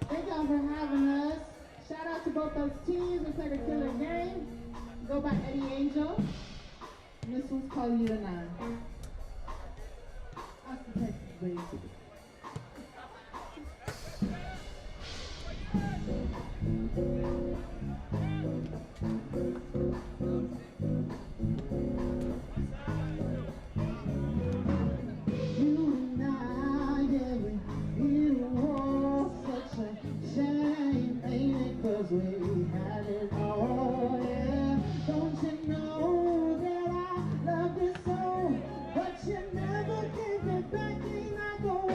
Thank y'all for having us. Shout out to both those teams. We played a killer game. Go by Eddie Angel. And this one's called You and I. Austin, Texas, baby. You and I, yeah, we were such a shame, ain't it? 'Cause we had it all, yeah. Don't you know that I love you so? But you never gave it back, and I go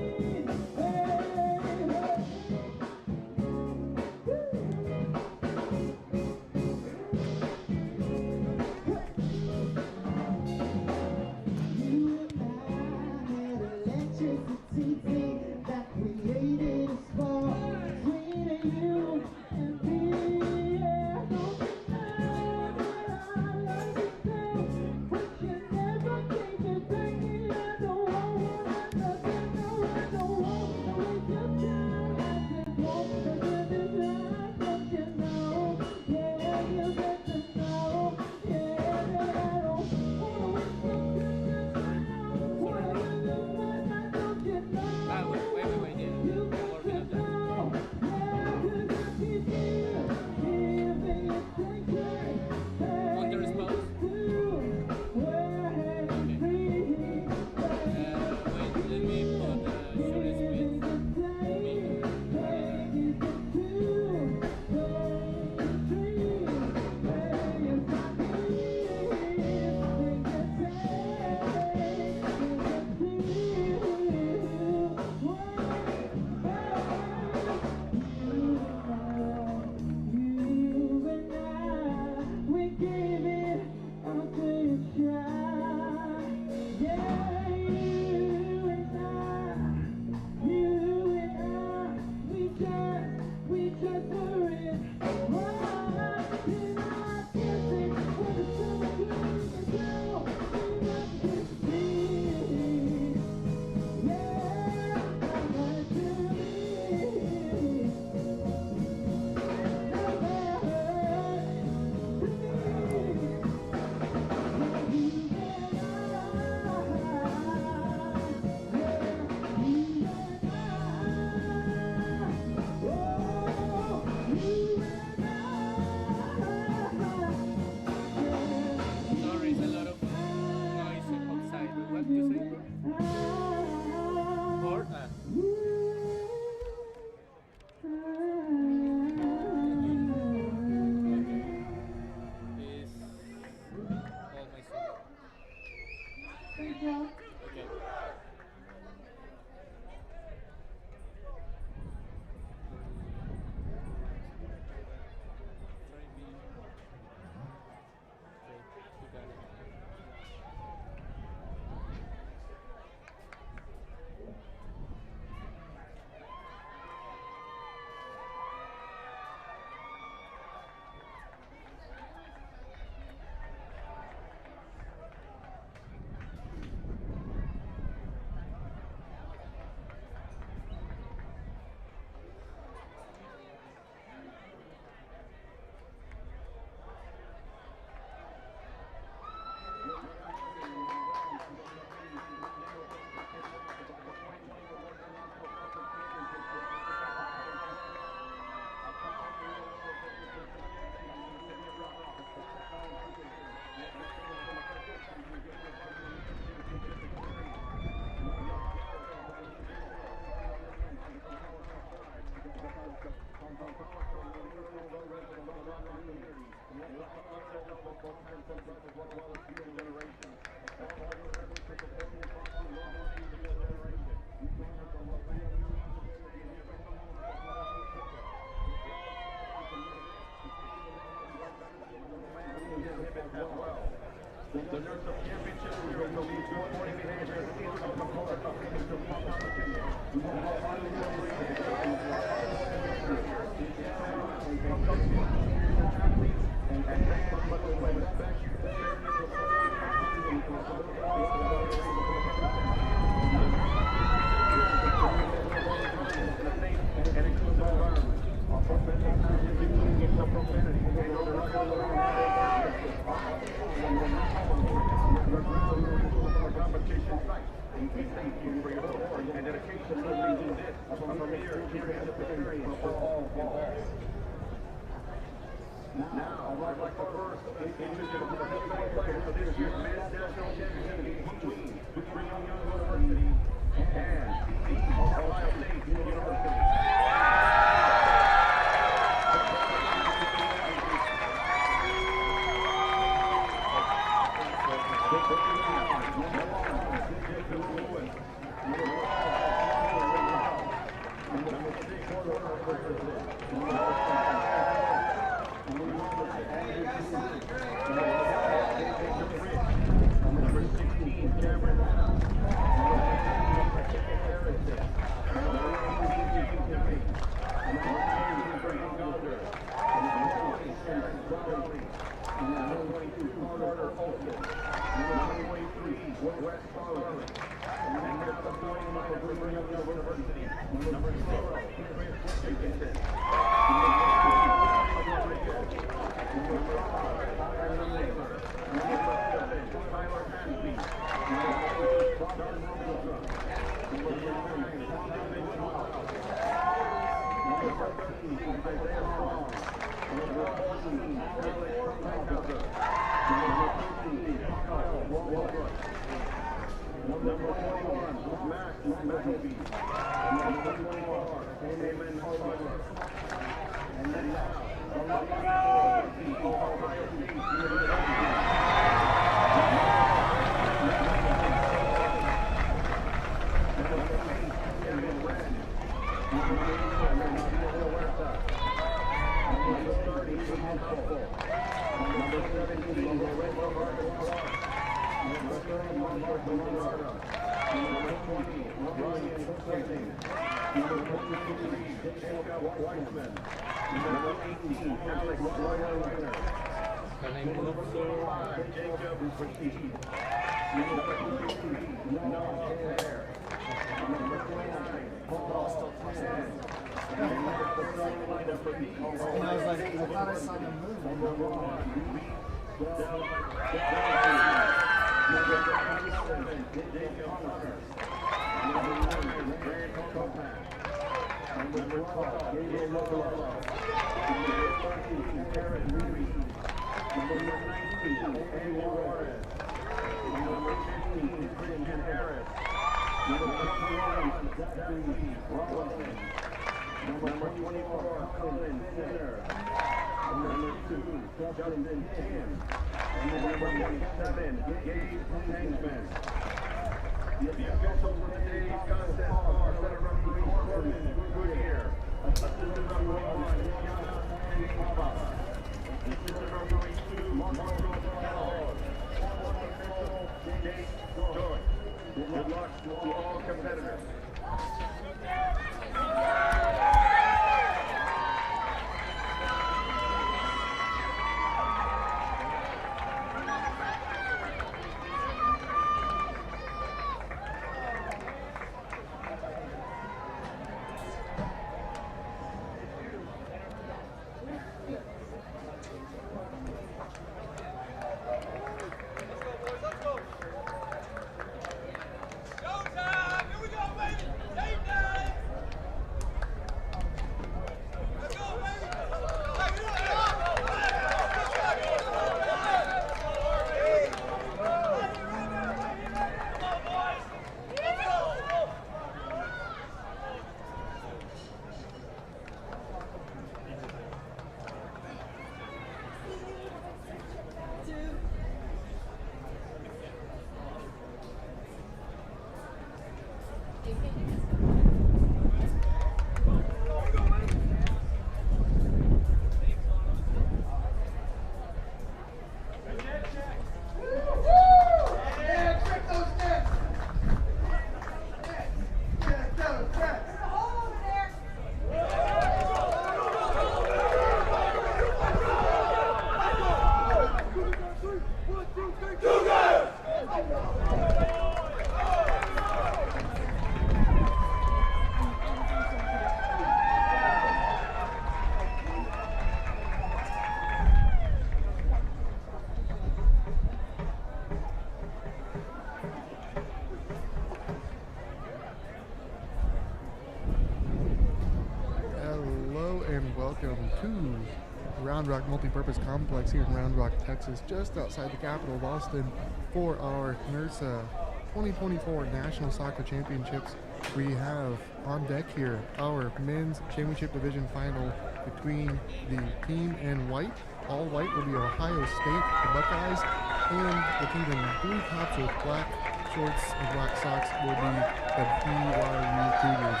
welcome to Round Rock Multipurpose Complex here in Round Rock, Texas, just outside the capital of Austin, for our NERSA 2024 National Soccer Championships. We have on deck here our men's championship division final between the team in white. All white will be Ohio State, the Buckeyes, and the team in blue tops with black shorts and black socks will be the BYU Cougars.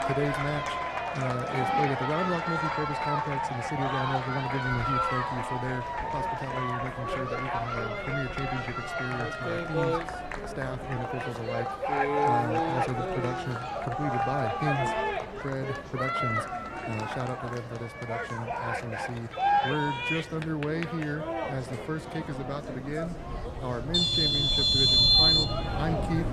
Today's match is played at the Round Rock Multipurpose Complex in the city of Round Rock. We want to give them a huge thank you for their hospitality and making sure that we can have a premier championship experience for our teams, staff, and officials alike. Also, the production completed by Pins Bread Productions. Shout out to them for this production. Awesome to see. We're just underway here as the first kick is about to begin. Our men's championship division final. I'm Keith.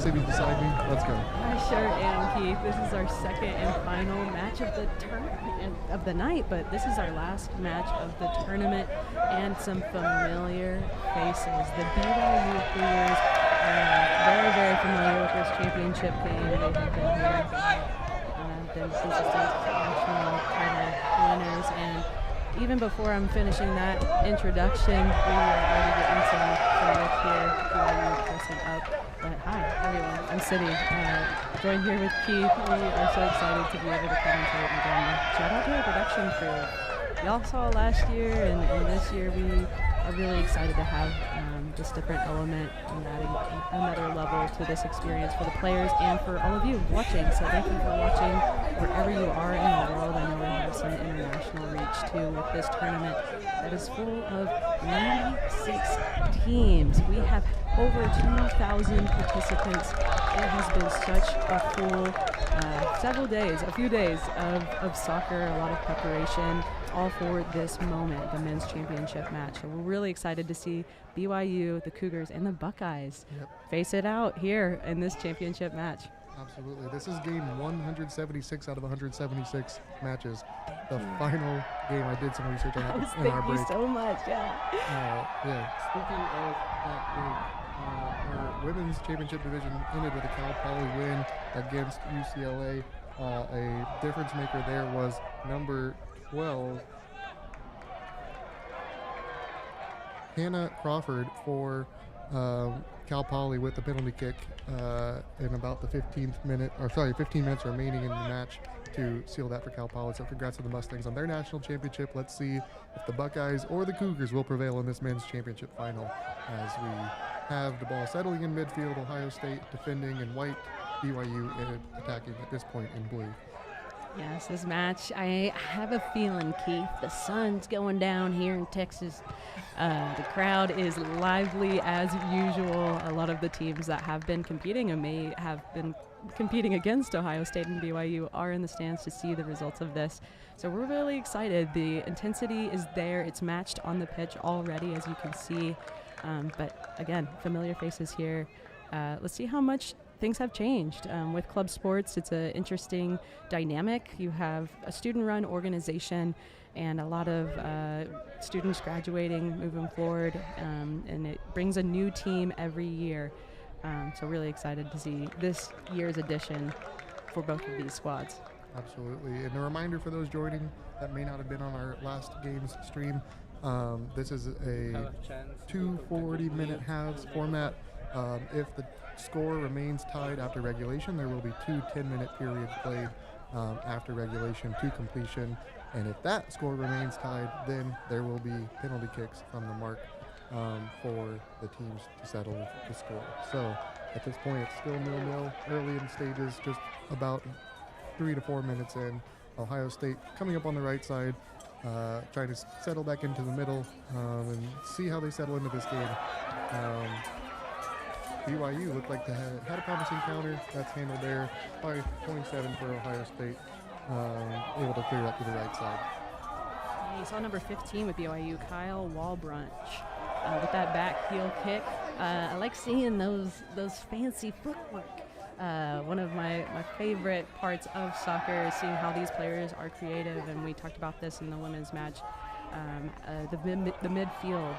Sydney beside me. Let's go. I sure am, Keith. This is our second and final match of the night, but this is our last match of the tournament, and some familiar faces. The BYU Cougars are very, very familiar with this championship game. They have been here. Been consistent national title winners, and even before I'm finishing that introduction, we are already getting some look here. BYU dressing up. But hi, everyone. I'm Sydney. Joined here with Keith. We are so excited to be able to commentate again. Shout out to our production crew. Y'all saw last year, and this year we are really excited to have this different element and adding another level to this experience for the players and for all of you watching. So thank you for watching wherever you are in the world. I know we have some international reach too with this tournament that is full of 96 teams. We have over 2,000 participants. It has been such a full a few days of soccer, a lot of preparation, all for this moment, the men's championship match. So we're really excited to see BYU, the Cougars, and the Buckeyes face it out here in this championship match. Absolutely. This is game 176 out of 176 matches. The final game. I did some research on that in our break. Thank you so much. Yeah. Speaking of that break, our women's championship division ended with a Cal Poly win against UCLA. A difference maker there was number 12, Hannah Crawford, for Cal Poly with the penalty kick in about the 15 minutes remaining in the match to seal that for Cal Poly. So congrats to the Mustangs on their national championship. Let's see if the Buckeyes or the Cougars will prevail in this men's championship final as we have the ball settling in midfield. Ohio State defending in white, BYU attacking at this point in blue. Yes, this match, I have a feeling, Keith, the sun's going down here in Texas. The crowd is lively as usual. A lot of the teams that have been competing and may have been competing against Ohio State and BYU are in the stands to see the results of this. So we're really excited. The intensity is there. It's matched on the pitch already, as you can see. But again, familiar faces here. Let's see how much things have changed. With club sports, it's an interesting dynamic. You have a student-run organization and a lot of students graduating, moving forward, and it brings a new team every year. So really excited to see this year's edition for both of these squads. Absolutely. And a reminder for those joining that may not have been on our last game's stream, this is a 2 40-minute halves format. If the score remains tied after regulation, there will be 2 10-minute periods played after regulation to completion. And if that score remains tied, then there will be penalty kicks from the mark for the teams to settle the score. So at this point, it's still 0-0 early in the stages, just about 3 to 4 minutes in. Ohio State coming up on the right side, trying to settle back into the middle and see how they settle into this game. BYU looked like they had a promising counter. That's handled there by 27 for Ohio State, able to clear up to the right side. You saw number 15 with BYU, Kyle Walbrunch, with that back heel kick. I like seeing those fancy footwork. One of my favorite parts of soccer is seeing how these players are creative, and we talked about this in the women's match. The midfield.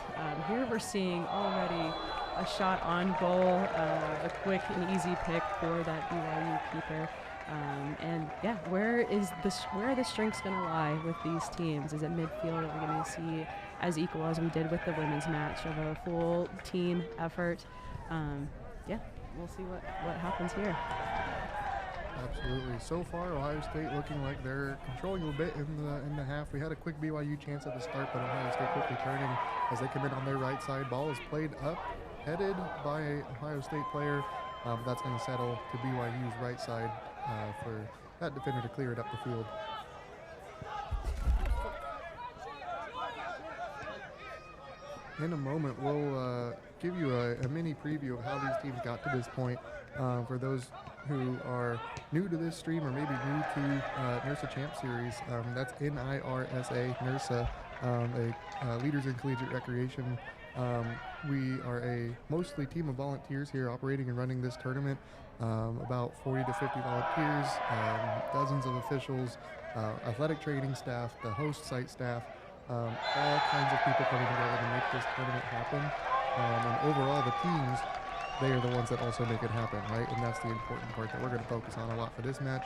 Here we're seeing already a shot on goal, a quick and easy pick for that BYU keeper. And yeah, where are the strengths going to lie with these teams? Is it midfield? Are we going to see as equal as we did with the women's match of a full team effort? Yeah, we'll see what happens here. Absolutely. So far, Ohio State looking like they're controlling a bit in the half. We had a quick BYU chance at the start, but Ohio State quickly turning as they come in on their right side. Ball is played up, headed by an Ohio State player. That's going to settle to BYU's right side for that defender to clear it up the field. In a moment, we'll give you a mini preview of how these teams got to this point. For those who are new to this stream or maybe new to NERSA Champ Series, that's NIRSA, NERSA, a Leaders in Collegiate Recreation. We are a mostly team of volunteers here operating and running this tournament. About 40 to 50 volunteers, dozens of officials, athletic training staff, the host site staff, all kinds of people coming together to make this tournament happen. And overall, the teams, they are the ones that also make it happen, right? And that's the important part that we're going to focus on a lot for this match.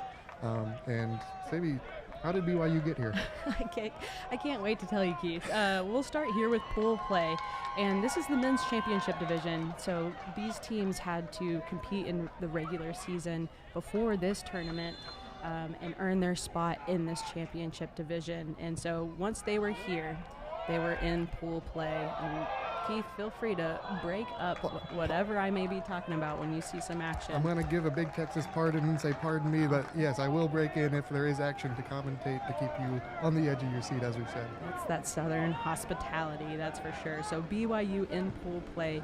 And Sabi, how did BYU get here? I can't wait to tell you, Keith. We'll start here with pool play. And this is the men's championship division. So these teams had to compete in the regular season before this tournament and earn their spot in this championship division. And so once they were here, they were in pool play. And Keith, feel free to break up whatever I may be talking about when you see some action. I'm going to give a big Texas pardon and say pardon me, but yes, I will break in if there is action to commentate to keep you on the edge of your seat, as we've said. That's that Southern hospitality, that's for sure. So BYU in pool play.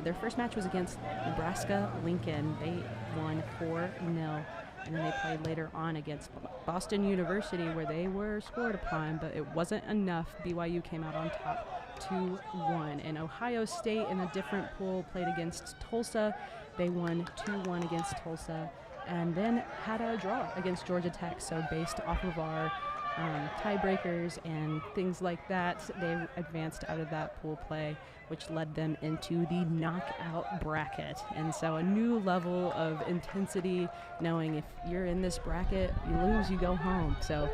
Their first match was against Nebraska-Lincoln. They won 4-0. And then they played later on against Boston University, where they were scored upon, but it wasn't enough. BYU came out on top 2-1. And Ohio State in a different pool played against Tulsa. They won 2-1 against Tulsa and then had a draw against Georgia Tech. So based off of our tiebreakers and things like that, they advanced out of that pool play, which led them into the knockout bracket. And so a new level of intensity, knowing if you're in this bracket, you lose, you go home. So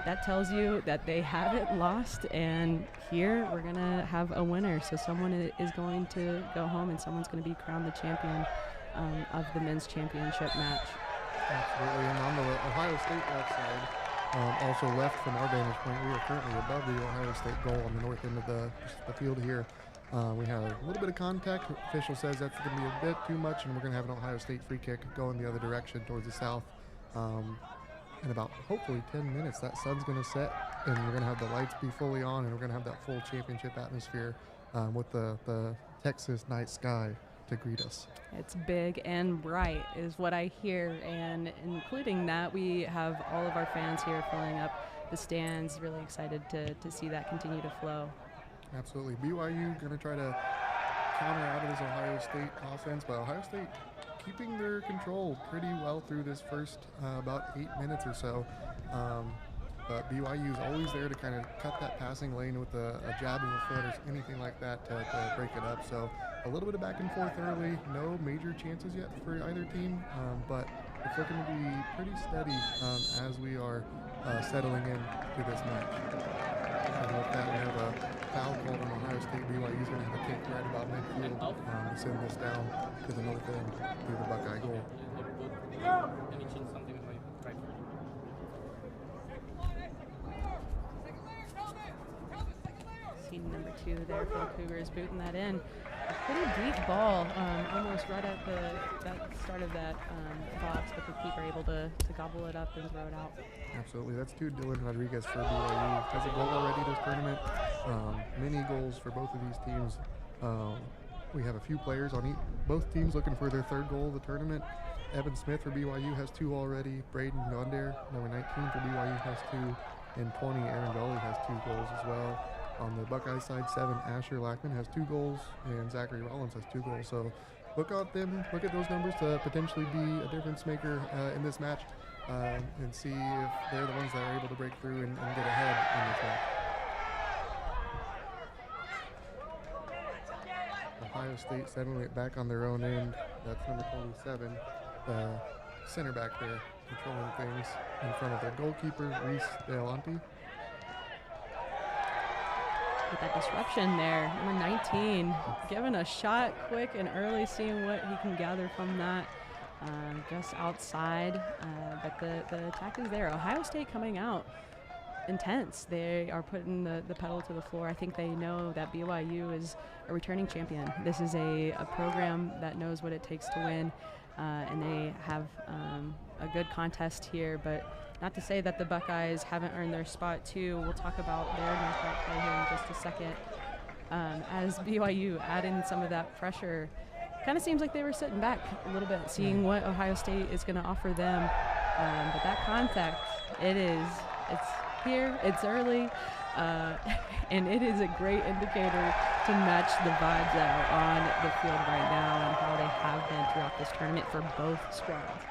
that tells you that they haven't lost, and here we're going to have a winner. So someone is going to go home and someone's going to be crowned the champion of the men's championship match. Absolutely, and on the Ohio State left side, also left from our vantage point, we are currently above the Ohio State goal on the north end of the field here. We have a little bit of contact. The official says that's going to be a bit too much, and we're going to have an Ohio State free kick going the other direction towards the south. In about, hopefully, 10 minutes, that sun's going to set, and we're going to have the lights be fully on, and we're going to have that full championship atmosphere with the Texas night sky to greet us. It's big and bright is what I hear, and including that, we have all of our fans here filling up the stands, really excited to see that continue to flow. Absolutely. BYU going to try to counter out of this Ohio State offense, but Ohio State keeping their control pretty well through this first about 8 minutes or so. But BYU is always there to kind of cut that passing lane with a jab of a foot or anything like that to break it up. So a little bit of back and forth early. No major chances yet for either team, but it's looking to be pretty steady as we are settling in to this match. And with that, we have a foul called on Ohio State. BYU is going to have a kick right about midfield to send this down to the north end through the Buckeye goal. Scene number 2 there for the Cougars, booting that in. A pretty deep ball, almost right at that start of that box, but the keeper able to gobble it up and throw it out. Absolutely. That's to Dylan Rodriguez for BYU. Has a goal already this tournament. Many goals for both of these teams. We have a few players on both teams looking for their third goal of the tournament. Evan Smith for BYU has 2 already. Braden Gondare, number 19 for BYU, has 2. And 20, Aaron Gully has 2 goals as well. On the Buckeye side, 7, Asher Lackman has 2 goals, and Zachary Rollins has 2 goals. So look at those numbers to potentially be a difference maker in this match, and see if they're the ones that are able to break through and get ahead in this match. Ohio State settling it back on their own end. That's number 27, center back there, controlling things in front of their goalkeeper, Reese Delanti. With that disruption there, number 19, giving a shot quick and early, seeing what he can gather from that. Just outside, but the attack is there. Ohio State coming out intense. They are putting the pedal to the floor. I think they know that BYU is a returning champion. This is a program that knows what it takes to win, and they have a good contest here, but not to say that the Buckeyes haven't earned their spot too. We'll talk about their knockout play here in just a second. As BYU add in some of that pressure, kind of seems like they were sitting back a little bit, seeing what Ohio State is going to offer them. But that contact, it's here, it's early, and it is a great indicator to match the vibes out on the field right now and how they have been throughout this tournament for both squads.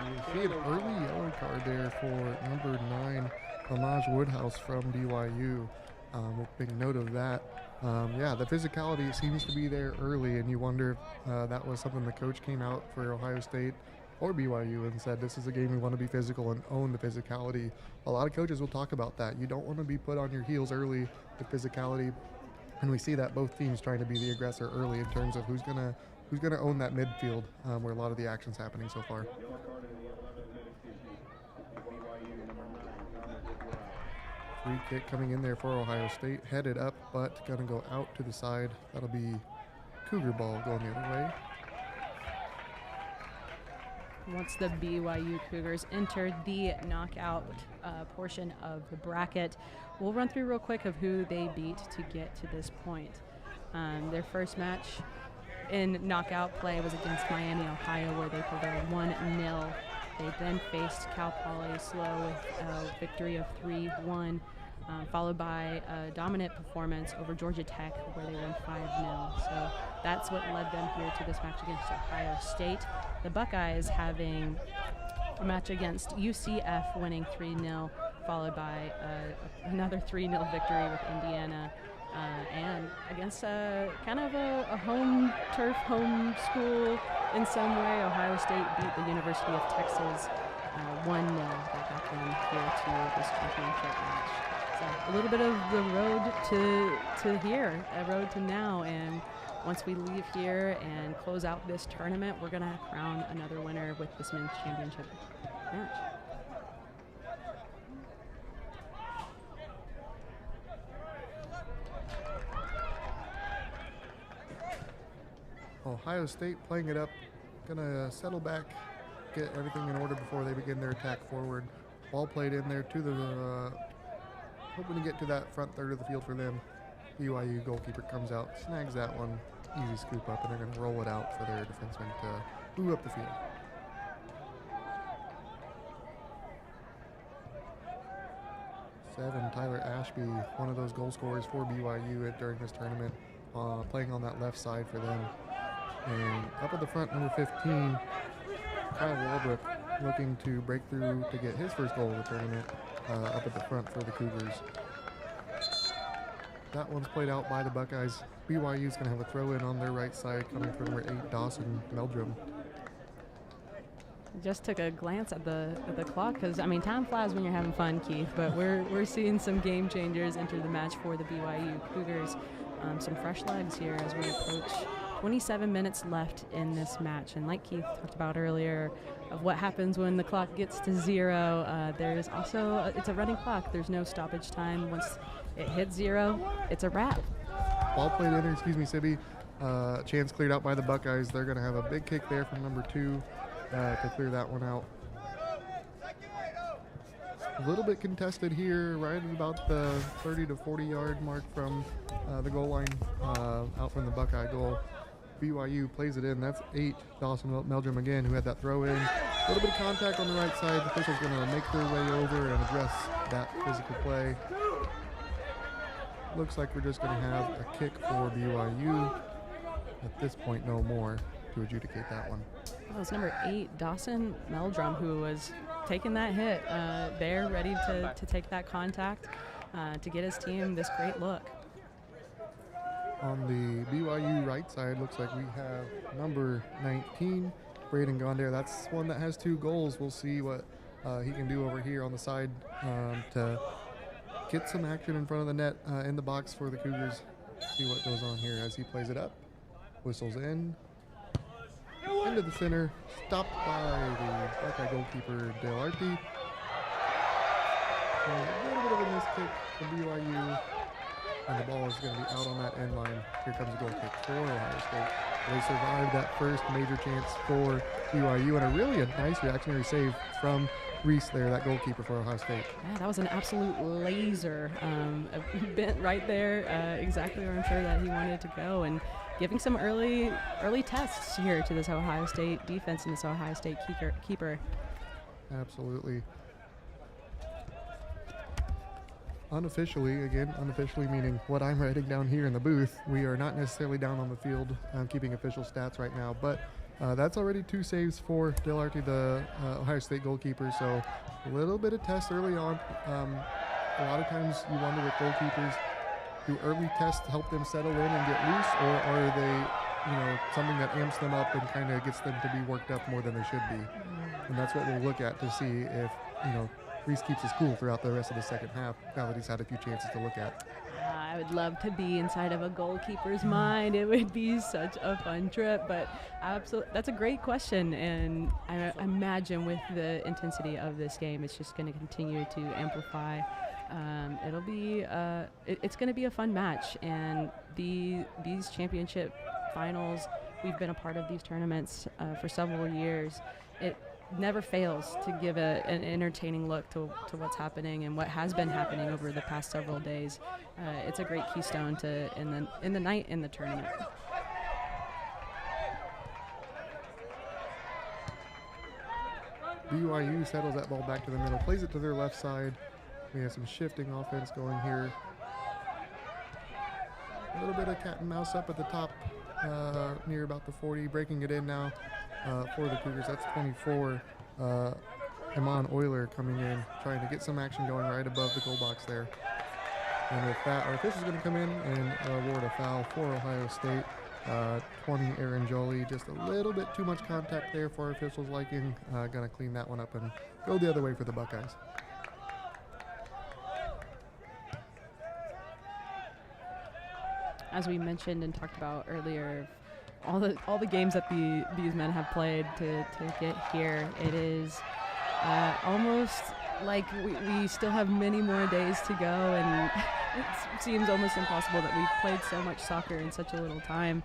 You see an early yellow card there for number 9, Lamaj Woodhouse from BYU. We'll make note of that. Yeah, the physicality seems to be there early, and you wonder if that was something the coach came out for Ohio State or BYU and said, this is a game we want to be physical and own the physicality. A lot of coaches will talk about that. You don't want to be put on your heels early with physicality, and we see that both teams trying to be the aggressor early in terms of who's gonna own that midfield where a lot of the action's happening so far. Free kick coming in there for Ohio State, headed up, but gonna go out to the side. That'll be Cougar ball going the other way. Once the BYU Cougars entered the knockout portion of the bracket, we'll run through real quick of who they beat to get to this point. Their first match in knockout play was against Miami, Ohio, where they prevailed 1-0. They then faced Cal Poly Slow with a victory of 3-1, followed by a dominant performance over Georgia Tech, where they won 5-0. So that's what led them here to this match against Ohio State. The Buckeyes having a match against UCF, winning 3-0, followed by another 3-0 victory with Indiana. And against kind of a home turf, home school in some way, Ohio State beat the University of Texas 1-0. That got them here to this championship match. So a little bit of the road to here, a road to now. And once we leave here and close out this tournament, we're going to crown another winner with this men's championship match. Ohio State playing it up, gonna settle back, get everything in order before they begin their attack forward. Ball played in there to the, hoping to get to that front third of the field for them. BYU goalkeeper comes out, snags that one, easy scoop up, and they're gonna roll it out for their defenseman to move up the field. Tyler Ashby, one of those goal scorers for BYU during this tournament, playing on that left side for them. And up at the front, number 15, Kyle Walbrook, looking to break through to get his first goal of the tournament up at the front for the Cougars. That one's played out by the Buckeyes. BYU's going to have a throw-in on their right side coming from number 8, Dawson Meldrum. Just took a glance at the clock because, I mean, time flies when you're having fun, Keith, but we're seeing some game changers enter the match for the BYU Cougars. Some fresh legs here as we approach 27 minutes left in this match. And like Keith talked about earlier, of what happens when the clock gets to 0, there's also, it's a running clock. There's no stoppage time. Once it hits 0, it's a wrap. Ball played in there, Sibby. Chance cleared out by the Buckeyes. They're going to have a big kick there from number 2 to clear that one out. A little bit contested here, right at about the 30 to 40 yard mark from the goal line, out from the Buckeye goal. BYU plays it in. That's 8, Dawson Meldrum again, who had that throw in. A little bit of contact on the right side. The official's going to make their way over and address that physical play. Looks like we're just going to have a kick for BYU. At this point, no more to adjudicate that one. That was number 8, Dawson Meldrum, who was taking that hit there, ready to take that contact to get his team this great look. On the BYU right side, looks like we have number 19, Braden Gondare, that's one that has 2 goals. We'll see what he can do over here on the side to get some action in front of the net in the box for the Cougars. See what goes on here as he plays it up. Whistles in. Into the center. Stopped by the Buckeye goalkeeper, Dale Arty. A little bit of a missed kick from BYU. And the ball is going to be out on that end line. Here comes a goal kick for Ohio State. They survived that first major chance for BYU, and a nice reactionary save from Reese there, that goalkeeper for Ohio State. Yeah, that was an absolute laser. Bent right there, exactly where I'm sure that he wanted to go, and giving some early tests here to this Ohio State defense and this Ohio State keeper. Absolutely. Unofficially meaning what I'm writing down here in the booth, we are not necessarily down on the field keeping official stats right now, but that's already 2 saves for Dale Arty, the Ohio State goalkeeper, so a little bit of test early on. A lot of times you wonder with goalkeepers, do early tests help them settle in and get loose, or are they something that amps them up and kind of gets them to be worked up more than they should be? And that's what we'll look at to see if Reese keeps his cool throughout the rest of the second half, now that he's had a few chances to look at. I would love to be inside of a goalkeeper's mind. It would be such a fun trip, but that's a great question, and I imagine with the intensity of this game, it's just going to continue to amplify. It'll be it's going to be a fun match, and these championship finals, we've been a part of these tournaments for several years. It never fails to give an entertaining look to what's happening and what has been happening over the past several days. It's a great keystone in the night in the tournament. BYU settles that ball back to the middle, plays it to their left side. We have some shifting offense going here. A little bit of cat and mouse up at the top near about the 40, breaking it in now. For the Cougars, that's 24. Iman Euler coming in, trying to get some action going right above the goal box there. And with that, our official's going to come in and award a foul for Ohio State. 20, Aaron Jolie. Just a little bit too much contact there for our officials' liking. Going to clean that one up and go the other way for the Buckeyes. As we mentioned and talked about earlier, all the games that these men have played to get here, it is almost like we still have many more days to go, and it seems almost impossible that we've played so much soccer in such a little time.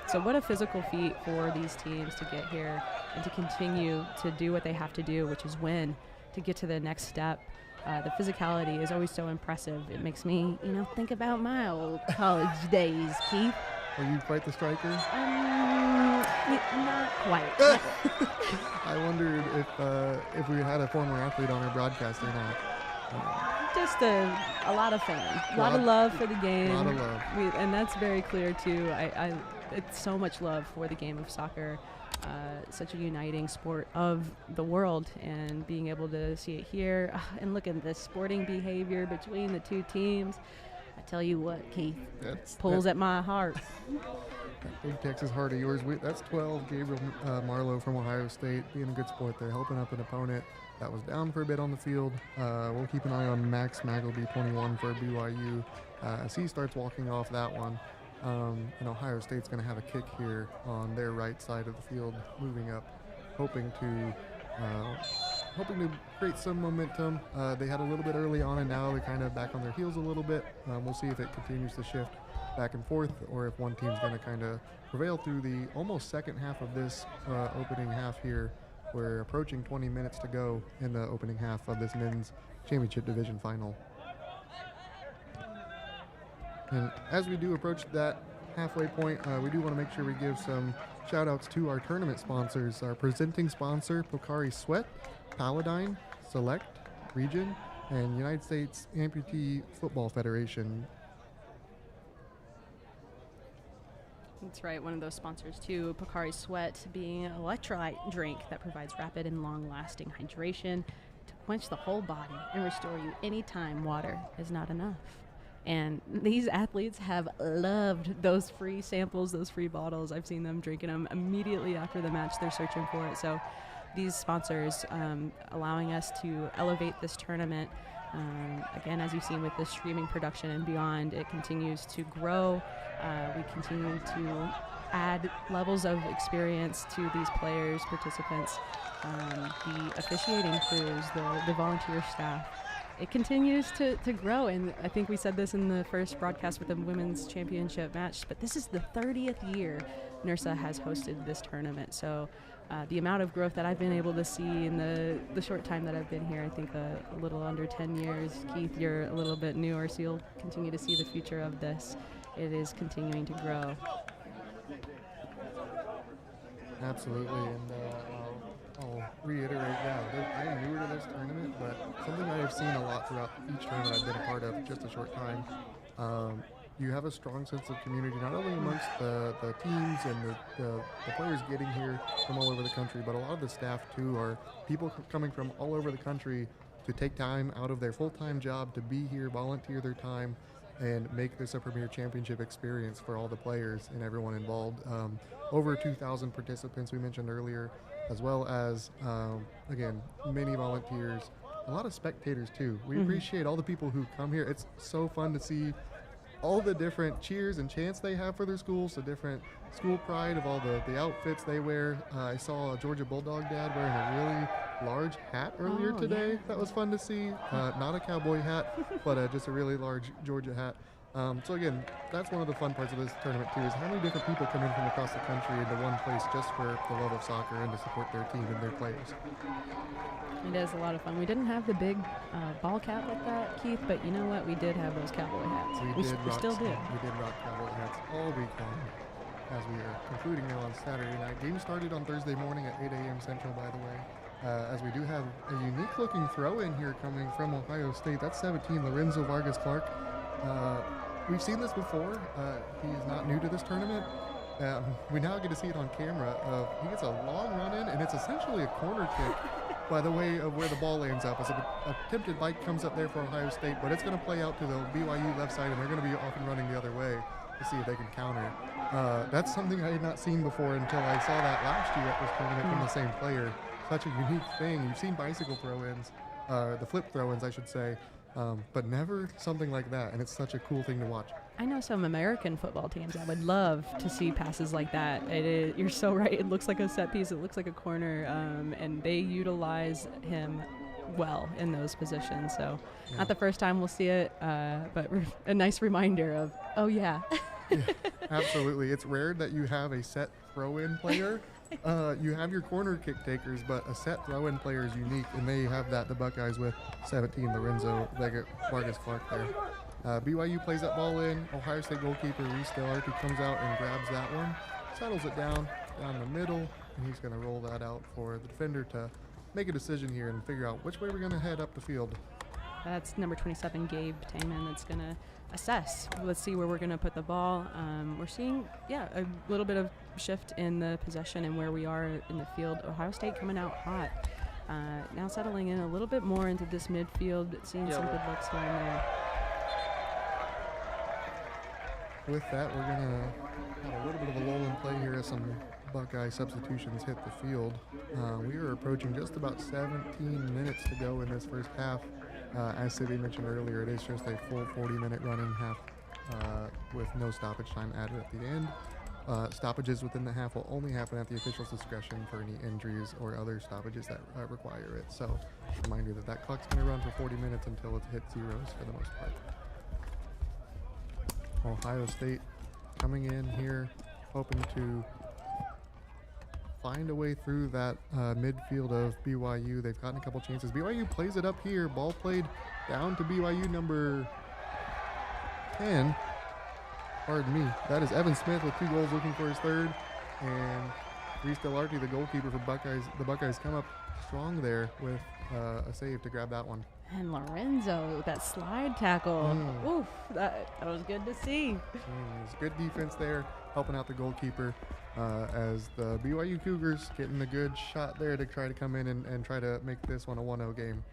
So what a physical feat for these teams to get here and to continue to do what they have to do, which is win, to get to the next step. The physicality is always so impressive. It makes me, think about my old college days, Keith. Are you quite the striker? Not quite. I wondered if we had a former athlete on our broadcast or not. Just a lot of fun, a lot of love for the game. A lot of love. And that's very clear too. It's so much love for the game of soccer. Such a uniting sport of the world, and being able to see it here and look at this sporting behavior between the two teams. I tell you what, Keith, pulls at my heart. That big Texas heart of yours. That's 12, Gabriel Marlowe from Ohio State, being a good sport there, helping up an opponent that was down for a bit on the field. We'll keep an eye on Max Magleby, 21 for BYU, as he starts walking off that one. And Ohio State's going to have a kick here on their right side of the field, moving up, hoping to create some momentum. They had a little bit early on, and now they're kind of back on their heels a little bit. We'll see if it continues to shift back and forth, or if one team's going to kind of prevail through the almost second half of this opening half here. We're approaching 20 minutes to go in the opening half of this men's championship division final. And as we do approach that halfway point, we do want to make sure we give some shout outs to our tournament sponsors. Our presenting sponsor, Pocari Sweat, Paladine, Select, Region, and United States Amputee Football Federation. That's right, one of those sponsors too, Pocari Sweat, being an electrolyte drink that provides rapid and long-lasting hydration to quench the whole body and restore you anytime water is not enough. And these athletes have loved those free samples, those free bottles. I've seen them drinking them immediately after the match. They're searching for it. So these sponsors allowing us to elevate this tournament. Again, as you've seen with the streaming production and beyond, it continues to grow. We continue to add levels of experience to these players, participants, the officiating crews, the volunteer staff. It continues to grow, and I think we said this in the first broadcast with the women's championship match, but this is the 30th year NERSA has hosted this tournament. So the amount of growth that I've been able to see in the short time that I've been here, I think a little under 10 years. Keith, you're a little bit newer, so you'll continue to see the future of this. It is continuing to grow. Absolutely, and I'll reiterate, I am newer to this tournament, but something I have seen a lot throughout each tournament I've been a part of, just a short time, you have a strong sense of community, not only amongst the teams and the players getting here from all over the country, but a lot of the staff too are people coming from all over the country to take time out of their full-time job to be here, volunteer their time, and make this a premier championship experience for all the players and everyone involved. Over 2,000 participants we mentioned earlier, as well as, again, many volunteers, a lot of spectators too. We appreciate all the people who come here. It's so fun to see all the different cheers and chants they have for their schools, the different school pride of all the outfits they wear. I saw a Georgia Bulldog dad wearing a really large hat earlier today. Yeah. That was fun to see. Not a cowboy hat, but just a really large Georgia hat. So again, that's one of the fun parts of this tournament too, is how many different people come in from across the country into one place just for the love of soccer and to support their team and their players. It is a lot of fun. We didn't have the big ball cap like that, Keith, but you know what? We did have those cowboy hats. We still do. We did rock cowboy hats all week long as we are concluding now on Saturday night. Game started on Thursday morning at 8 a.m. Central, by the way. As we do have a unique-looking throw-in here coming from Ohio State. That's 17, Lorenzo Vargas Clark. We've seen this before. He is not new to this tournament. We now get to see it on camera. He gets a long run in, and it's essentially a corner kick by the way of where the ball lands up. As an attempted bite comes up there for Ohio State, but it's going to play out to the BYU left side, and they're going to be off and running the other way to see if they can counter. That's something I had not seen before until I saw that last year at this tournament from the same player. Such a unique thing. You've seen bicycle throw-ins, the flip throw-ins, I should say, but never something like that, and it's such a cool thing to watch. I know some American football teams that would love to see passes like that. You're so right. It looks like a set piece. It looks like a corner, and they utilize him well in those positions. So not the first time we'll see it, but a nice reminder of, oh, yeah. Yeah, absolutely. It's rare that you have a set throw-in player. You have your corner kick takers, but a set throw-in player is unique, and they have that, the Buckeyes, with 17, Lorenzo Vargas Clark there. BYU plays that ball in. Ohio State goalkeeper Reese Delarty comes out and grabs that one, settles it down the middle, and he's going to roll that out for the defender to make a decision here and figure out which way we're going to head up the field. That's number 27, Gabe Taman, that's going to assess. Let's see where we're going to put the ball. We're seeing, a little bit of shift in the possession and where we are in the field. Ohio State coming out hot. Now settling in a little bit more into this midfield, seeing some good looks here and there. With that, we're going to have a little bit of a lull in play here as some Buckeye substitutions hit the field. We are approaching just about 17 minutes to go in this first half. As Sydney mentioned earlier, it is just a full 40-minute running half with no stoppage time added at the end. Stoppages within the half will only happen at the official's discretion for any injuries or other stoppages that require it. So, reminder that clock's going to run for 40 minutes until it hits zeros for the most part. Ohio State coming in here, hoping to find a way through that midfield of BYU. They've gotten a couple chances. BYU plays it up here. Ball played down to BYU number 10. Pardon me. That is Evan Smith with 2 goals, looking for his third. And Reese Delarty, the goalkeeper for Buckeyes. The Buckeyes come up strong there with a save to grab that one. And Lorenzo with that slide tackle. Oof, that was good to see. It's good defense there, helping out the goalkeeper as the BYU Cougars getting a good shot there to try to come in and try to make this one a 1-0 game.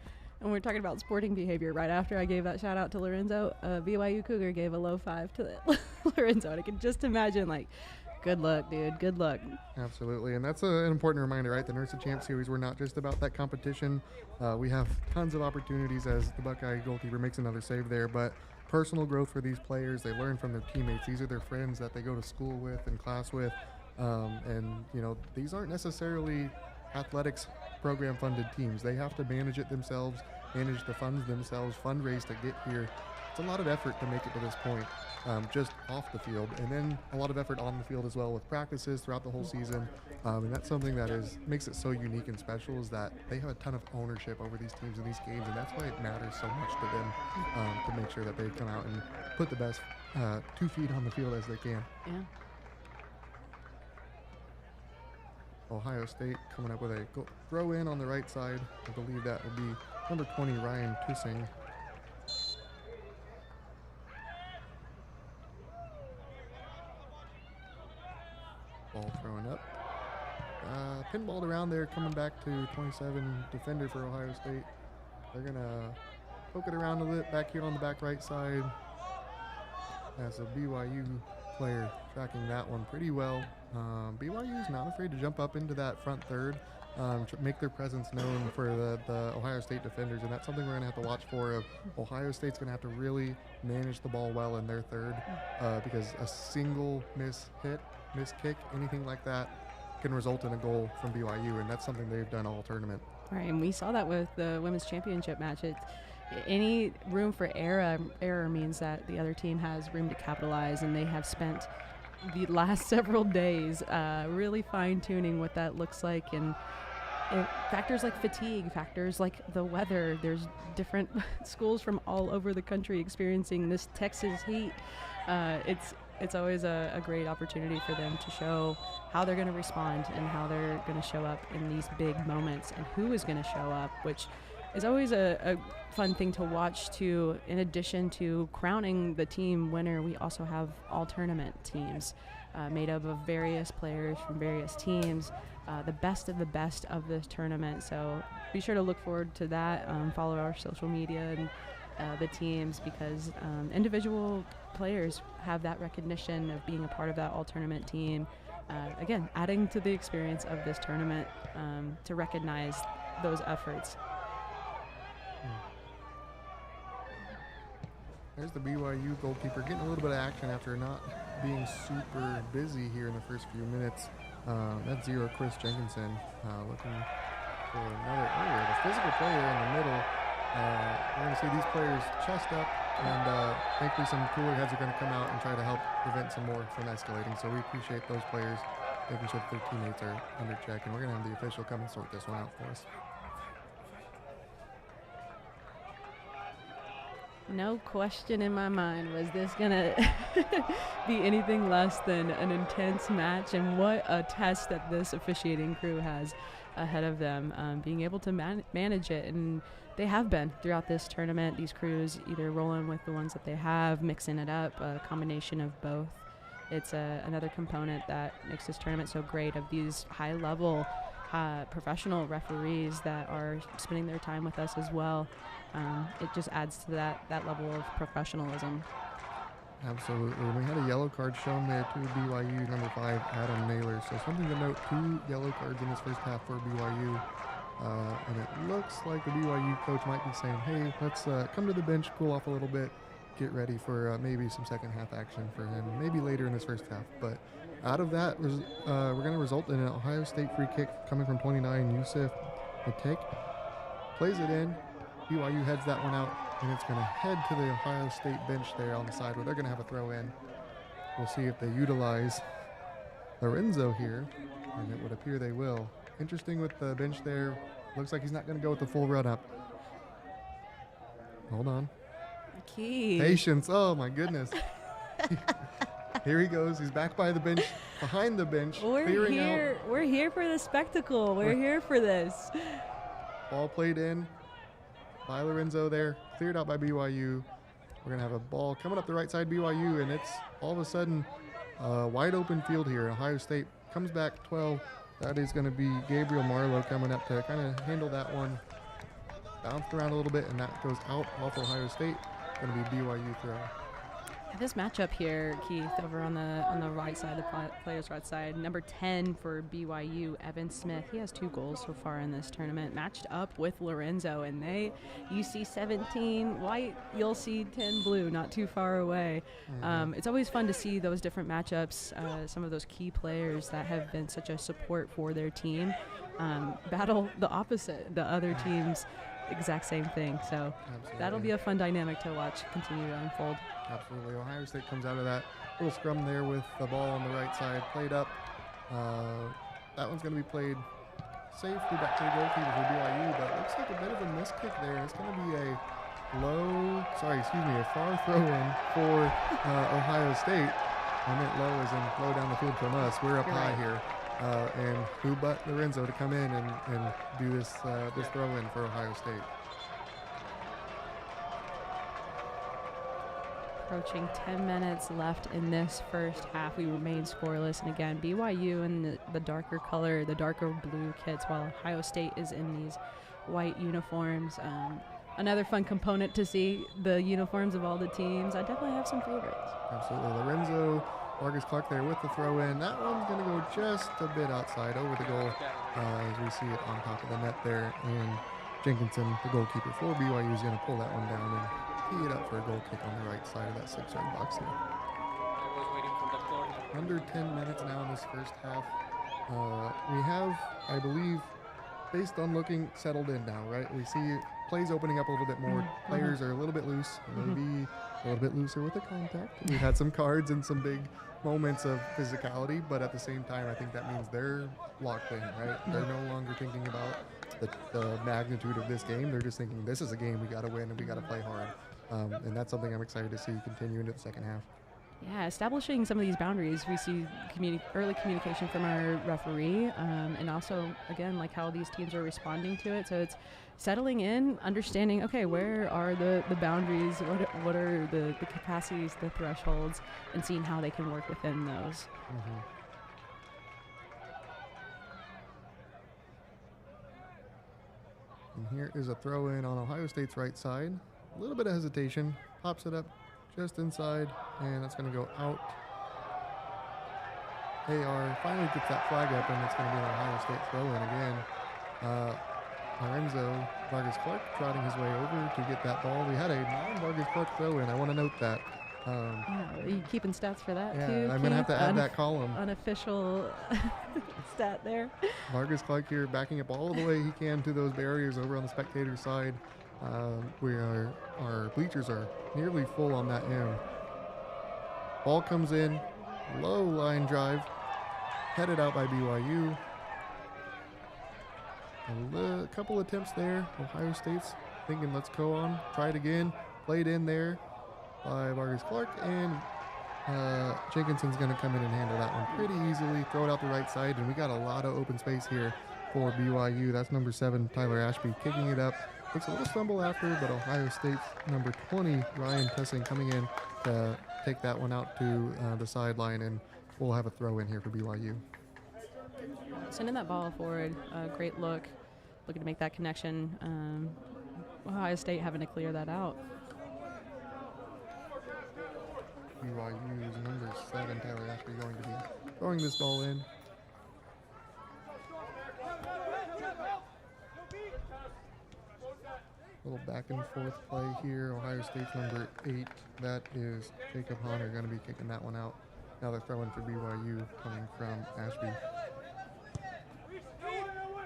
And we're talking about sporting behavior. Right after I gave that shout out to Lorenzo, BYU Cougar gave a low five to Lorenzo. And I can just imagine, like, good luck, dude. Good luck. Absolutely. And that's an important reminder, right? The Nurse Champ Series, we're not just about that competition. We have tons of opportunities as the Buckeye goalkeeper makes another save there. But personal growth for these players, they learn from their teammates. These are their friends that they go to school with and class with. And, you know, these aren't necessarily athletics program funded teams. They have to manage it themselves, manage the funds themselves, fundraise to get here. It's a lot of effort to make it to this point, just off the field, and then a lot of effort on the field as well with practices throughout the whole season. And that's something that makes it so unique and special, is that they have a ton of ownership over these teams and these games, and that's why it matters so much to them, to make sure that they come out and put the best 2 feet on the field as they can. Yeah. Ohio State coming up with a throw in on the right side. I believe that will be number 20, Ryan Tusing. Ball thrown up. Pinballed around there, coming back to 27, defender for Ohio State. They're going to poke it around a bit back here on the back right side. As a BYU player tracking that one pretty well. BYU is not afraid to jump up into that front third, to make their presence known for the Ohio State defenders, and that's something we're going to have to watch for. Ohio State's going to have to really manage the ball well in their third, because a single miss kick, anything like that can result in a goal from BYU, and that's something they've done all tournament. Right, and we saw that with the women's championship match. Any room for error means that the other team has room to capitalize, and they have spent the last several days really fine-tuning what that looks like, and factors like fatigue, factors like the weather. There's different schools from all over the country experiencing this Texas heat. It's always a great opportunity for them to show how they're going to respond and how they're going to show up in these big moments, and who is going to show up, which is always a fun thing to watch too. In addition to crowning the team winner, we also have all tournament teams made up of various players from various teams, the best of this tournament. So be sure to look forward to that. Follow our social media and the teams, because individual players have that recognition of being a part of that all tournament team. Again, adding to the experience of this tournament, to recognize those efforts. There's the BYU goalkeeper getting a little bit of action after not being super busy here in the first few minutes. That's Chris Jenkinson looking for another. The physical player in the middle. We're going to see these players chest up, and thankfully some cooler heads are going to come out and try to help prevent some more from escalating. So we appreciate those players making sure that their teammates are under check, and we're going to have the official come and sort this one out for us. No question in my mind was this gonna be anything less than an intense match, and what a test that this officiating crew has ahead of them, being able to manage it. And they have been throughout this tournament, these crews either rolling with the ones that they have, mixing it up, a combination of both. It's another component that makes this tournament so great, of these high-level professional referees that are spending their time with us as well. It just adds to that level of professionalism. Absolutely. We had a yellow card shown there to BYU, number 5, Adam Naylor. So something to note, 2 yellow cards in this first half for BYU. And it looks like the BYU coach might be saying, hey, let's come to the bench, cool off a little bit, get ready for maybe some second half action for him, maybe later in this first half. But out of that, we're going to result in an Ohio State free kick coming from 29, Yusuf Matek. Plays it in. BYU heads that one out, and it's going to head to the Ohio State bench there on the side where they're going to have a throw in. We'll see if they utilize Lorenzo here, and it would appear they will. Interesting with the bench there. Looks like he's not going to go with the full run up. Hold on. Key. Patience. Oh, my goodness. Here he goes. He's back by the bench, behind the bench. We're here for the spectacle. We're here for this. Ball played in by Lorenzo there, cleared out by BYU. We're going to have a ball coming up the right side, BYU, and it's all of a sudden a wide open field here. Ohio State comes back 12. That is going to be Gabriel Marlowe coming up to kind of handle that one. bounced around a little bit, and that goes out off Ohio State. Going to be BYU throw. This matchup here, Keith, over on the right side, the player's right side, number 10 for BYU, Evan Smith. He has 2 goals so far in this tournament, matched up with Lorenzo, and you see 17 white, you'll see 10 blue, not too far away. It's always fun to see those different matchups, some of those key players that have been such a support for their team battle the opposite, the other team's exact same thing. So that'll be a fun dynamic to watch continue to unfold. Absolutely. Ohio State comes out of that little scrum there with the ball on the right side, played up. That one's going to be played safely back to the goalkeeper for BYU, but it looks like a bit of a miss kick there. It's going to be a far throw-in for Ohio State. I meant low as in low down the field from us. We're up high here. And who but Lorenzo to come in and do this throw-in for Ohio State. Approaching 10 minutes left in this first half. We remain scoreless. And again, BYU in the darker color, the darker blue kits, while Ohio State is in these white uniforms. Another fun component to see the uniforms of all the teams. I definitely have some favorites. Absolutely. Lorenzo, Marcus Clark there with the throw-in. That one's going to go just a bit outside over the goal as we see it on top of the net there. And Jenkinson, the goalkeeper for BYU, is going to pull that one down and tee it up for a goal kick on the right side of that 6-yard box here. Under 10 minutes now in this first half. We have, I believe, based on looking, settled in now, right? We see plays opening up a little bit more. Players are a little bit loose, maybe a little bit looser with the contact. We've had some cards and some big moments of physicality, but at the same time, I think that means they're locked in, right? They're no longer thinking about the magnitude of this game. They're just thinking, this is a game we got to win and we got to play hard. And that's something I'm excited to see continue into the second half. Yeah, establishing some of these boundaries. We see early communication from our referee, and also, again, like how these teams are responding to it. So it's settling in, understanding, okay, where are the boundaries, what are the capacities, the thresholds, and seeing how they can work within those. And here is a throw-in on Ohio State's right side. A little bit of hesitation, pops it up just inside, and that's going to go out. AR finally gets that flag up, and it's going to be an Ohio State throw-in again. Lorenzo Vargas Clark trotting his way over to get that ball. We had a non-Vargas Clark throw-in. I want to note that. Are you keeping stats for that too? Yeah, I'm going to have to add that column. Unofficial stat there. Vargas Clark here backing up all the way he can to those barriers over on the spectator side. Our bleachers are nearly full on that end. Ball comes in, low line drive, headed out by BYU. A couple attempts there. Ohio State's thinking, let's go on, try it again. Played in there by Vargas Clark, and Jenkinson's going to come in and handle that one pretty easily, throw it out the right side, and we got a lot of open space here for BYU. That's number 7, Tyler Ashby, kicking it up. Looks a little stumble after, but Ohio State's number 20, Ryan Tussing, coming in to take that one out to the sideline, and we'll have a throw in here for BYU. Sending that ball forward, great look, looking to make that connection. Ohio State having to clear that out. BYU's number 7, Tyler Ashby, going to be throwing this ball in. Little back and forth play here. Ohio State's number 8, that is Jacob Honor, going to be kicking that one out. Now they're throwing for BYU coming from Ashby.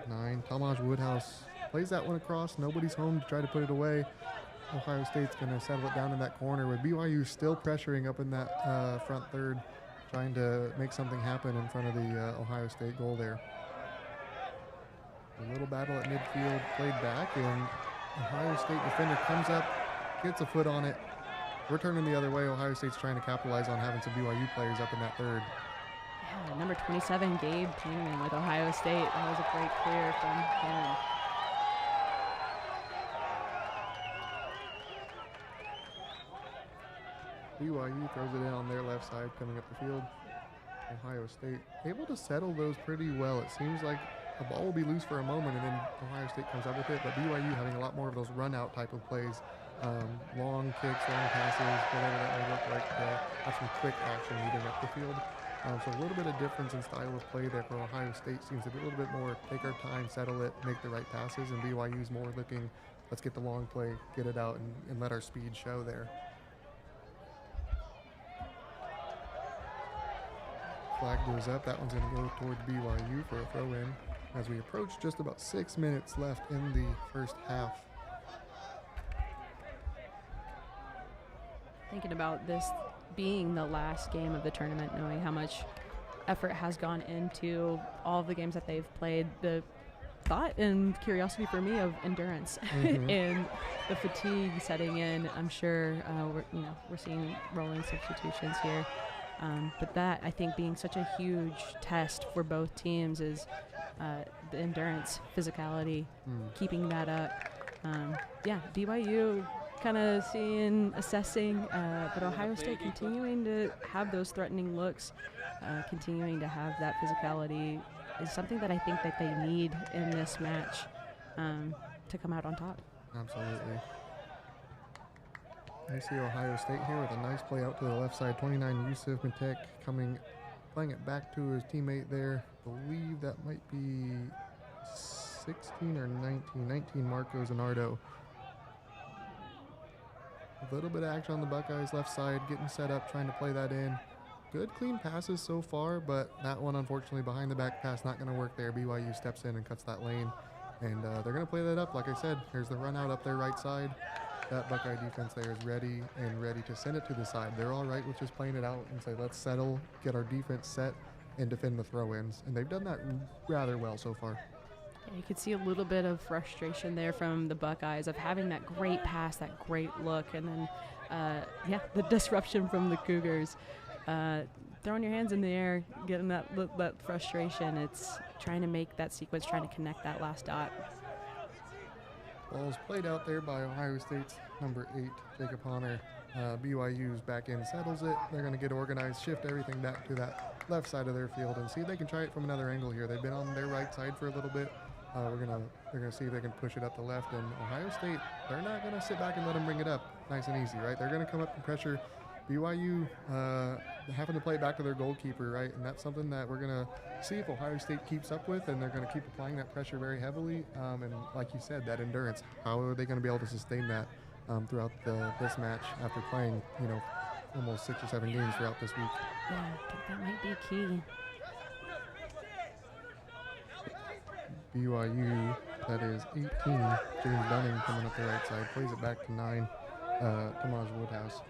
9, Tamaj Woodhouse plays that one across. Nobody's home to try to put it away. Ohio State's going to settle it down in that corner with BYU still pressuring up in that front third, trying to make something happen in front of the Ohio State goal there. A little battle at midfield, played back, and Ohio State defender comes up, gets a foot on it. We're turning the other way. Ohio State's trying to capitalize on having some BYU players up in that third. Yeah, number 27, Gabe Kingman with Ohio State. That was a great clear from him. BYU throws it in on their left side coming up the field. Ohio State able to settle those pretty well. It seems like a ball will be loose for a moment, and then Ohio State comes up with it. But BYU having a lot more of those run-out type of plays, long kicks, long passes, whatever that may look like, have some quick action moving up the field. So a little bit of difference in style of play there for Ohio State. Seems to be a little bit more take our time, settle it, make the right passes, and BYU's more looking, let's get the long play, get it out, and let our speed show there. Flag goes up. That one's going to go toward BYU for a throw-in as we approach just about 6 minutes left in the first half. Thinking about this being the last game of the tournament, knowing how much effort has gone into all of the games that they've played, the thought and curiosity for me of endurance and the fatigue setting in. I'm sure we're seeing rolling substitutions here, but that, I think, being such a huge test for both teams is the endurance, physicality, keeping that up. BYU kind of assessing, but Ohio State continuing to have those threatening looks, continuing to have that physicality is something that I think that they need in this match to come out on top. Absolutely. I see Ohio State here with a nice play out to the left side. 29 Yusuf Matek playing it back to his teammate there. I believe that might be 16 or 19. 19 Marco Zanardo. A little bit of action on the Buckeyes left side, getting set up, trying to play that in. Good clean passes so far, but that one, unfortunately, behind the back pass, not going to work there. BYU steps in and cuts that lane, and they're going to play that up. Like I said, here's the run out up their right side. That Buckeye defense there is ready to send it to the side. They're all right with just playing it out and say, let's settle, get our defense set, and defend the throw-ins. And they've done that rather well so far. You could see a little bit of frustration there from the Buckeyes of having that great pass, that great look, and then, the disruption from the Cougars. Throwing your hands in the air, getting that frustration. It's trying to make that sequence, trying to connect that last dot. Ball's played out there by Ohio State's number 8, Jacob Honor. BYU's back end settles it. They're going to get organized, shift everything back to that left side of their field and see if they can try it from another angle here. They've been on their right side for a little bit. They're gonna see if they can push it up the left, and Ohio State, they're not gonna sit back and let them bring it up nice and easy, right? They're gonna come up and pressure. BYU having to play it back to their goalkeeper, right? And that's something that we're gonna see if Ohio State keeps up with, and they're gonna keep applying that pressure very heavily. And like you said, that endurance. How are they gonna be able to sustain that throughout this match after playing, almost 6 or 7 games throughout this week? Yeah, I think that might be key. BYU, that is 18, James Dunning coming up the right side, plays it back to 9, Tomas Woodhouse.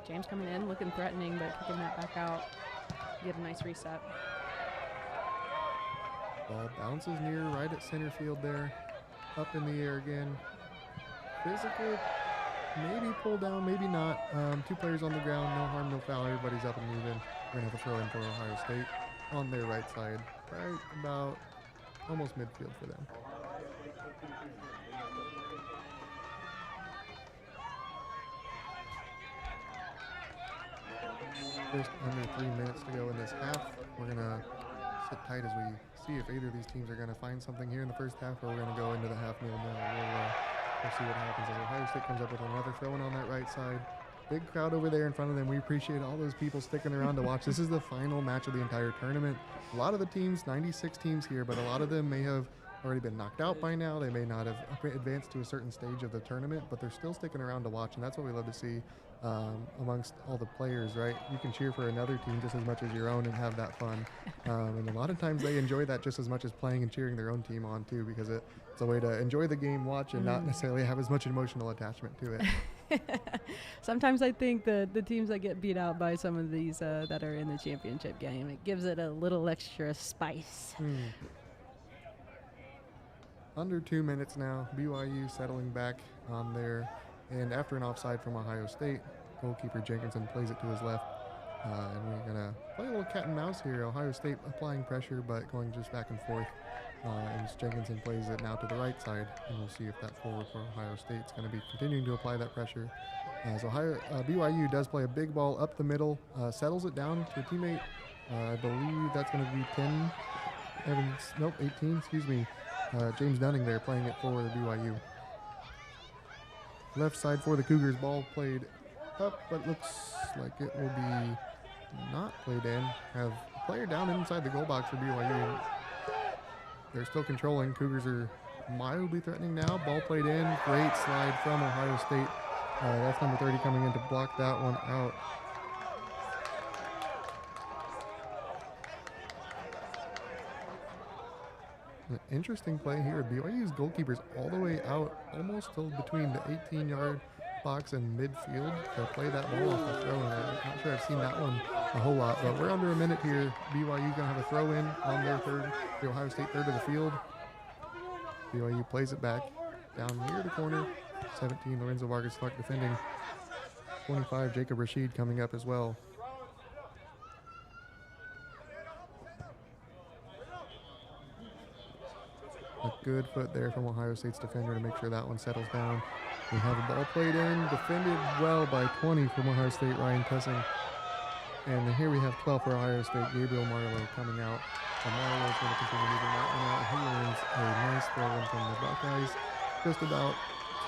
James coming in, looking threatening, but kicking that back out. Get a nice reset. Ball bounces near right at center field there, up in the air again. Physical, maybe pulled down, maybe not. 2 players on the ground, no harm, no foul. Everybody's up and moving. We're going to have a throw in for Ohio State on their right side, right about almost midfield for them. Just under 3 minutes to go in this half. We're going to sit tight as we see if either of these teams are going to find something here in the first half, or we're going to go into the half nil-nil. We'll see what happens as Ohio State comes up with another throw-in on that right side. Big crowd over there in front of them. We appreciate all those people sticking around to watch. This is the final match of the entire tournament. A lot of the teams, 96 teams here, but a lot of them may have already been knocked out by now. They may not have advanced to a certain stage of the tournament, but they're still sticking around to watch, and that's what we love to see amongst all the players, right? You can cheer for another team just as much as your own and have that fun. And a lot of times they enjoy that just as much as playing and cheering their own team on too, because it's a way to enjoy the game, watch, and not necessarily have as much emotional attachment to it. Sometimes I think the teams that get beat out by some of these that are in the championship game, it gives it a little extra spice. Under 2 minutes now, BYU settling back on there, and after an offside from Ohio State, goalkeeper Jenkinson plays it to his left, and we're gonna play a little cat and mouse here. Ohio State applying pressure, but going just back and forth, and Jenkinson plays it now to the right side, and we'll see if that forward for Ohio State is going to be continuing to apply that pressure. So BYU does play a big ball up the middle, settles it down to a teammate. I believe that's going to be Evans, nope, 18, excuse me. James Dunning there playing it for the BYU. Left side for the Cougars, ball played up, but looks like it will be not played in. Have a player down inside the goal box for BYU. They're still controlling. Cougars are mildly threatening now. Ball played in. Great slide from Ohio State. That's number 30 coming in to block that one out. An interesting play here. BYU's goalkeeper's all the way out, almost till between the 18-yard box and midfield to play that ball off the throw. And I'm not sure I've seen that one a whole lot, but we're under a minute here. BYU's gonna have a throw in on their third, the Ohio State third of the field. BYU plays it back down near the corner. 17, Lorenzo Vargas Fleck defending. 25, Jacob Rashid coming up as well. A good foot there from Ohio State's defender to make sure that one settles down. We have a ball played in, defended well by 20 from Ohio State, Ryan Tussing. And here we have 12 for Ohio State, Gabriel Marlowe coming out. And Marlowe is going to continue moving that one out. He earns a nice throw in from the Buckeyes. Just about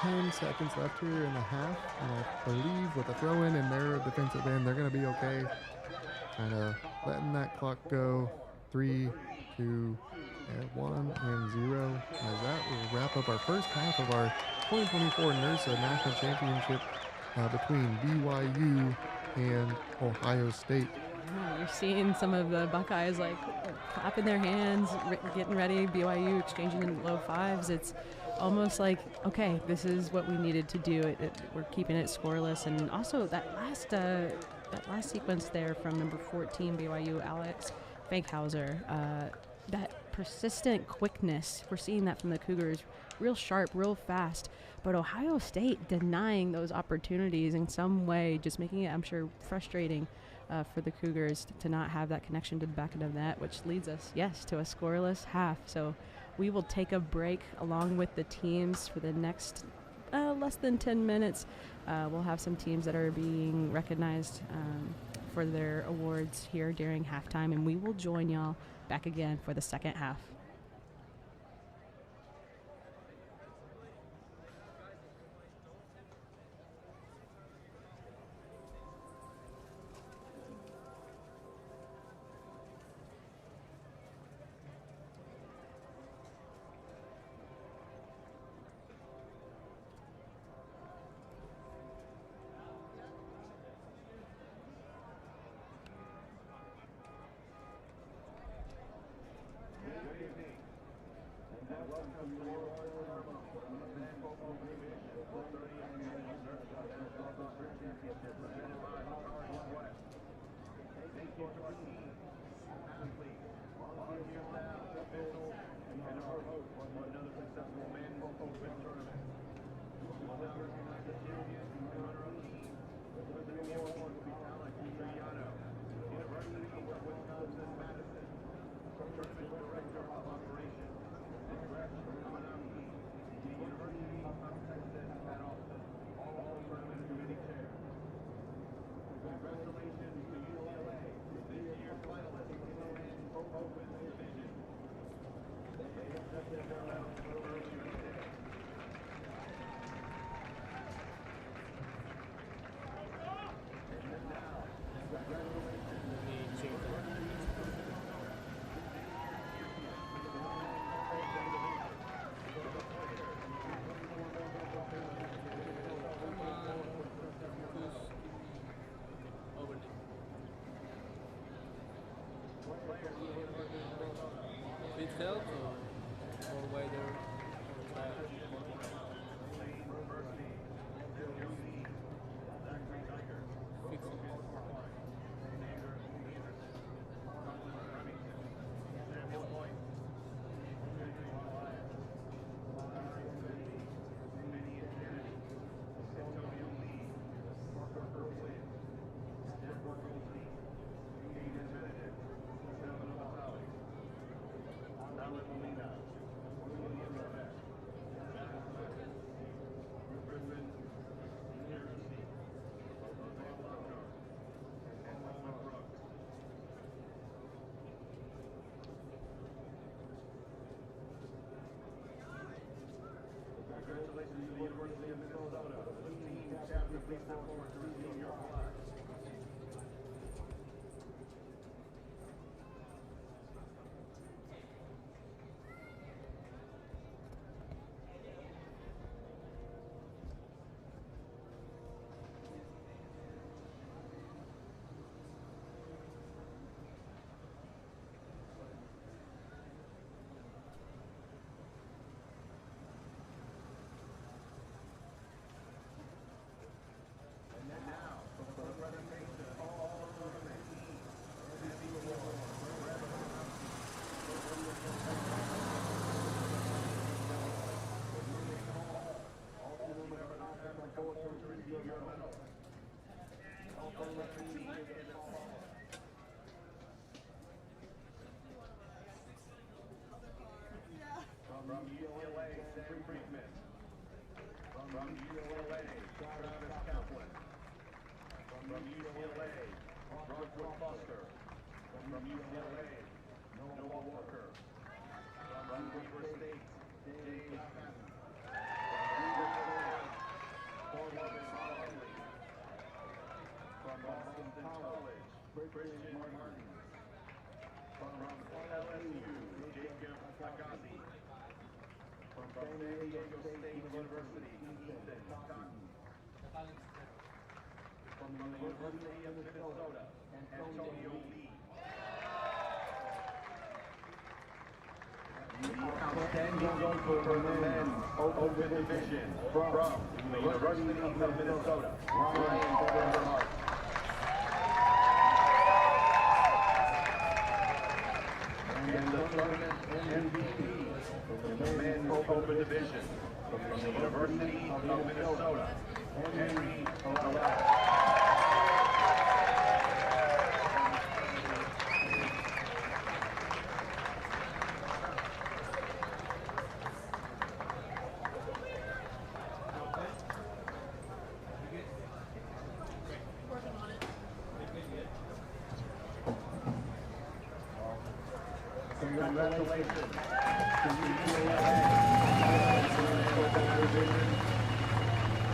10 seconds left here in the half. And I believe with a throw in and their defensive end, they're going to be okay. Kind of letting that clock go. 3, 2, 1 and 0. As that will wrap up our first half of our 2024 NERSA National Championship between BYU and Ohio State. You're seeing some of the Buckeyes like clapping their hands, getting ready, BYU exchanging in low fives. It's almost like, okay, this is what we needed to do. We're keeping it scoreless. And also that last sequence there from number 14 BYU, Alex Fankhauser, that persistent quickness, we're seeing that from the Cougars, real sharp, real fast. But Ohio State denying those opportunities in some way, just making it, I'm sure, frustrating for the Cougars to not have that connection to the back of the net, which leads us, yes, to a scoreless half. So we will take a break along with the teams for the next less than 10 minutes. We'll have some teams that are being recognized for their awards here during halftime, and we will join y'all back again for the second half. Itself or wider? From UCLA, Sam Friedman. From UCLA, Travis Kaplan. From UCLA, Brockwood Foster. From UCLA, Noah Walker. From Weber State, Dave Patton. From Weber State, from Boston College, Christian Martin. From LSU, Jacob Agazi. From San Diego State University, Ethan Cotton. From the University of Minnesota, Antonio Lee. The outstanding goalkeeper for the men's open division from the University of Minnesota, Ryan Vanderhart. And the tournament MVP in the men's open division from the University of Minnesota, Henry Morales. Congratulations to UCLA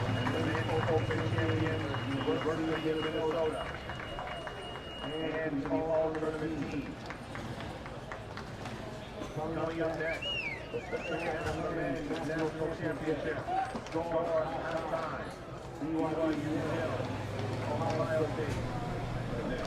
and the men's open champion, University of Minnesota, and to the all-tournament team. Coming up next, the second of the men's national championship, score half time, BYU 0, Ohio State 0.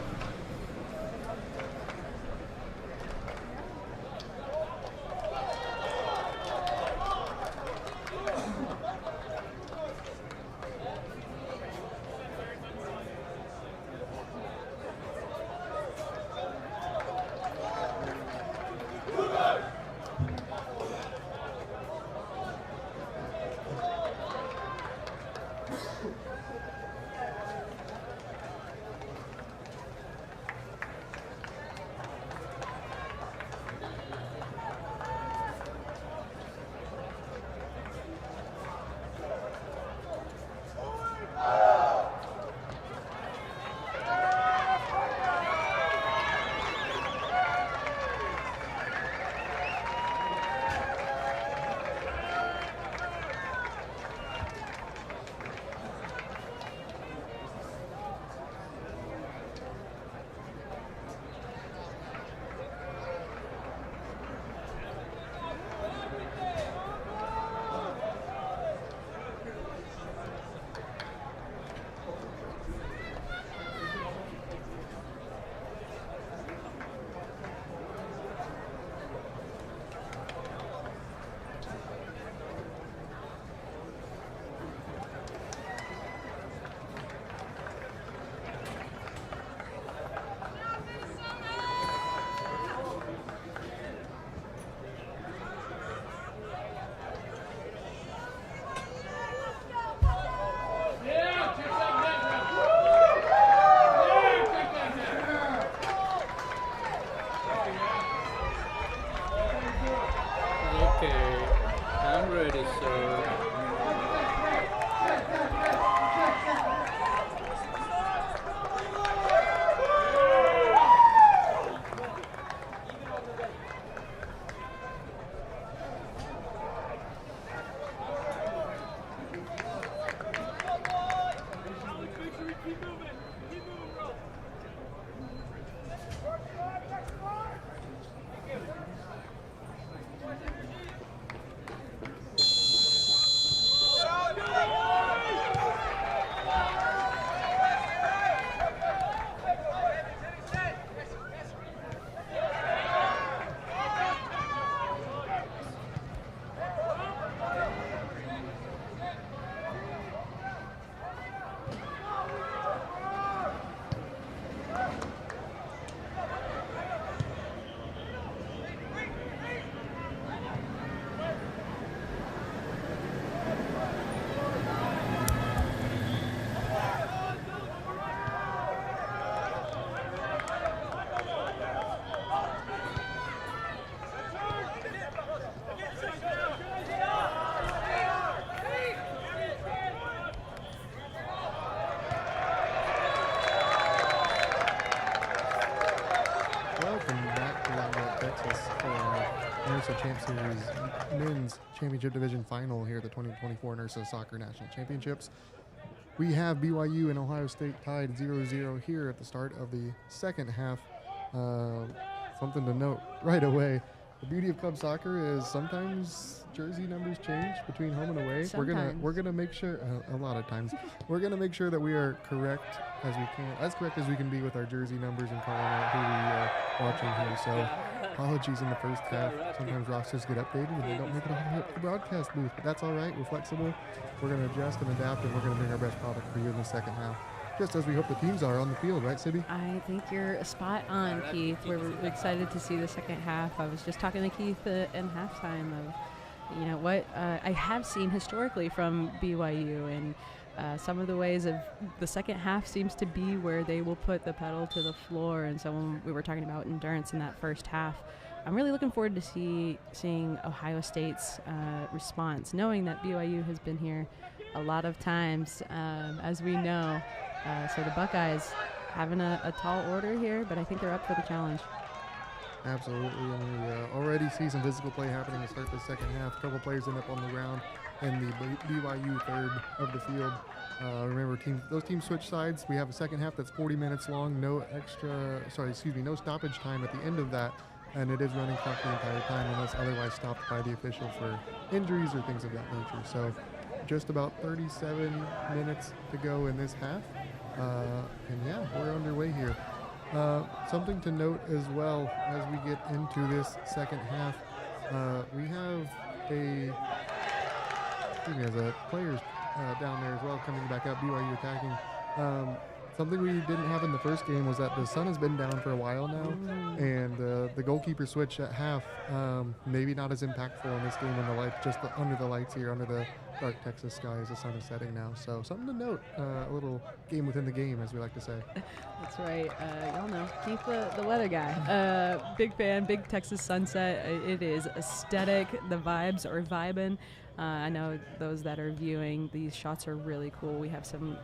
Welcome back to Round Rock, Texas for our NERSA Champ Series Men's Championship Division Final here at the 2024 NERSA Soccer National Championships. We have BYU and Ohio State tied 0-0 here at the start of the second half. Something to note right away. The beauty of club soccer is sometimes jersey numbers change between home and away. Sometimes. We're gonna make sure a lot of times we're gonna make sure that we are correct as we can be with our jersey numbers and calling out who we are watching here. So apologies in the first half. Sometimes rosters get updated and they don't make it all the way up to the broadcast booth, but that's all right. We're flexible. We're gonna adjust and adapt, and we're gonna bring our best product for you in the second half. Just as we hope the teams are on the field, right, Sibby? I think you're spot on, Keith. We're excited to see the second half. I was just talking to Keith in halftime of, you know, what I have seen historically from BYU, and some of the ways of the second half seems to be where they will put the pedal to the floor. And so when we were talking about endurance in that first half, I'm really looking forward to seeing Ohio State's response, knowing that BYU has been here a lot of times, as we know. So the Buckeyes having a tall order here, but I think they're up for the challenge. Absolutely, and we already see some physical play happening to start the second half. A couple players end up on the ground in the BYU third of the field. Remember, those teams switch sides. We have a second half that's 40 minutes long. No stoppage time at the end of that, and it is running clock the entire time unless otherwise stopped by the official for injuries or things of that nature. So just about 37 minutes to go in this half. And yeah, we're underway here. Something to note as well as we get into this second half, we have players down there as well coming back up, BYU attacking. Something we didn't have in the first game was that the sun has been down for a while now, and the goalkeeper switch at half, maybe not as impactful in this game under the lights here, under the dark Texas sky as the sun is setting now. So something to note, a little game within the game, as we like to say. That's right. Y'all know Keith, the weather guy. Big fan, big Texas sunset. It is aesthetic. The vibes are vibing. I know those that are viewing, these shots are really cool. We have some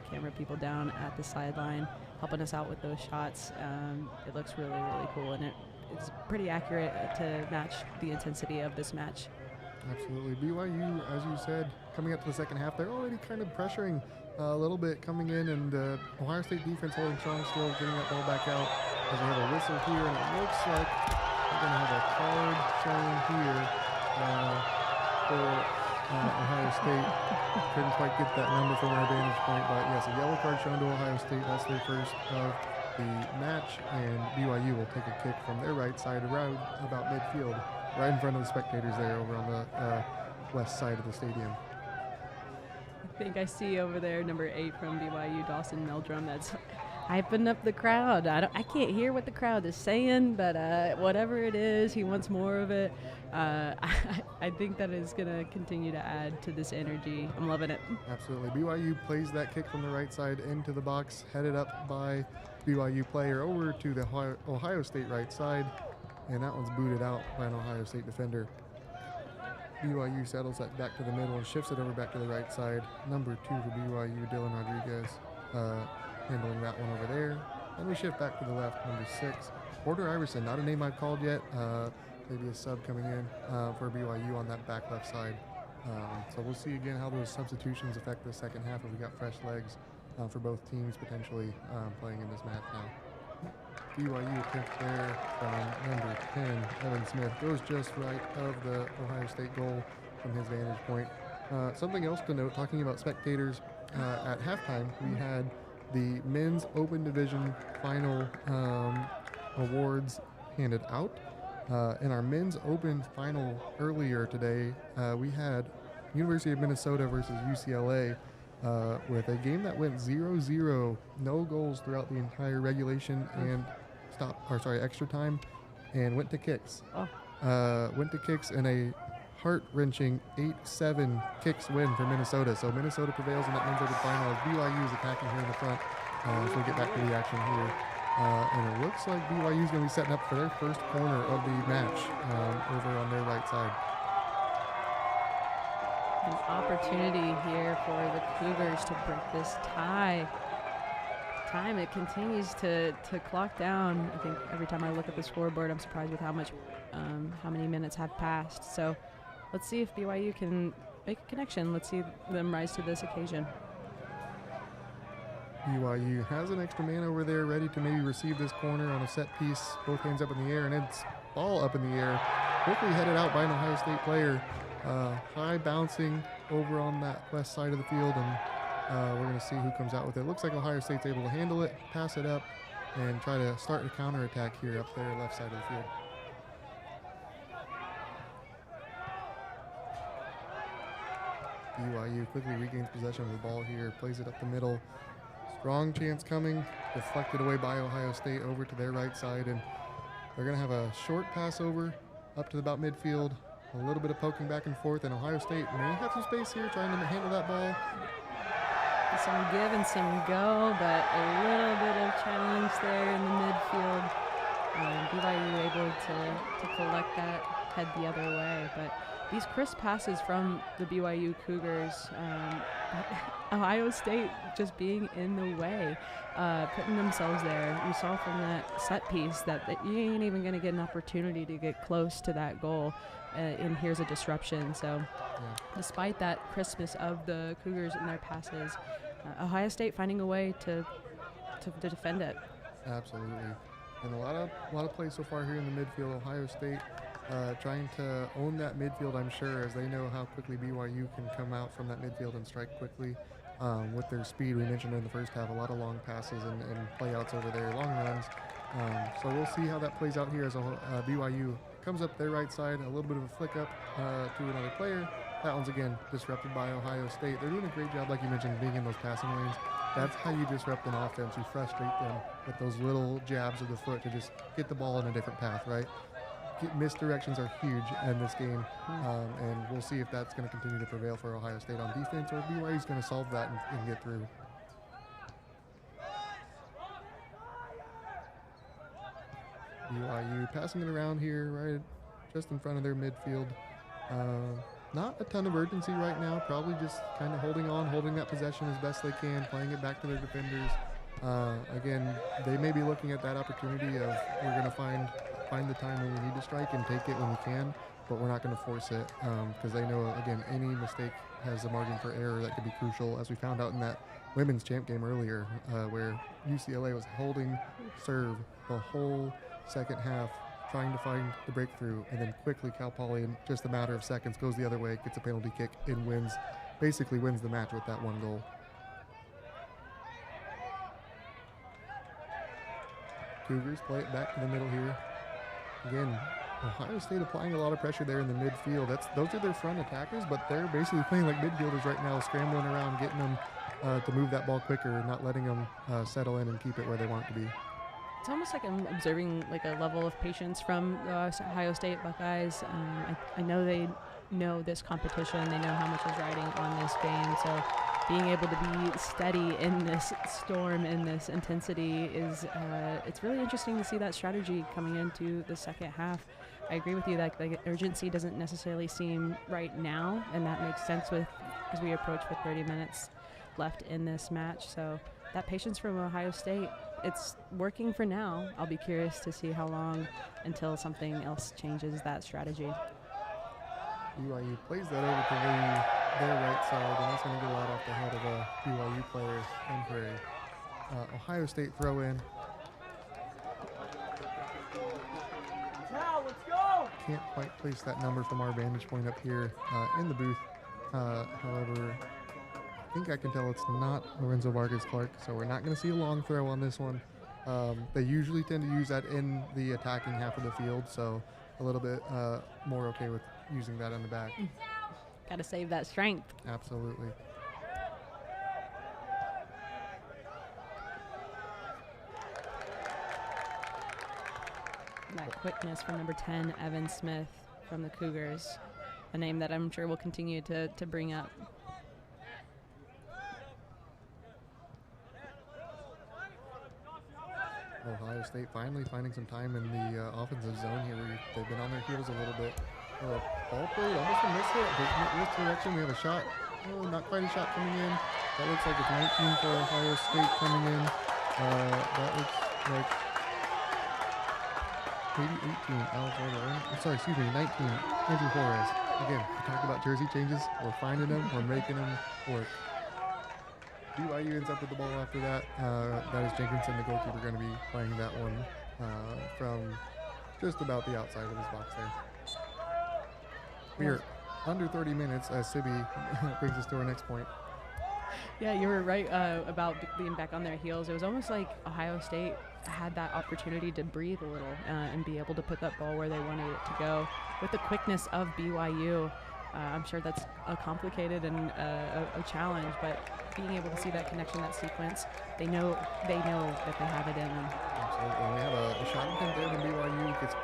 camera people down at the sideline helping us out with those shots. It looks really, really cool, and it's pretty accurate to match the intensity of this match. Absolutely. BYU, as you said, coming up to the second half, they're already kind of pressuring a little bit coming in, and Ohio State defense holding strong still, getting that ball back out as we have a whistle here, and it looks like we're going to have a card showing here for Ohio State. Couldn't quite get that number from our vantage point, but yes, a yellow card shown to Ohio State. That's their first of the match, and BYU will take a kick from their right side around about midfield, right in front of the spectators there over on the west side of the stadium. I think I see over there number 8 from BYU, Dawson Meldrum, that's hyping up the crowd. I can't hear what the crowd is saying, but whatever it is, he wants more of it. I think that is going to continue to add to this energy. I'm loving it. Absolutely. BYU plays that kick from the right side into the box, headed up by BYU player over to the Ohio State right side, and that one's booted out by an Ohio State defender. BYU settles that back to the middle and shifts it over back to the right side. Number 2 for BYU, Dylan Rodriguez, handling that one over there. And we shift back to the left, number 6, Porter Iverson, not a name I've called yet. Maybe a sub coming in for BYU on that back left side. So we'll see again how those substitutions affect the second half if we got fresh legs for both teams potentially playing in this match now. BYU attempt there from number 10, Evan Smith, goes just right of the Ohio State goal from his vantage point. Something else to note, talking about spectators, at halftime we had the men's open division final awards handed out. In our men's open final earlier today, we had University of Minnesota versus UCLA with a game that went 0-0, no goals throughout the entire regulation and extra time, and went to kicks. Went to kicks in a heart-wrenching 8-7 kicks win for Minnesota. So Minnesota prevails in that men's open final as BYU is attacking here in the front. So we get back to the action here. And it looks like BYU is going to be setting up for their first corner of the match over on their right side. An opportunity here for the Cougars to break this tie. It continues to clock down. I think every time I look at the scoreboard, I'm surprised with how many minutes have passed. So let's see if BYU can make a connection. Let's see them rise to this occasion. BYU has an extra man over there ready to maybe receive this corner on a set piece. Both hands up in the air, and it's ball up in the air. Quickly headed out by an Ohio State player. High bouncing over on that west side of the field, and we're going to see who comes out with it. Looks like Ohio State's able to handle it, pass it up, and try to start a counterattack here up there left side of the field. BYU quickly regains possession of the ball here, plays it up the middle. Strong chance coming, deflected away by Ohio State over to their right side, and they're going to have a short pass over up to about midfield, a little bit of poking back and forth, and Ohio State may have some space here trying to handle that ball. Some give and some go, but a little bit of challenge there in the midfield. BYU able to collect that, head the other way, but these crisp passes from the BYU Cougars, Ohio State just being in the way, putting themselves there. You saw from that set piece that you ain't even going to get an opportunity to get close to that goal, and here's a disruption. So despite that crispness of the Cougars in their passes, Ohio State finding a way to defend it. Absolutely. And a lot of plays so far here in the midfield. Ohio State trying to own that midfield, I'm sure, as they know how quickly BYU can come out from that midfield and strike quickly with their speed. We mentioned in the first half a lot of long passes and playouts over there, long runs. So we'll see how that plays out here as BYU comes up their right side, a little bit of a flick up to another player. That one's again disrupted by Ohio State. They're doing a great job, like you mentioned, being in those passing lanes. That's how you disrupt an offense. You frustrate them with those little jabs of the foot to just get the ball in a different path, right? Misdirections are huge in this game, and we'll see if that's going to continue to prevail for Ohio State on defense, or if BYU's going to solve that and get through. BYU passing it around here, right just in front of their midfield. Not a ton of urgency right now, probably just kind of holding that possession as best they can, playing it back to their defenders. Again, they may be looking at that opportunity of we're going to find the time when we need to strike and take it when we can, but we're not going to force it because they know, again, any mistake has a margin for error that could be crucial, as we found out in that women's champ game earlier where UCLA was holding serve the whole second half, trying to find the breakthrough, and then quickly Cal Poly, in just a matter of seconds, goes the other way, gets a penalty kick, and basically wins the match with that one goal. Cougars play it back to the middle here. Again, Ohio State applying a lot of pressure there in the midfield. Those are their front attackers, but they're basically playing like midfielders right now, scrambling around, getting them to move that ball quicker, not letting them settle in and keep it where they want it to be. It's almost like I'm observing like a level of patience from the Ohio State Buckeyes. I know they know this competition. They know how much is riding on this game. So being able to be steady in this storm, in this intensity is it's really interesting to see that strategy coming into the second half. I agree with you that like urgency doesn't necessarily seem right now, and that makes sense as we approach with 30 minutes left in this match. So that patience from Ohio State, it's working for now. I'll be curious to see how long until something else changes that strategy. BYU plays that over to their right side, and that's going to go out off the head of a BYU player and for a Ohio State throw in. Can't quite place that number from our vantage point up here in the booth. However, I think I can tell it's not Lorenzo Vargas Clark, so we're not going to see a long throw on this one. They usually tend to use that in the attacking half of the field, so a little bit more okay with using that on the back. Got to save that strength. Absolutely. That quickness from number 10, Evan Smith from the Cougars, a name that I'm sure we'll continue to bring up. Ohio State finally finding some time in the offensive zone here. They've been on their heels a little bit. Ball played, almost a miss hit. This direction, we have a shot. Oh, not quite a shot coming in. That looks like it's 19 for Ohio State coming in. That looks like maybe 18. Sorry, excuse me, 19. Andrew Flores. Again, we talked about jersey changes. We're finding them. We're making them work. BYU ends up with the ball after that. That is Jenkinson, the goalkeeper, going to be playing that one from just about the outside of his box there. We are under 30 minutes as Sibby brings us to our next point. Yeah, you were right about being back on their heels. It was almost like Ohio State had that opportunity to breathe a little and be able to put that ball where they wanted it to go. With the quickness of BYU, I'm sure that's a complicated and a challenge, but being able to see that connection, that sequence, they know that they have it in them. Absolutely. We have a shot attempt there from BYU. Gets,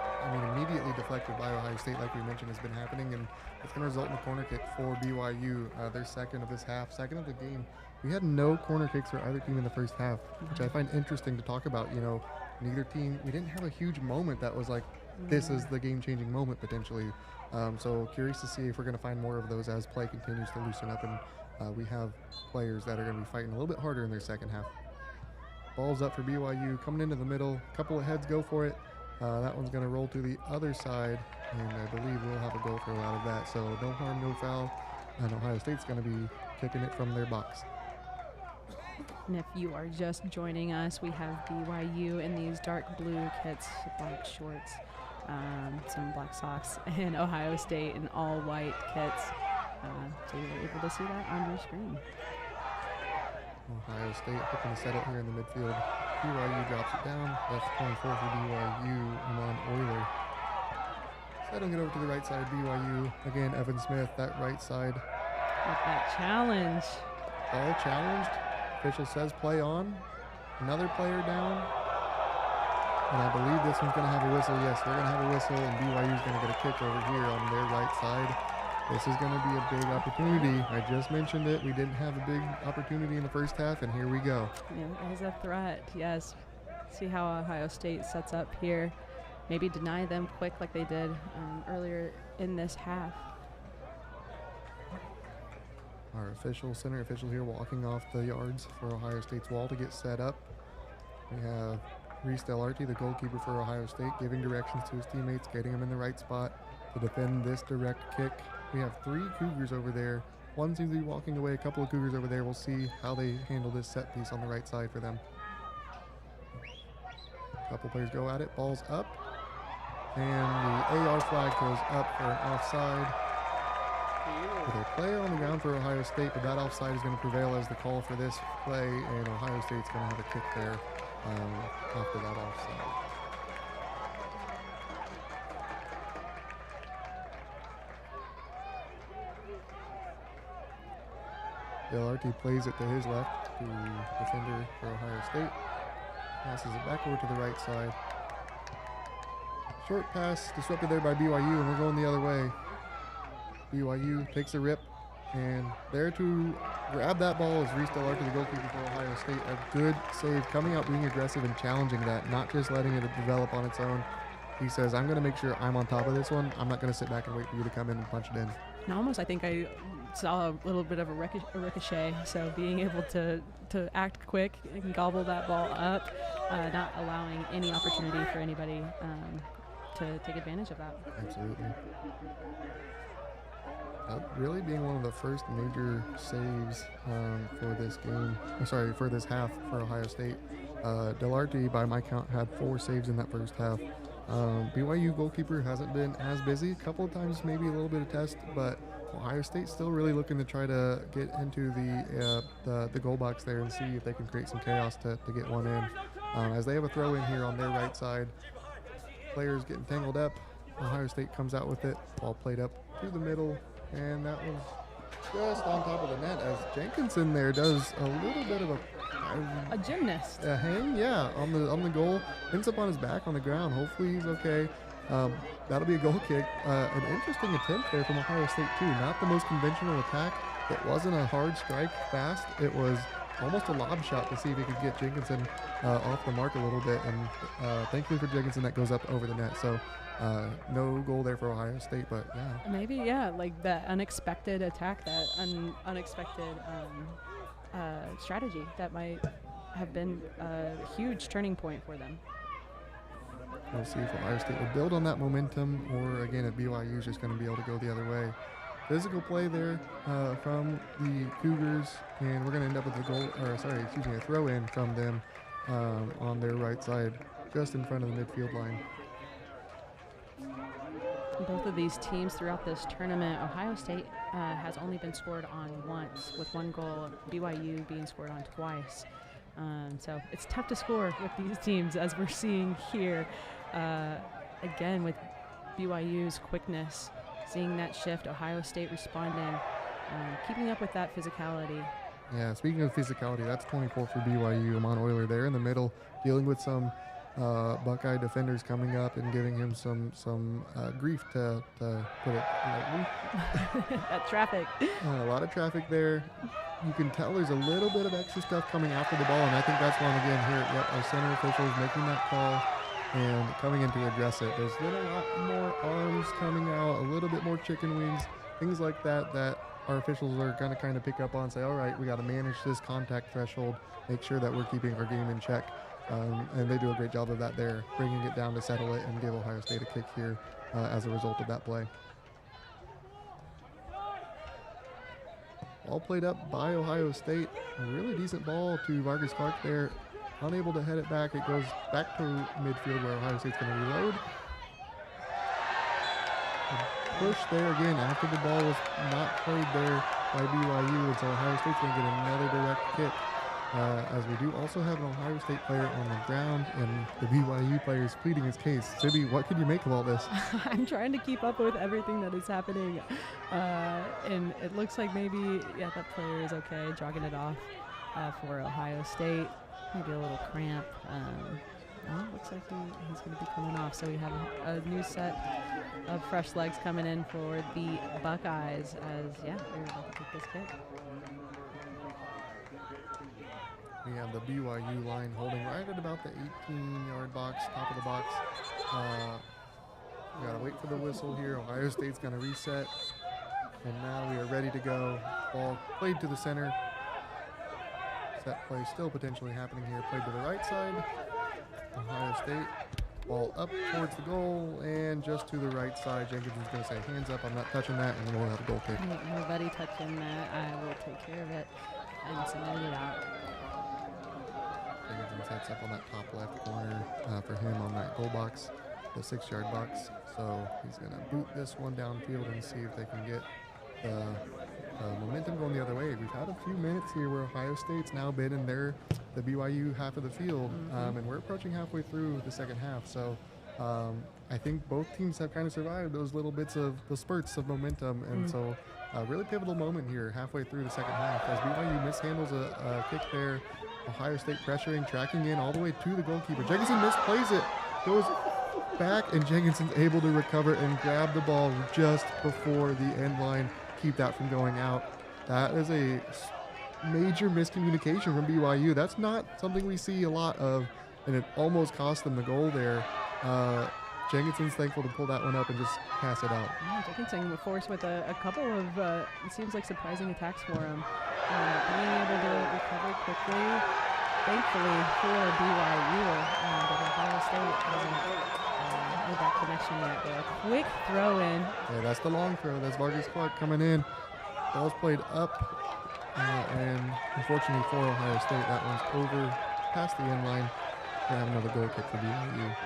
immediately deflected by Ohio State, like we mentioned, has been happening, and it's going to result in a corner kick for BYU. Their second of this half, second of the game. We had no corner kicks for either team in the first half, which I find interesting to talk about. Neither team, we didn't have a huge moment that was like, this is the game-changing moment potentially. So curious to see if we're going to find more of those as play continues to loosen up, and we have players that are going to be fighting a little bit harder in their second half. Ball's up for BYU, coming into the middle. A couple of heads go for it. That one's going to roll to the other side, and I believe we'll have a goal throw out of that. So no harm, no foul, and Ohio State's going to be kicking it from their box. And if you are just joining us, we have BYU in these dark blue kits, black shorts, some black socks, and Ohio State in all white kits. So you're able to see that on your screen. Ohio State hooking to set it here in the midfield. BYU drops it down. That's 24 for BYU. Amon Euler. Settling it over to the right side. BYU. Again, Evan Smith, that right side. With that challenge. All challenged. Official says play on. Another player down. And I believe this one's going to have a whistle. Yes, they're going to have a whistle, and BYU's going to get a kick over here on their right side. This is going to be a big opportunity. I just mentioned it. We didn't have a big opportunity in the first half, and here we go. Yeah, as a threat, yes. See how Ohio State sets up here. Maybe deny them quick like they did earlier in this half. Our center official here walking off the yards for Ohio State's wall to get set up. We have Reese Delarte, the goalkeeper for Ohio State, giving directions to his teammates, getting them in the right spot to defend this direct kick. We have 3 Cougars over there. One seems to be walking away, a couple of Cougars over there. We'll see how they handle this set piece on the right side for them. A couple players go at it, ball's up. And the AR flag goes up for an offside. With a player on the ground for Ohio State, but that offside is going to prevail as the call for this play, and Ohio State's going to have a kick there after that offside. Delarte plays it to his left to defender for Ohio State. Passes it back over to the right side. Short pass disrupted there by BYU, and we're going the other way. BYU takes a rip, and there to grab that ball is Reese Delarte, the goalkeeper for Ohio State. A good save, coming out, being aggressive and challenging that, not just letting it develop on its own. He says, I'm going to make sure I'm on top of this one. I'm not going to sit back and wait for you to come in and punch it in. And almost, I think I saw a little bit of a ricochet, so being able to act quick and gobble that ball up, not allowing any opportunity for anybody to take advantage of that. Absolutely. Really being one of the first major saves for this game. For this half for Ohio State. Delarte, by my count, had 4 saves in that first half. BYU goalkeeper hasn't been as busy. A couple of times, maybe a little bit of test, but Ohio State still really looking to try to get into the goal box there and see if they can create some chaos to get one in. As they have a throw in here on their right side, players getting tangled up. Ohio State comes out with it, ball played up through the middle, and that was just on top of the net as Jenkinson there does a little bit of a gymnast. A hang, yeah, on the goal. Ends up on his back on the ground. Hopefully he's okay. That'll be a goal kick. An interesting attempt there from Ohio State too. Not the most conventional attack. It wasn't a hard strike fast. It was almost a lob shot to see if he could get Jenkinson off the mark a little bit. And thankfully for Jenkinson, that goes up over the net. So no goal there for Ohio State, but yeah. Maybe, yeah, like that unexpected attack, that unexpected strategy that might have been a huge turning point for them. We'll see if Ohio State will build on that momentum, or again, if BYU is just going to be able to go the other way. Physical play there from the Cougars, and we're going to end up with a throw in from them on their right side, just in front of the midfield line. Both of these teams throughout this tournament, Ohio State has only been scored on once, with 1 goal, BYU being scored on twice. So it's tough to score with these teams, as we're seeing here. Again, with BYU's quickness, seeing that shift, Ohio State responding, keeping up with that physicality. Yeah, speaking of physicality, that's 24 for BYU. Amon Euler there in the middle, dealing with some Buckeye defenders coming up and giving him some grief, to put it lightly. That traffic. A lot of traffic there. You can tell there's a little bit of extra stuff coming after the ball, and I think that's one again here. Yep, our center officials making that call and coming in to address it. There's been a lot more arms coming out, a little bit more chicken wings, things like that our officials are going to kind of pick up on and say, all right, we got to manage this contact threshold, make sure that we're keeping our game in check. And they do a great job of that there, bringing it down to settle it and give Ohio State a kick here as a result of that play. Ball played up by Ohio State. A really decent ball to Vargas Clark there. Unable to head it back. It goes back to midfield where Ohio State's going to reload. A push there again after the ball was not played there by BYU. And so Ohio State's going to get another direct kick. As we do also have an Ohio State player on the ground, and the BYU player is pleading his case. Sibby, what can you make of all this? I'm trying to keep up with everything that is happening, and it looks like maybe, that player is okay, jogging it off for Ohio State. Maybe a little cramp. It looks like he's going to be coming off. So we have a new set of fresh legs coming in for the Buckeyes as, they're about to take this kick. We have the BYU line holding right at about the 18-yard box, top of the box. We got to wait for the whistle here. Ohio State's going to reset. And now we are ready to go. Ball played to the center. Set play still potentially happening here. Played to the right side. Ohio State. Ball up towards the goal and just to the right side. Jenkinson's going to say, hands up, I'm not touching that, and then we'll have a goal kick. Nobody touching that. I will take care of it and send it out. Jenkinson sets up on that top left corner for him on that goal box, the 6-yard box. So he's going to boot this one downfield and see if they can get the momentum going the other way. We've had a few minutes here where Ohio State's now been in the BYU half of the field, and we're approaching halfway through the second half. So I think both teams have kind of survived those little bits of the spurts of momentum, and so a really pivotal moment here halfway through the second half as BYU mishandles a kick there. Ohio State pressuring, tracking in all the way to the goalkeeper. Jenkinson misplays it, goes back, and Jenkinson's able to recover and grab the ball just before the end line, keep that from going out. That is a major miscommunication from BYU. That's not something we see a lot of, and it almost cost them the goal there. Jenkinson's thankful to pull that one up and just pass it out. Yeah, Jenkinson forced with a couple of, it seems like surprising attacks for him. Being able to recover quickly, thankfully for BYU, but Ohio State hasn't made that connection yet. They're quick throw in. Yeah, that's the long throw. That's Vargas Clark coming in. Ball's played up. And unfortunately for Ohio State, that one's over past the end line. We have another goal kick for BYU.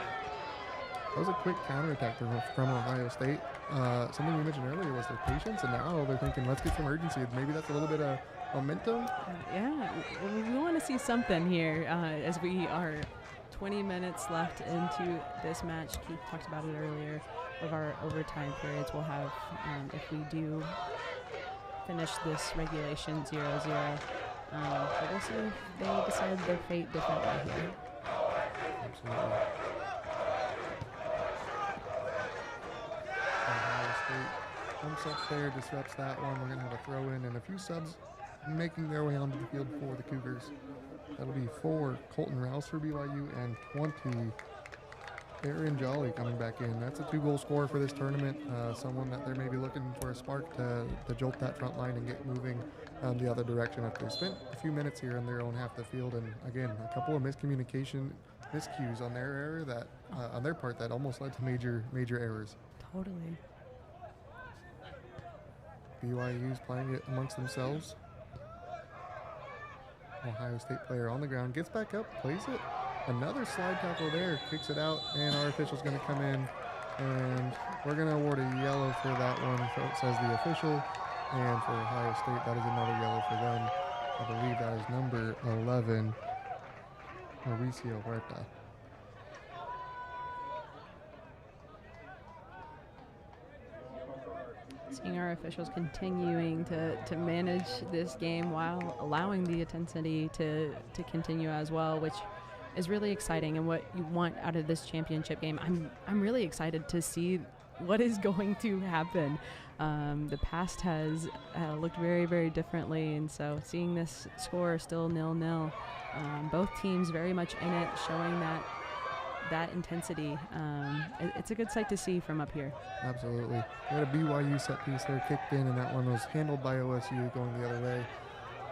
That was a quick counterattack from Ohio State. Something we mentioned earlier was their patience, and now they're thinking, let's get some urgency. Maybe that's a little bit of momentum. Yeah, we want to see something here as we are 20 minutes left into this match. Keith talked about it earlier. Of our overtime periods, we'll have, if we do finish this regulation 0-0, but we'll see if they decide their fate differently here. Absolutely. Ohio State jumps up there, disrupts that one. We're going to have a throw in and a few subs making their way onto the field for the Cougars. That'll be 4 Colton Rouse for BYU and 20 Aaron Jolly coming back in. That's a 2-goal scorer for this tournament. Someone that they're maybe looking for a spark to jolt that front line and get moving the other direction after they spent a few minutes here in their own half of the field. And again, a couple of miscues on their part that almost led to major errors. Totally. BYU's playing it amongst themselves. Ohio State player on the ground, gets back up, plays it. Another slide tackle there, kicks it out, and our official's going to come in, and we're going to award a yellow for that one, says the official. And for Ohio State, that is another yellow for them. I believe that is number 11, Mauricio Huerta. Seeing our officials continuing to manage this game while allowing the intensity to continue as well, which is really exciting and what you want out of this championship game. I'm really excited to see what is going to happen. The past has looked very, very differently, and so seeing this score still 0-0, both teams very much in it, showing that intensity. It's a good sight to see from up here. Absolutely. We had a BYU set piece there kicked in, and that one was handled by OSU going the other way.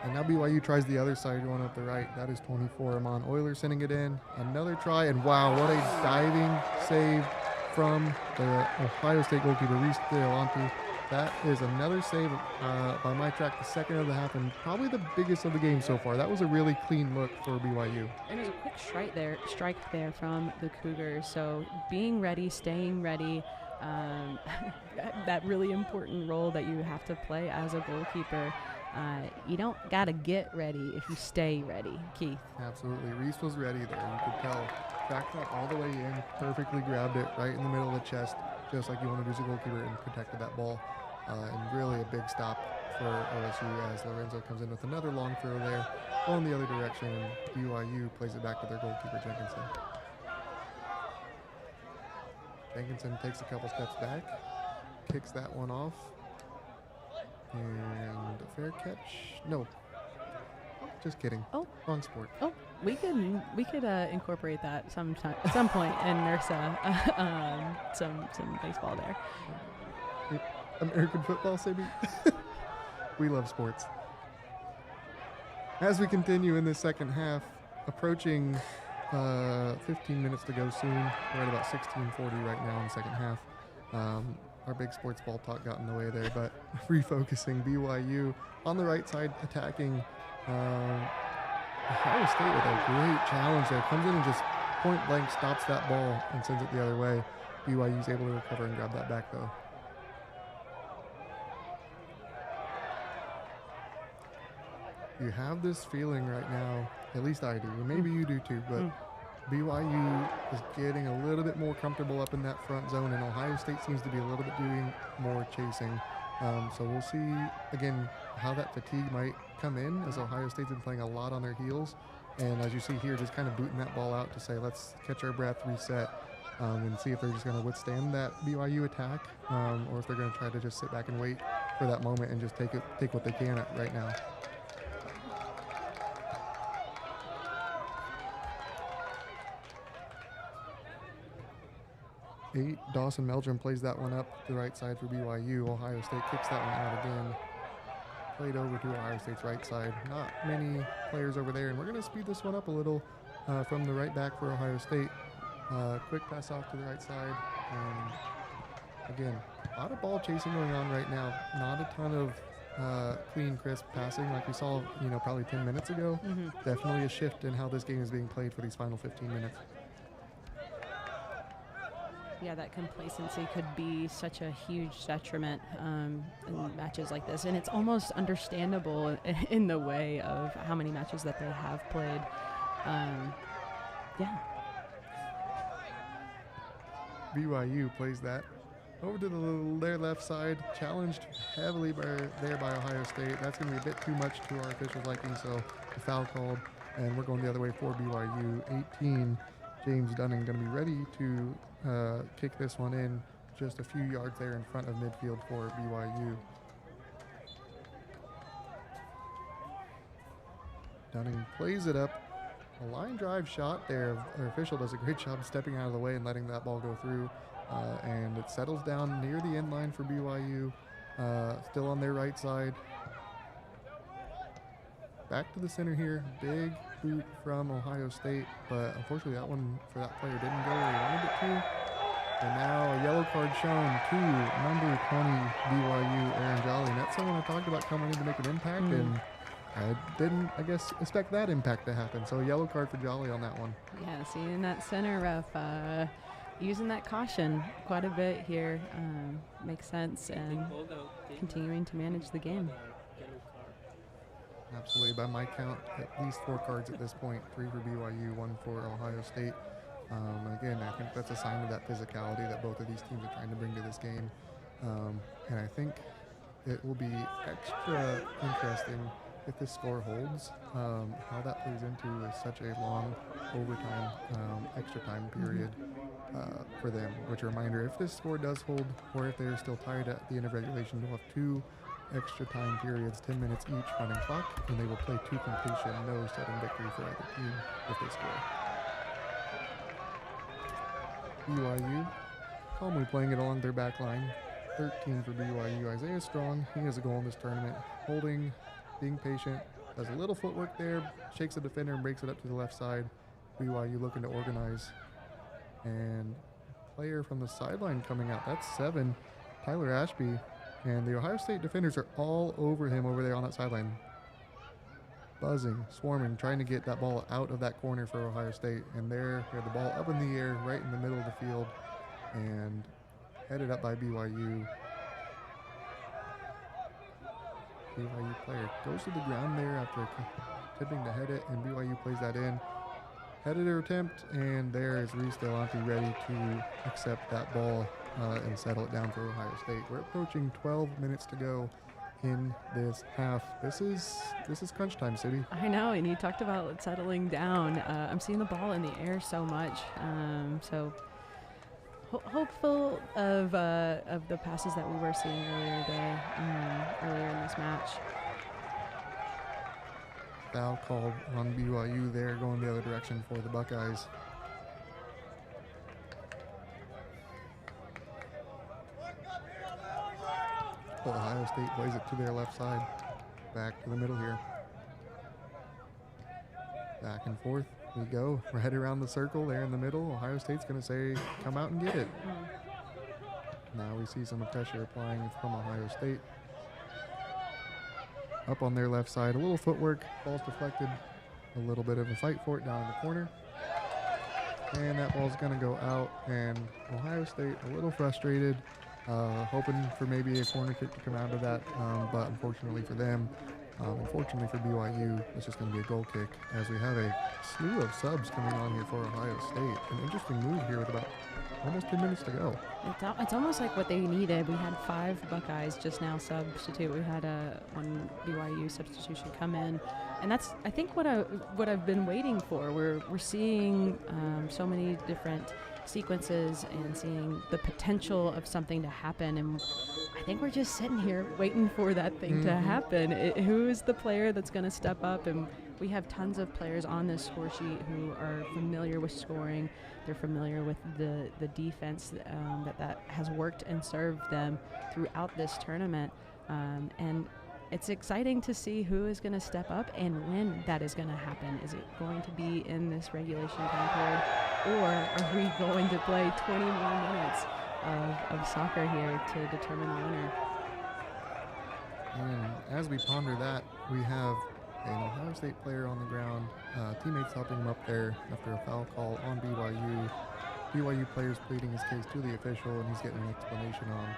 And now BYU tries the other side going up the right. That is 24. Amon Euler sending it in. Another try, and wow, what a diving save from the Ohio State goalkeeper, Reese Deolanti. That is another save by my track, the second of the half, and probably the biggest of the game so far. That was a really clean look for BYU. And there's a quick strike there from the Cougars. So being ready, staying ready, that really important role that you have to play as a goalkeeper. You don't got to get ready if you stay ready, Keith. Absolutely. Reese was ready there. You could tell. Backed up all the way in, perfectly grabbed it right in the middle of the chest, just like you want to do as a goalkeeper, and protected that ball. And really a big stop for OSU as Lorenzo comes in with another long throw there, going the other direction, and BYU plays it back to their goalkeeper, Jenkinson. Jenkinson takes a couple steps back, kicks that one off, and a fair catch. No, just kidding. Oh, wrong sport. Oh, we could incorporate that at some point in NERSA. Some baseball there. American football, Sabi. We love sports. As we continue in the second half, approaching 15 minutes to go soon. We're at about 16:40 right now in the second half. Our big sports ball talk got in the way there, but refocusing, BYU on the right side attacking. Ohio State with a great challenge there. Comes in and just point blank stops that ball and sends it the other way. BYU's able to recover and grab that back though. You have this feeling right now, at least I do, and maybe you do too, but BYU is getting a little bit more comfortable up in that front zone, and Ohio State seems to be a little bit doing more chasing. So we'll see, again, how that fatigue might come in, as Ohio State's been playing a lot on their heels. And as you see here, just kind of booting that ball out to say, let's catch our breath, reset, and see if they're just going to withstand that BYU attack, or if they're going to try to just sit back and wait for that moment and just take what they can right now. Dawson Meldrum plays that one up the right side for BYU. Ohio State kicks that one out again. Played over to Ohio State's right side. Not many players over there, and we're going to speed this one up a little from the right back for Ohio State. Quick pass off to the right side. Again, a lot of ball chasing going on right now. Not a ton of clean, crisp passing like we saw, probably 10 minutes ago. Definitely a shift in how this game is being played for these final 15 minutes. Yeah, that complacency could be such a huge detriment in matches like this. And it's almost understandable in the way of how many matches that they have played. Yeah. BYU plays that over to their left side, challenged heavily by Ohio State. That's going to be a bit too much to our officials' liking, so the foul called, and we're going the other way for BYU. 18, James Dunning going to be ready to kick this one in just a few yards there in front of midfield for BYU. Dunning plays it up. A line drive shot there. Our official does a great job stepping out of the way and letting that ball go through. And it settles down near the end line for BYU. Still on their right side. Back to the center here. Big boot from Ohio State, but unfortunately that one for that player didn't go where he wanted it to. And now a yellow card shown to number 20 BYU, Aaron Jolly. And that's someone I talked about coming in to make an impact, and I didn't, expect that impact to happen. So a yellow card for Jolly on that one. Yeah, seeing that center ref using that caution quite a bit here makes sense, and continuing to manage the game. Absolutely. By my count, at least 4 cards at this point, 3 for BYU, 1 for Ohio State. Again, I think that's a sign of that physicality that both of these teams are trying to bring to this game. And I think it will be extra interesting if this score holds, how that plays into such a long overtime, extra time period for them. Which, a reminder, if this score does hold, or if they're still tied at the end of regulation, we'll have 2 extra time periods, 10 minutes each running clock, and they will play to completion, no sudden victory for either team if they score. BYU calmly playing it along their back line. 13 for BYU. Isaiah Strong, he has a goal in this tournament. Holding, being patient, does a little footwork there, shakes the defender and breaks it up to the left side. BYU looking to organize. And player from the sideline coming out, that's 7, Tyler Ashby. And the Ohio State defenders are all over him over there on that sideline. Buzzing, swarming, trying to get that ball out of that corner for Ohio State. And there, we have the ball up in the air, right in the middle of the field, and headed up by BYU. BYU player goes to the ground there after attempting to head it, and BYU plays that in. Header attempt, and there is Reese Delonte ready to accept that ball and settle it down for Ohio State. We're approaching 12 minutes to go in this half. This is crunch time, City. I know, and you talked about settling down. I'm seeing the ball in the air so much, so hopeful of the passes that we were seeing earlier in this match. Foul called on BYU there, going the other direction for the Buckeyes. Ohio State plays it to their left side. Back to the middle here. Back and forth we go. Right around the circle there in the middle. Ohio State's going to say, come out and get it. Now we see some pressure applying from Ohio State. Up on their left side, a little footwork, ball's deflected, a little bit of a fight for it down in the corner. And that ball's going to go out, and Ohio State a little frustrated, hoping for maybe a corner kick to come out of that, but unfortunately for them, unfortunately for BYU, it's just going to be a goal kick, as we have a slew of subs coming on here for Ohio State. An interesting move here with about almost 10 minutes to go. It's almost like what they needed. We had 5 Buckeyes just now substitute. We had one BYU substitution come in, and that's, I think, what I've been waiting for. We're seeing so many different sequences and seeing the potential of something to happen, and I think we're just sitting here waiting for that thing to happen. Who is the player that's going to step up? And we have tons of players on this score sheet who are familiar with scoring. They're familiar with the defense that has worked and served them throughout this tournament. And it's exciting to see who is going to step up and when that is going to happen. Is it going to be in this regulation time period, or are we going to play 20 more minutes? of soccer here to determine the winner. And as we ponder that, we have an Ohio State player on the ground, teammates helping him up there after a foul call on BYU. BYU players pleading his case to the official, and he's getting an explanation on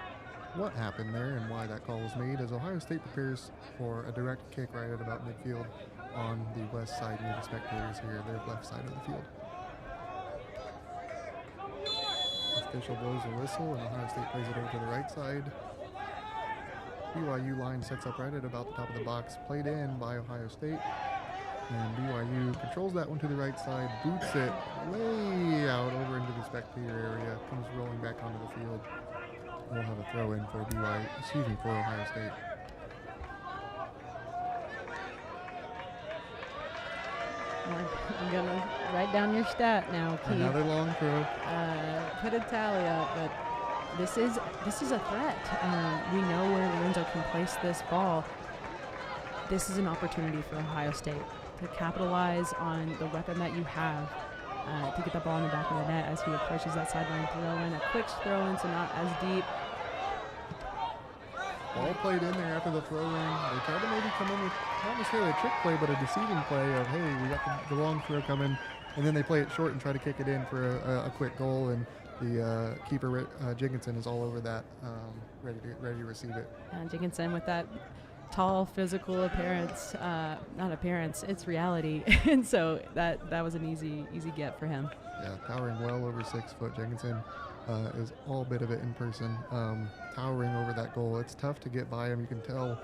what happened there and why that call was made as Ohio State prepares for a direct kick right at about midfield on the west side near the spectators here, their left side of the field. Official blows the whistle, and Ohio State plays it over to the right side. BYU line sets up right at about the top of the box, played in by Ohio State. And BYU controls that one to the right side, boots it way out over into the spectator area, comes rolling back onto the field. We'll have a throw in for for Ohio State. I'm gonna write down your stat now, Keith. Another long throw. Put a tally up, but this is a threat. We know where Lorenzo can place this ball. This is an opportunity for Ohio State to capitalize on the weapon that you have to get the ball in the back of the net as he approaches that sideline throw-in. A quick throw-in, so not as deep. Ball played in there after the throw-in. They tried to maybe come in with not necessarily a trick play, but a deceiving play of, hey, we got the long throw coming, and then they play it short and try to kick it in for a quick goal, and the keeper, Jenkinson, is all over that, ready to receive it. Jenkinson with that tall physical appearance, not appearance, it's reality. And so that was an easy get for him. Yeah, towering well over 6 foot. Jenkinson is all bit of it in person, towering over that goal. It's tough to get by him. You can tell,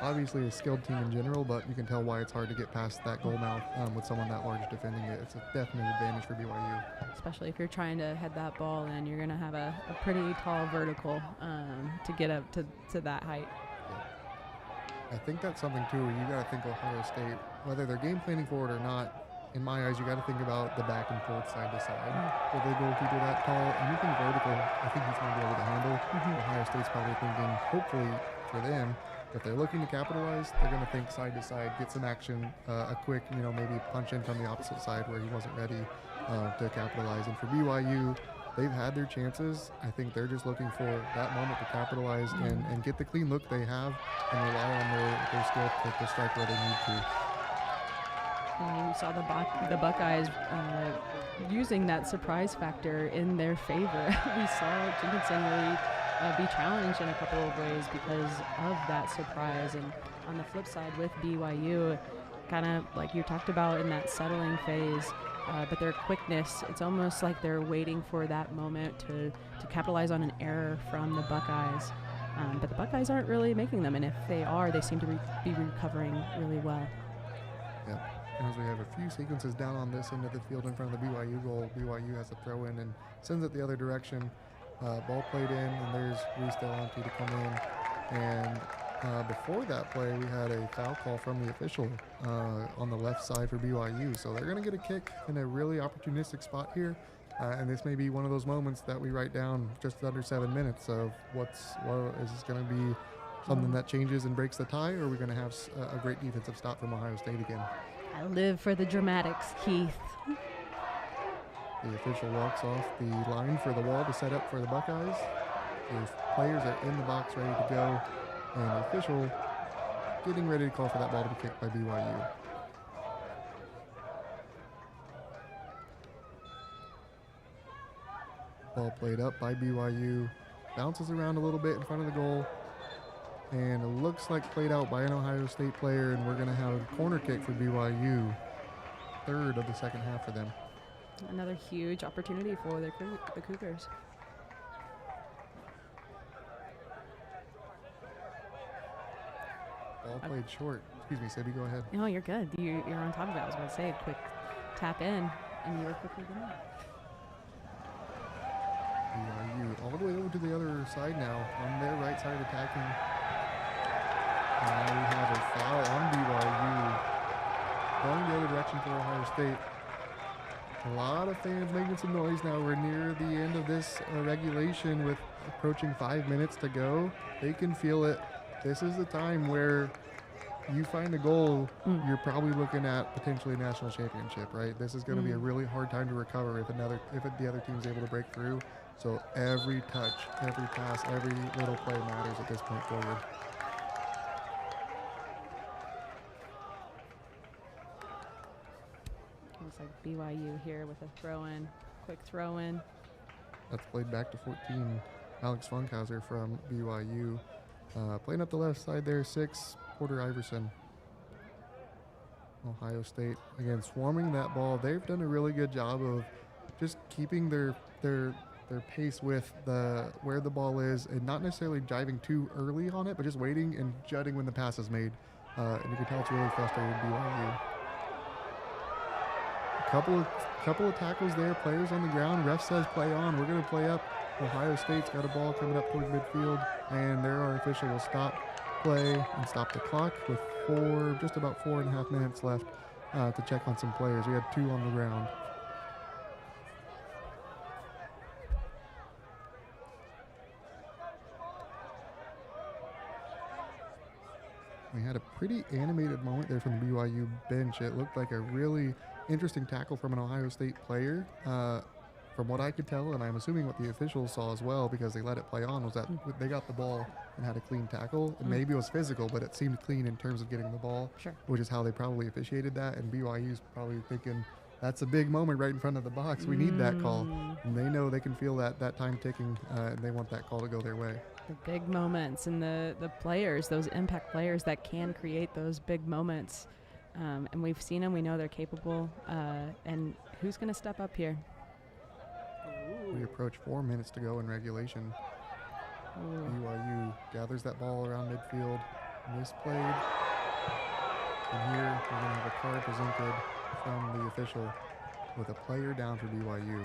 obviously a skilled team in general, but you can tell why it's hard to get past that goal mouth with someone that large defending it. It's a definite advantage for BYU. Especially if you're trying to head that ball, and you're going to have a pretty tall vertical to get up to that height. I think that's something too where you got to think Ohio State, whether they're game planning for it or not. In my eyes, you got to think about the back and forth, side to side. With the goalkeeper that tall, anything vertical, I think he's going to be able to handle. Ohio State's probably thinking, hopefully for them, if they're looking to capitalize, they're going to think side to side, get some action, a quick, maybe punch in from the opposite side where he wasn't ready to capitalize. And for BYU, they've had their chances. I think they're just looking for that moment to capitalize and get the clean look they have and rely on their skill to strike where they need to. And you saw the Buckeyes using that surprise factor in their favor. We saw Jenkinson really be challenged in a couple of ways because of that surprise. And on the flip side with BYU, kind of like you talked about in that settling phase, but their quickness, it's almost like they're waiting for that moment to capitalize on an error from the Buckeyes. But the Buckeyes aren't really making them, and if they are, they seem to be recovering really well. Yeah. As we have a few sequences down on this end of the field in front of the BYU goal, BYU has a throw in and sends it the other direction. Ball played in, and there's Reese Delonte to come in. And before that play, we had a foul call from the official on the left side for BYU. So they're going to get a kick in a really opportunistic spot here. And this may be one of those moments that we write down just under 7 minutes of is this going to be something that changes and breaks the tie, or are we going to have a great defensive stop from Ohio State again? I live for the dramatics, Keith. The official walks off the line for the wall to set up for the Buckeyes. The players are in the box ready to go, and the official getting ready to call for that ball to be kicked by BYU. Ball played up by BYU, bounces around a little bit in front of the goal, and it looks like played out by an Ohio State player, and we're going to have a corner kick for BYU, third of the second half for them. Another huge opportunity for the Cougars. Ball played short. Excuse me, Sibby, go ahead. No, you're good. You're on top of it. I was about to say a quick tap in, and you were quickly done. BYU all the way over to the other side now, on their right side attacking. And now we have a foul on BYU, going the other direction for Ohio State. A lot of fans making some noise now. We're near the end of this regulation with approaching 5 minutes to go. They can feel it. This is the time where you find a goal, you're probably looking at potentially a national championship, right? This is going to be a really hard time to recover if the other team's able to break through. So every touch, every pass, every little play matters at this point forward. Looks like BYU here with a throw-in, quick throw-in. That's played back to 14. Alex Funkhauser from BYU. Playing up the left side there, 6, Porter Iverson. Ohio State, again, swarming that ball. They've done a really good job of just keeping their pace with where the ball is and not necessarily jiving too early on it, but just waiting and jutting when the pass is made. And you can tell it's really frustrated BYU. Couple of tackles there, players on the ground. Ref says play on. We're going to play up. Ohio State's got a ball coming up toward midfield, and there our official will stop play and stop the clock with just about 4.5 minutes left to check on some players. We had 2 on the ground. We had a pretty animated moment there from the BYU bench. It looked like a really interesting tackle from an Ohio State player. From what I could tell, and I'm assuming what the officials saw as well, because they let it play on, was that they got the ball and had a clean tackle. And maybe it was physical, but it seemed clean in terms of getting the ball, which is how they probably officiated that. And BYU's probably thinking, that's a big moment right in front of the box. We need that call. And they know they can feel that time ticking, and they want that call to go their way. The big moments and the players, those impact players that can create those big moments. And we've seen them. We know they're capable. And who's going to step up here? We approach 4 minutes to go in regulation. BYU gathers that ball around midfield, misplayed. And here we're going to have a card presented from the official with a player down for BYU.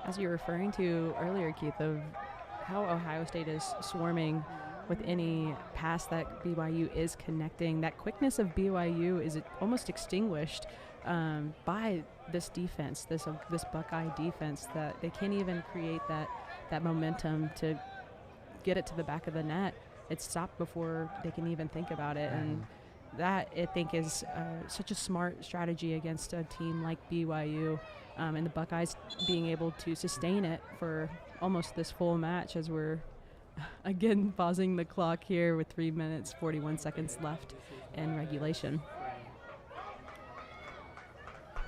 As you were referring to earlier, Keith, of how Ohio State is swarming with any pass that BYU is connecting, that quickness of BYU is almost extinguished by this defense, this Buckeye defense, that they can't even create that momentum to get it to the back of the net. It's stopped before they can even think about it. And that, I think, is such a smart strategy against a team like BYU, and the Buckeyes being able to sustain it for almost this full match, as we're again pausing the clock here with 3 minutes 41 seconds left in regulation.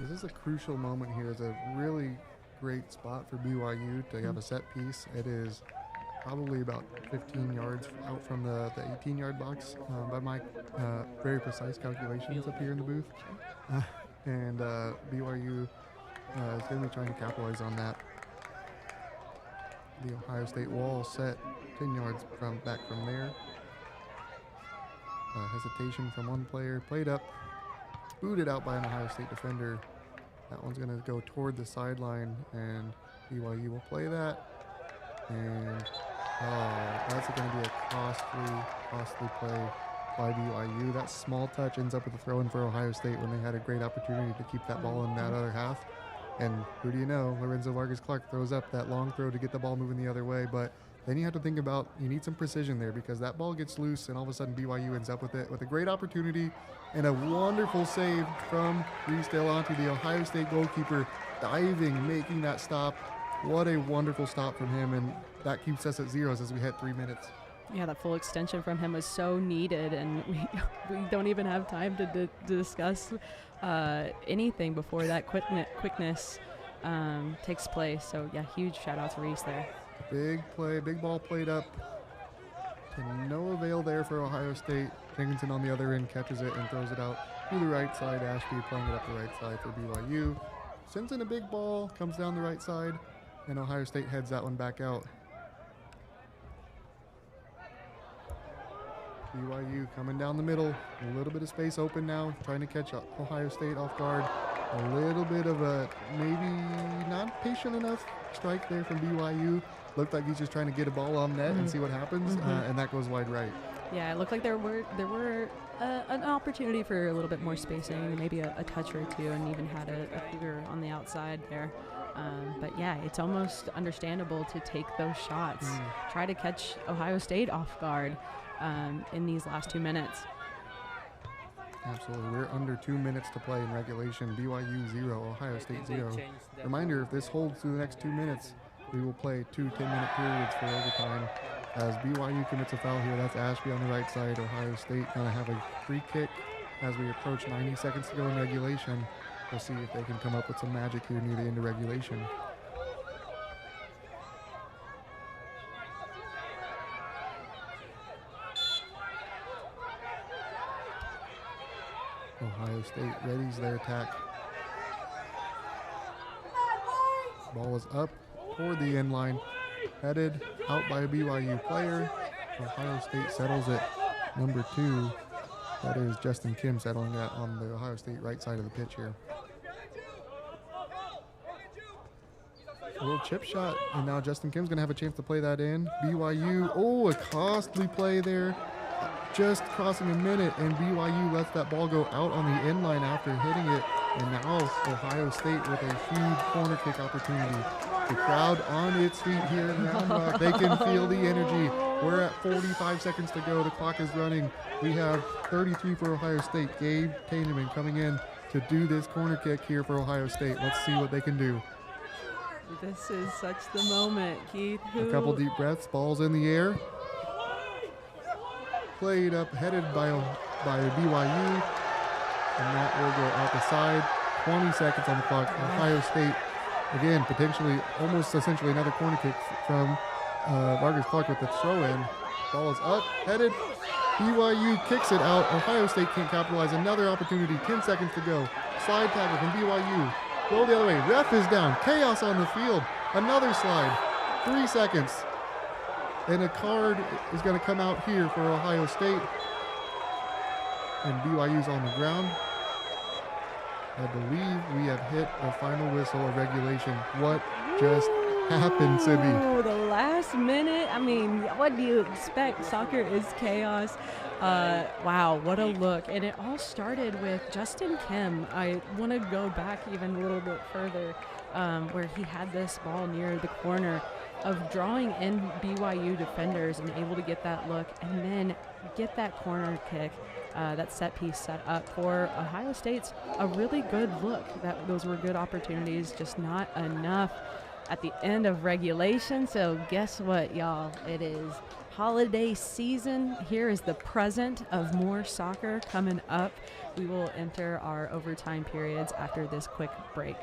This is a crucial moment here. It's a really great spot for BYU to have a set piece. It is probably about 15 yards out from the 18-yard box by my very precise calculations up here in the booth. And BYU is going to be trying to capitalize on that. The Ohio State wall set 10 yards back from there. Hesitation from one player, played up, booted out by an Ohio State defender. That one's going to go toward the sideline, and BYU will play that. And that's going to be a costly play by BYU. That small touch ends up with a throw-in for Ohio State when they had a great opportunity to keep that ball in that other half. And who do you know? Lorenzo Vargas-Clark throws up that long throw to get the ball moving the other way. But then you have to think about, you need some precision there, because that ball gets loose and all of a sudden BYU ends up with it with a great opportunity and a wonderful save from Reese Delonte, the Ohio State goalkeeper, diving, making that stop. What a wonderful stop from him, and that keeps us at zeros as we hit 3 minutes. Yeah, that full extension from him was so needed, and we don't even have time to discuss anything before that quickness takes place. So, yeah, huge shout-out to Reese there. Big play, big ball played up to no avail there for Ohio State. Jenkinson on the other end catches it and throws it out to the right side. Ashby playing it up the right side for BYU. Sends in a big ball, comes down the right side, and Ohio State heads that one back out. BYU coming down the middle, a little bit of space open now, trying to catch Ohio State off guard. A little bit of a maybe not patient enough strike there from BYU. Looked like he's just trying to get a ball on net and see what happens, and that goes wide right. Yeah, it looked like there were an opportunity for a little bit more spacing, maybe a touch or two, and even had a clear on the outside there. But yeah, it's almost understandable to take those shots, try to catch Ohio State off guard in these last 2 minutes. Absolutely. We're under 2 minutes to play in regulation. BYU 0, Ohio State 0. Reminder, if this holds through the next 2 minutes, we will play 2 10-minute periods for overtime. As BYU commits a foul here, that's Ashby on the right side. Ohio State going to have a free kick as we approach 90 seconds to go in regulation. We'll see if they can come up with some magic here near the end of regulation. Ohio State readies their attack. Ball is up toward the end line, headed out by a BYU player. Ohio State settles it. Number 2, that is Justin Kim settling that on the Ohio State right side of the pitch here. A little chip shot, and now Justin Kim's going to have a chance to play that in. BYU, oh, a costly play there. Just crossing a minute, and BYU lets that ball go out on the end line after hitting it. And now Ohio State with a huge corner kick opportunity. The crowd on its feet here in Round Rock. They can feel the energy. We're at 45 seconds to go. The clock is running. We have 33 for Ohio State. Gabe Taneman coming in to do this corner kick here for Ohio State. Let's see what they can do. This is such the moment, Keith. A couple deep breaths. Ball's in the air. Played up, headed by BYU. And that will go out the side. 20 seconds on the clock. Ohio State, again, potentially, almost essentially another corner kick from Vargas Clark with the throw-in. Ball is up, headed. BYU kicks it out. Ohio State can't capitalize. Another opportunity. 10 seconds to go. Slide tackle from BYU. Go the other way. Ref is down. Chaos on the field. Another slide. 3 seconds. And a card is going to come out here for Ohio State. And BYU's on the ground. I believe we have hit the final whistle of regulation. What just happened, Sibby? Oh, the last minute. I mean, what do you expect? Soccer is chaos. Wow, what a look. And it all started with Justin Kim. I want to go back even a little bit further where he had this ball near the corner of drawing in BYU defenders and able to get that look and then get that corner kick. That set piece set up for Ohio State's a really good look. Those were good opportunities, just not enough at the end of regulation. So guess what, y'all? It is holiday season. Here is the present of more soccer coming up. We will enter our overtime periods after this quick break.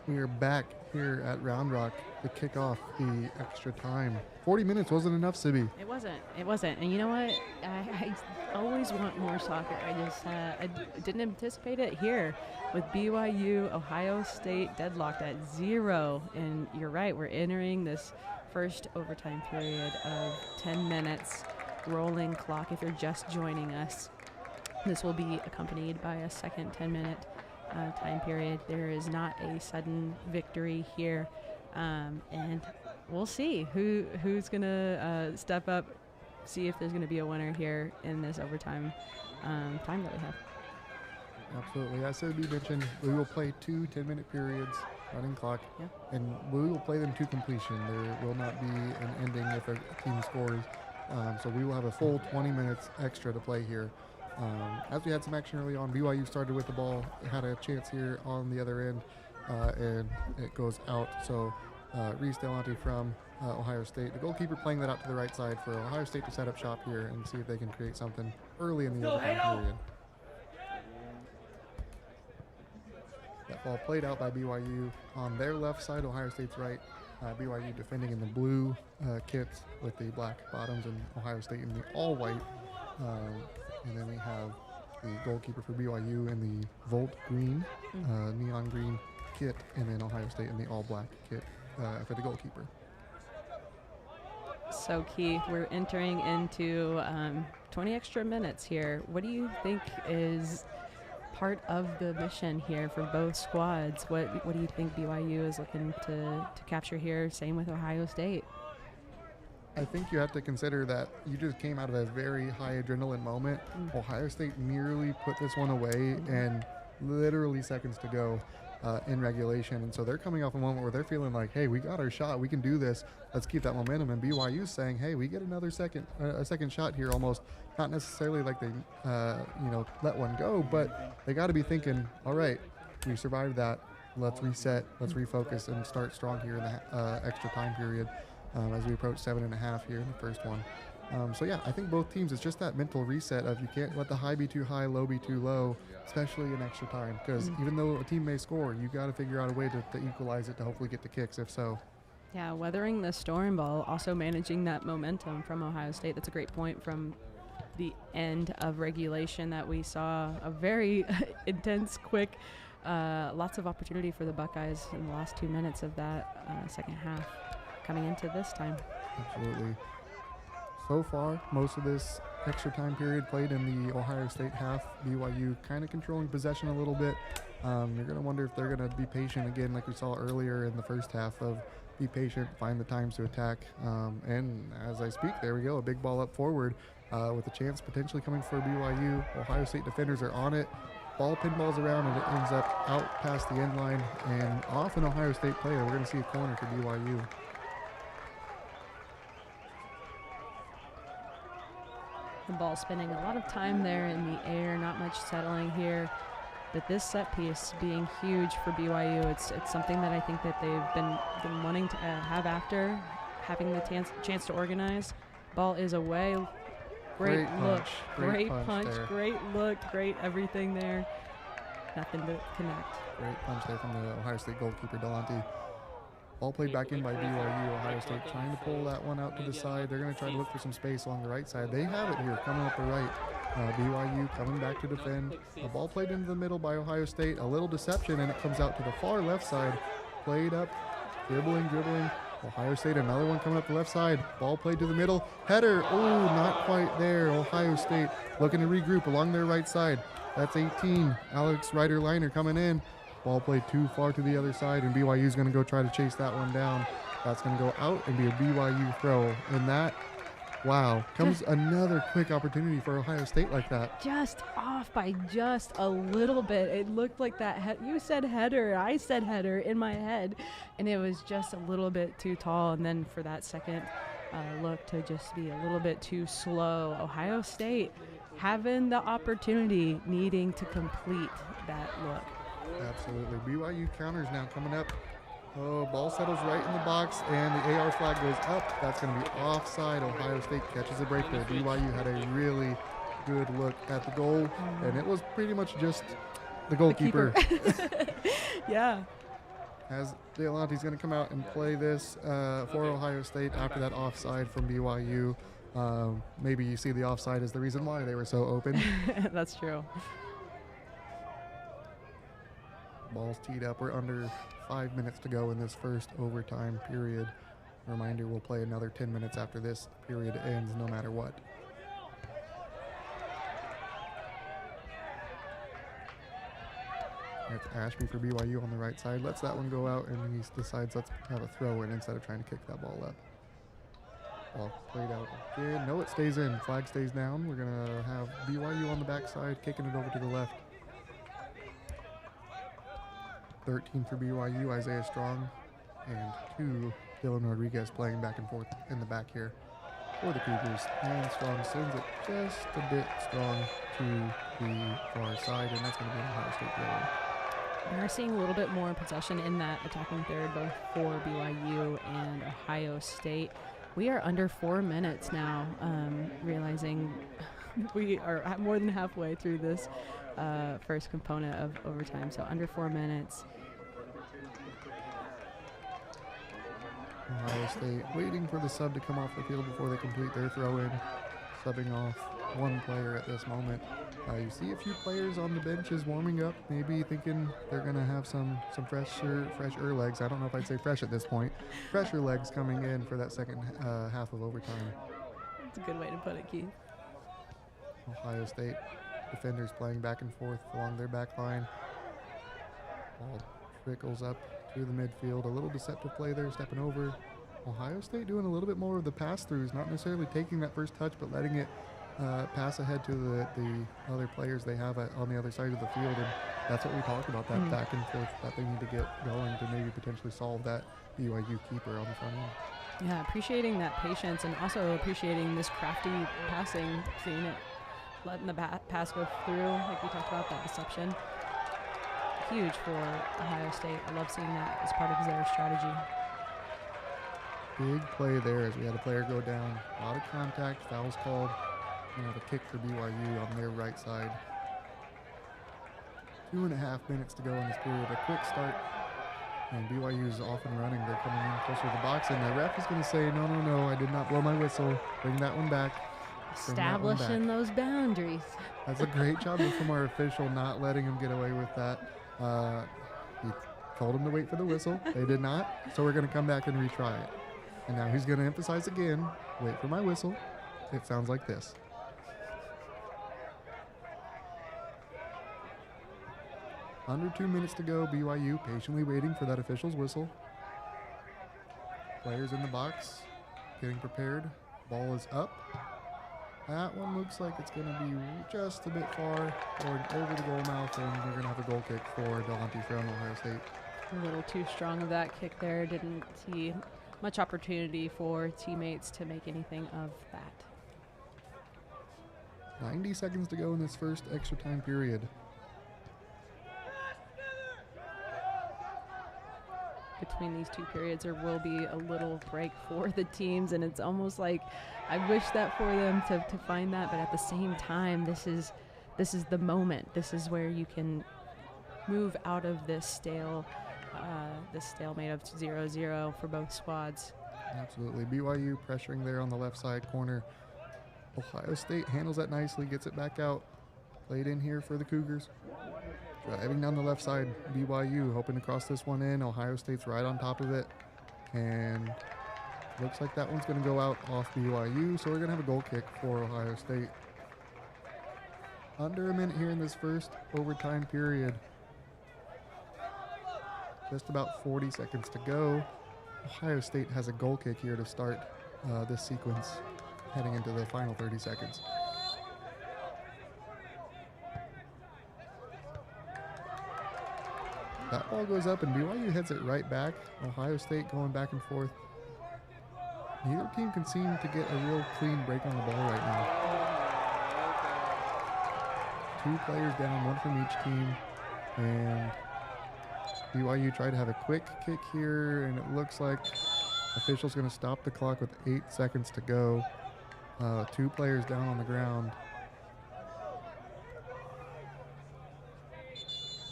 We are back here at Round Rock to kick off the extra time. 40 minutes wasn't enough, Sibby. It wasn't. And you know what? I always want more soccer. I didn't anticipate it here with BYU, Ohio State deadlocked at 0. And you're right, we're entering this first overtime period of 10 minutes, rolling clock if you're just joining us. This will be accompanied by a second 10-minute time period. There is not a sudden victory here. And we'll see who's going to step up, see if there's going to be a winner here in this overtime time that we have. Absolutely. As Sibby mentioned, we will play 2 10-minute periods, running clock, Yeah. and we will play them to completion. There will not be an ending if a team scores. So we will have a full 20 minutes extra to play here. As we had some action early on, BYU started with the ball, had a chance here on the other end, and it goes out. So Reese Delante from Ohio State, the goalkeeper, playing that out to the right side for Ohio State to set up shop here and see if they can create something early in the overtime period. That ball played out by BYU on their left side, Ohio State's right. BYU defending in the blue kits with the black bottoms, and Ohio State in the all white. And then we have the goalkeeper for BYU in the Volt green, neon green kit, and then Ohio State in the all black kit for the goalkeeper. So Keith, we're entering into 20 extra minutes here. What do you think is part of the mission here for both squads? What do you think BYU is looking to capture here? Same with Ohio State. I think you have to consider that you just came out of a very high adrenaline moment. Ohio State nearly put this one away, and literally seconds to go in regulation. And so they're coming off a moment where they're feeling like, hey, we got our shot. We can do this. Let's keep that momentum. And BYU's saying, hey, we get another a second shot here almost. Not necessarily like they, let one go, but they got to be thinking, all right, we survived that. Let's reset. Let's refocus and start strong here in the extra time period. As we approach 7.5 here in the first one. So yeah, I think both teams, it's just that mental reset of you can't let the high be too high, low be too low, especially in extra time. Because even though a team may score, you got to figure out a way to equalize it to hopefully get the kicks, if so. Yeah, weathering the storm ball, also managing that momentum from Ohio State. That's a great point from the end of regulation that we saw. A very intense, quick, lots of opportunity for the Buckeyes in the last 2 minutes of that second half. Coming into this time. Absolutely. So far, most of this extra time period played in the Ohio State half. BYU kind of controlling possession a little bit. You're going to wonder if they're going to be patient again, like we saw earlier in the first half of be patient, find the times to attack. And as I speak, there we go, a big ball up forward with a chance potentially coming for BYU. Ohio State defenders are on it. Ball pinballs around and it ends up out past the end line and off an Ohio State player. We're going to see a corner for BYU. The ball spending a lot of time there in the air, not much settling here. But this set piece being huge for BYU, it's something that I think that they've been wanting to have after having the chance to organize. Ball is away. Great look, great punch, great look, great everything there. Nothing to connect. Great punch there from the Ohio State goalkeeper, Delante. Ball played back in by BYU. Ohio State trying to pull that one out to the side. They're going to try to look for some space along the right side. They have it here coming up the right. BYU coming back to defend. A ball played into the middle by Ohio State. A little deception, and it comes out to the far left side. Played up, dribbling. Ohio State, another one coming up the left side. Ball played to the middle. Header, oh, not quite there. Ohio State looking to regroup along their right side. That's 18. Alex Ryder-Liner coming in. Ball played too far to the other side, and BYU's going to go try to chase that one down. That's going to go out and be a BYU throw. And that, wow, comes another quick opportunity for Ohio State like that. Just off by just a little bit. It looked like that. You said header. I said header in my head. And it was just a little bit too tall. And then for that second look to just be a little bit too slow. Ohio State having the opportunity, needing to complete that look. Absolutely. BYU counters now coming up. Oh, ball settles right in the box, and the AR flag goes up. That's going to be offside. Ohio State catches a break there. BYU had a really good look at the goal, and it was pretty much just the goalkeeper. Yeah. As Delante's going to come out and play this for Ohio State after that offside from BYU. Maybe you see the offside as the reason why they were so open. That's true. Ball's teed up. We're under 5 minutes to go in this first overtime period. Reminder, we'll play another 10 minutes after this period ends, no matter what. It's Ashby for BYU on the right side. Lets that one go out, and he decides let's have a throw in instead of trying to kick that ball up. Ball played out again. No, it stays in. Flag stays down. We're going to have BYU on the backside, kicking it over to the left. 13 for BYU, Isaiah Strong, and 2, Dylan Rodriguez playing back and forth in the back here for the Cougars. And Strong sends it just a bit strong to the far side, and that's going to be an Ohio State throw. We're seeing a little bit more possession in that attacking third, both for BYU and Ohio State. We are under 4 minutes now, realizing we are more than halfway through this first component of overtime, so under 4 minutes. Ohio State waiting for the sub to come off the field before they complete their throw-in, subbing off one player at this moment. You see a few players on the benches warming up, maybe thinking they're going to have some fresher legs. I don't know if I'd say fresh at this point. Fresher legs coming in for that second half of overtime. That's a good way to put it, Keith. Ohio State defenders playing back and forth along their back line. Ball trickles up to the midfield. A little deceptive play there, stepping over. Ohio State doing a little bit more of the pass-throughs, not necessarily taking that first touch, but letting it pass ahead to the other players they have on the other side of the field. And that's what we talked about, that back and forth that they need to get going to maybe potentially solve that BYU keeper on the front end. Yeah, appreciating that patience and also appreciating this crafty passing, seeing it, letting the pass go through, like we talked about, that deception. Huge for Ohio State. I love seeing that as part of their strategy. Big play there as we had a player go down. A lot of contact, fouls called. And a kick for BYU on their right side. 2.5 minutes to go in this period. A quick start. And BYU is off and running. They're coming in closer to the box. And the ref is going to say, no, I did not blow my whistle. Bring that one back. Establishing those boundaries. That's a great job from our official, not letting him get away with that. He told him to wait for the whistle. They did not. So we're going to come back and retry it. And now he's going to emphasize again, wait for my whistle. It sounds like this. Under 2 minutes to go. BYU patiently waiting for that official's whistle. Players in the box getting prepared. Ball is up. That one looks like it's going to be just a bit far, going over the goal mouth, and we're going to have a goal kick for Delonte from Ohio State. A little too strong of that kick there. Didn't see much opportunity for teammates to make anything of that. 90 seconds to go in this first extra time period. Between these two periods, there will be a little break for the teams, and it's almost like I wish that for them to find that, but at the same time, this is the moment. This is where you can move out of this stalemate of 0-0 for both squads. Absolutely. BYU pressuring there on the left side corner. Ohio State handles that nicely, gets it back out. Played in here for the Cougars. Driving down the left side, BYU hoping to cross this one in. Ohio State's right on top of it. And looks like that one's going to go out off BYU, so we're going to have a goal kick for Ohio State. Under a minute here in this first overtime period. Just about 40 seconds to go. Ohio State has a goal kick here to start this sequence heading into the final 30 seconds. That ball goes up and BYU hits it right back. Ohio State going back and forth. Neither team can seem to get a real clean break on the ball right now. 2 players down, 1 from each team. And BYU tried to have a quick kick here, and it looks like official's going to stop the clock with 8 seconds to go. 2 players down on the ground.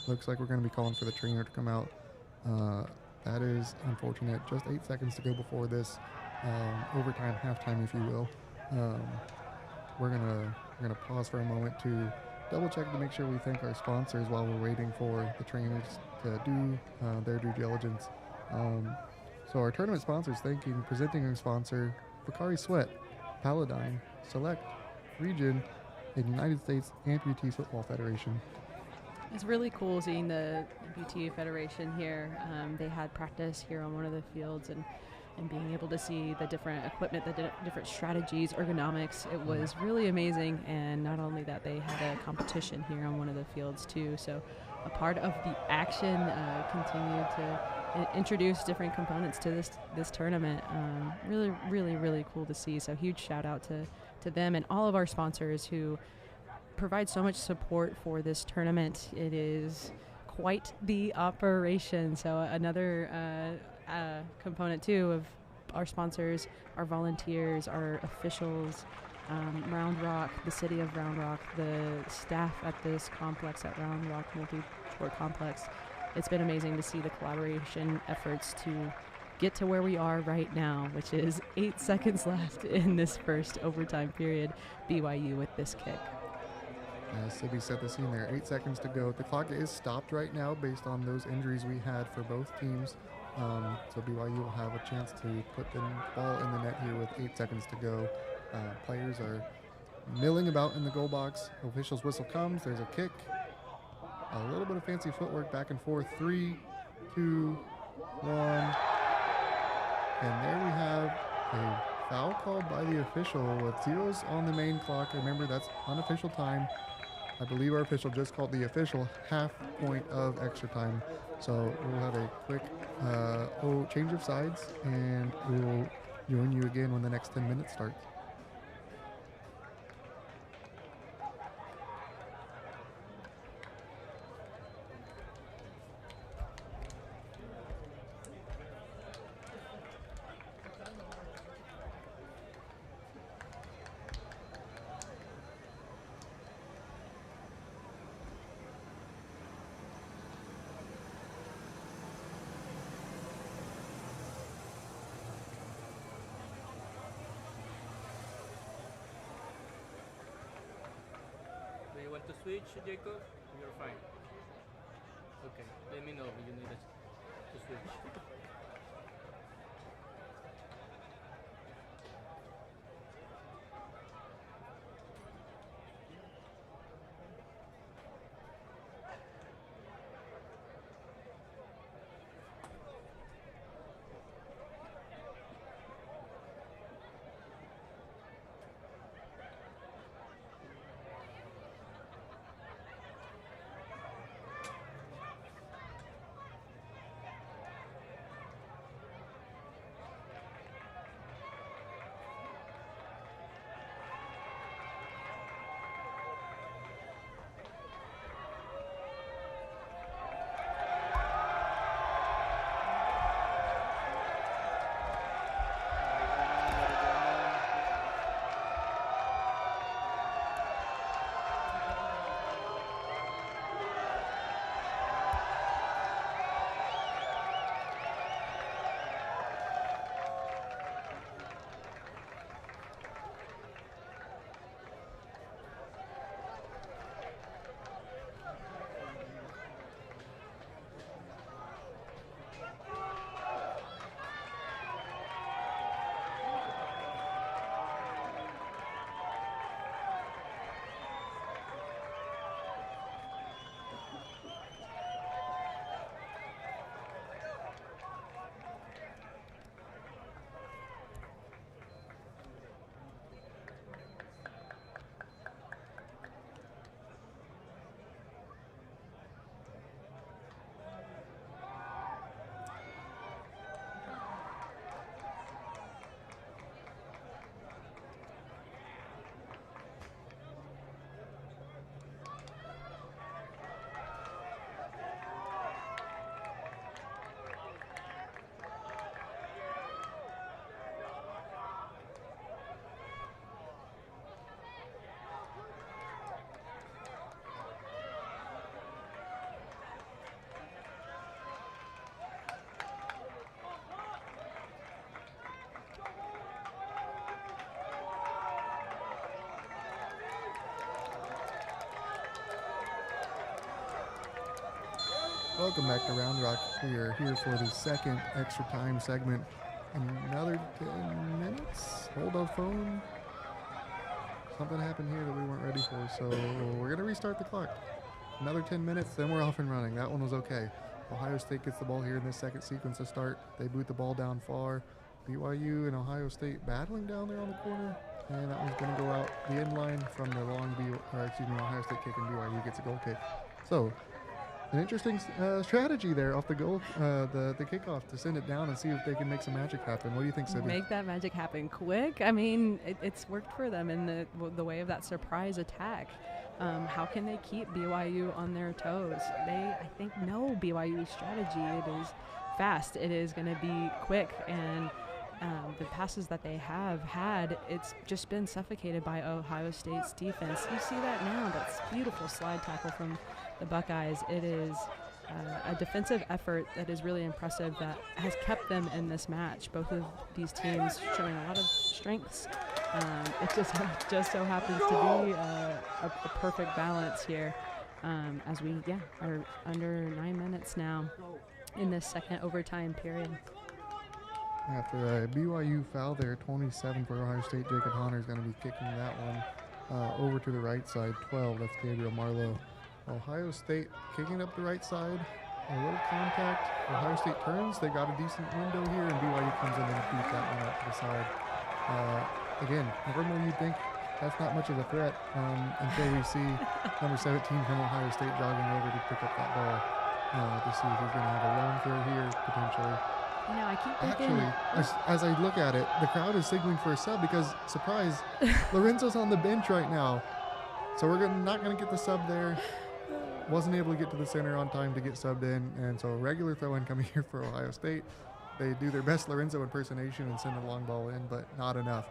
Looks like we're going to be calling for the trainer to come out. That is unfortunate. Just 8 seconds to go before this overtime, halftime, if you will. We're gonna pause for a moment to double check to make sure we thank our sponsors while we're waiting for the trainers to do their due diligence. So our tournament sponsors, presenting our sponsor, Bakari Sweat, Paladine, Select, Region, and United States Amputee Football Federation. It's really cool seeing the amputee federation here. They had practice here on one of the fields, and being able to see the different equipment, the different strategies, ergonomics, it was really amazing. And not only that, they had a competition here on one of the fields too. So a part of the action continued to introduce different components to this tournament. Really, really, really cool to see. So huge shout out to them and all of our sponsors who provide so much support for this tournament. It is quite the operation. So another component too of our sponsors, our volunteers, our officials, Round Rock, the city of Round Rock, the staff at this complex at Round Rock Multi-Sport Complex. It's been amazing to see the collaboration efforts to get to where we are right now, which is 8 seconds left in this first overtime period. BYU with this kick. Sibby set the scene there. 8 seconds to go. The clock is stopped right now based on those injuries we had for both teams. So BYU will have a chance to put the ball in the net here with 8 seconds to go. Players are milling about in the goal box. Official's whistle comes. There's a kick. A little bit of fancy footwork back and forth. 3, 2, 1. And there we have a foul called by the official with zeros on the main clock. Remember, that's unofficial time. I believe our official just called the official half point of extra time. So we'll have a quick change of sides, and we will join you again when the next 10 minutes starts. Do you want to switch, Jacob? You're fine. Okay, let me know if you need to switch. Welcome back to Round Rock. We are here for the second extra time segment. Another 10 minutes. Hold on phone. Something happened here that we weren't ready for, so we're going to restart the clock. Another 10 minutes, then we're off and running. That one was okay. Ohio State gets the ball here in this second sequence to start. They boot the ball down far. BYU and Ohio State battling down there on the corner. And that one's going to go out the end line from the long Ohio State kick, and BYU gets a goal kick. So, an interesting strategy there off the goal, the kickoff, to send it down and see if they can make some magic happen. What do you think, Sydney? Make that magic happen quick. I mean, it's worked for them in the way of that surprise attack. How can they keep BYU on their toes? They, I think, know BYU's strategy. It is fast. It is going to be quick, and the passes that they have had, it's just been suffocated by Ohio State's defense. You see that now. That's beautiful slide tackle from the Buckeyes. It is a defensive effort that is really impressive that has kept them in this match. Both of these teams showing a lot of strengths. It just so happens to be a perfect balance here as we are under 9 minutes now in this second overtime period. After a BYU foul there, 27 for Ohio State, Jacob Hunter is going to be kicking that one over to the right side, 12. That's Gabriel Marlowe. Ohio State kicking up the right side, a little contact. Ohio State turns. They got a decent window here, and BYU comes in and beat that one out to the side. Again, normally you'd think that's not much of a threat until we see number 17 from Ohio State jogging over to pick up that ball to see if he's going to have a long throw here, potentially. You know, I keep thinking. Actually, as I look at it, the crowd is signaling for a sub because, surprise, Lorenzo's on the bench right now. So we're not going to get the sub there. Wasn't able to get to the center on time to get subbed in, and so a regular throw-in coming here for Ohio State. They do their best Lorenzo impersonation and send a long ball in, but not enough.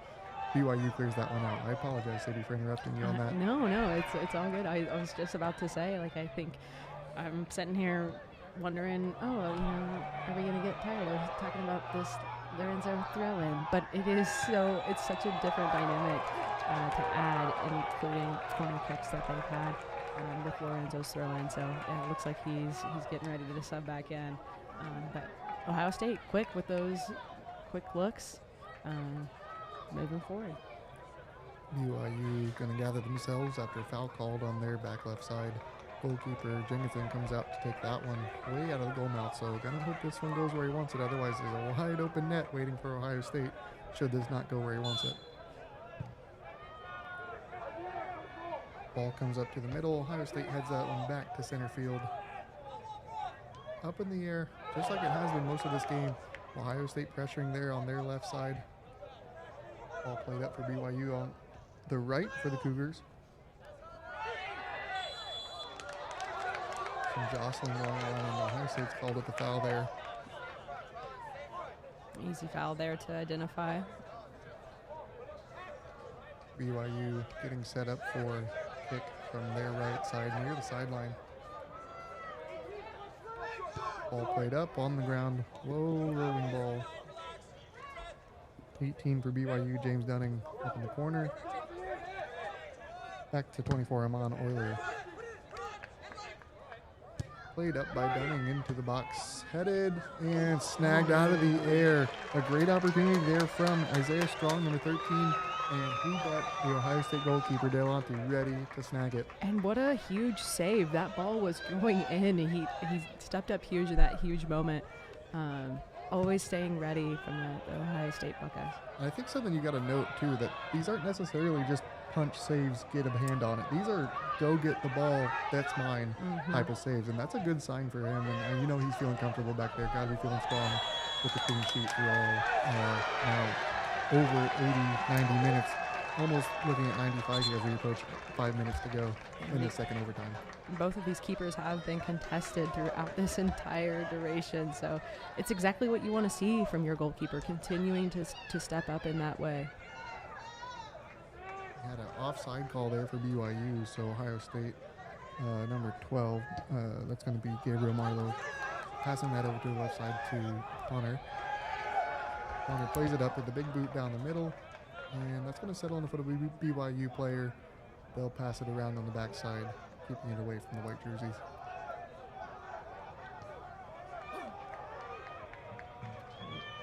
BYU clears that one out. I apologize, Sadie, for interrupting you on that. No, it's all good. I was just about to say, like, I think I'm sitting here wondering, are we going to get tired of talking about this Lorenzo throw-in? But it's such a different dynamic to add, including corner kicks that they've had with Lorenzo's throw-in. So it looks like he's getting ready to sub back in. But Ohio State quick with those quick looks, moving forward. BYU going to gather themselves after a foul called on their back left side. Goalkeeper Jenkinson comes out to take that one way out of the goal mouth, so gonna hope this one goes where he wants it. Otherwise, there's a wide open net waiting for Ohio State should this not go where he wants it. Ball comes up to the middle. Ohio State heads that one back to center field. Up in the air, just like it has been most of this game. Ohio State pressuring there on their left side. Ball played up for BYU on the right for the Cougars. Some jostling going on, and Ohio State's called at the foul there. Easy foul there to identify. BYU getting set up for kick from their right side near the sideline. Ball played up on the ground. Low rolling ball. 18 for BYU, James Dunning up in the corner. Back to 24, Amon Euler. Played up by Dunning into the box. Headed and snagged out of the air. A great opportunity there from Isaiah Strong, number 13. And he got the Ohio State goalkeeper, Delonte, ready to snag it. And what a huge save. That ball was going in. He stepped up huge in that huge moment. Always staying ready from the Ohio State Buckeyes. I think something you got to note, too, that these aren't necessarily just punch saves, get a hand on it. These are go get the ball, that's mine type of saves. And that's a good sign for him. And you know he's feeling comfortable back there. Got to be feeling strong with the clean sheet for now over 80, 90 minutes. Almost looking at 95 here as we approach 5 minutes to go in the second overtime. Both of these keepers have been contested throughout this entire duration, so it's exactly what you want to see from your goalkeeper, continuing to step up in that way. Had an offside call there for BYU, so Ohio State, number 12, that's going to be Gabriel Marlowe, passing that over to the left side to Hunter. Hunter plays it up with the big boot down the middle. And that's going to settle on the foot of a BYU player. They'll pass it around on the backside, keeping it away from the white jerseys.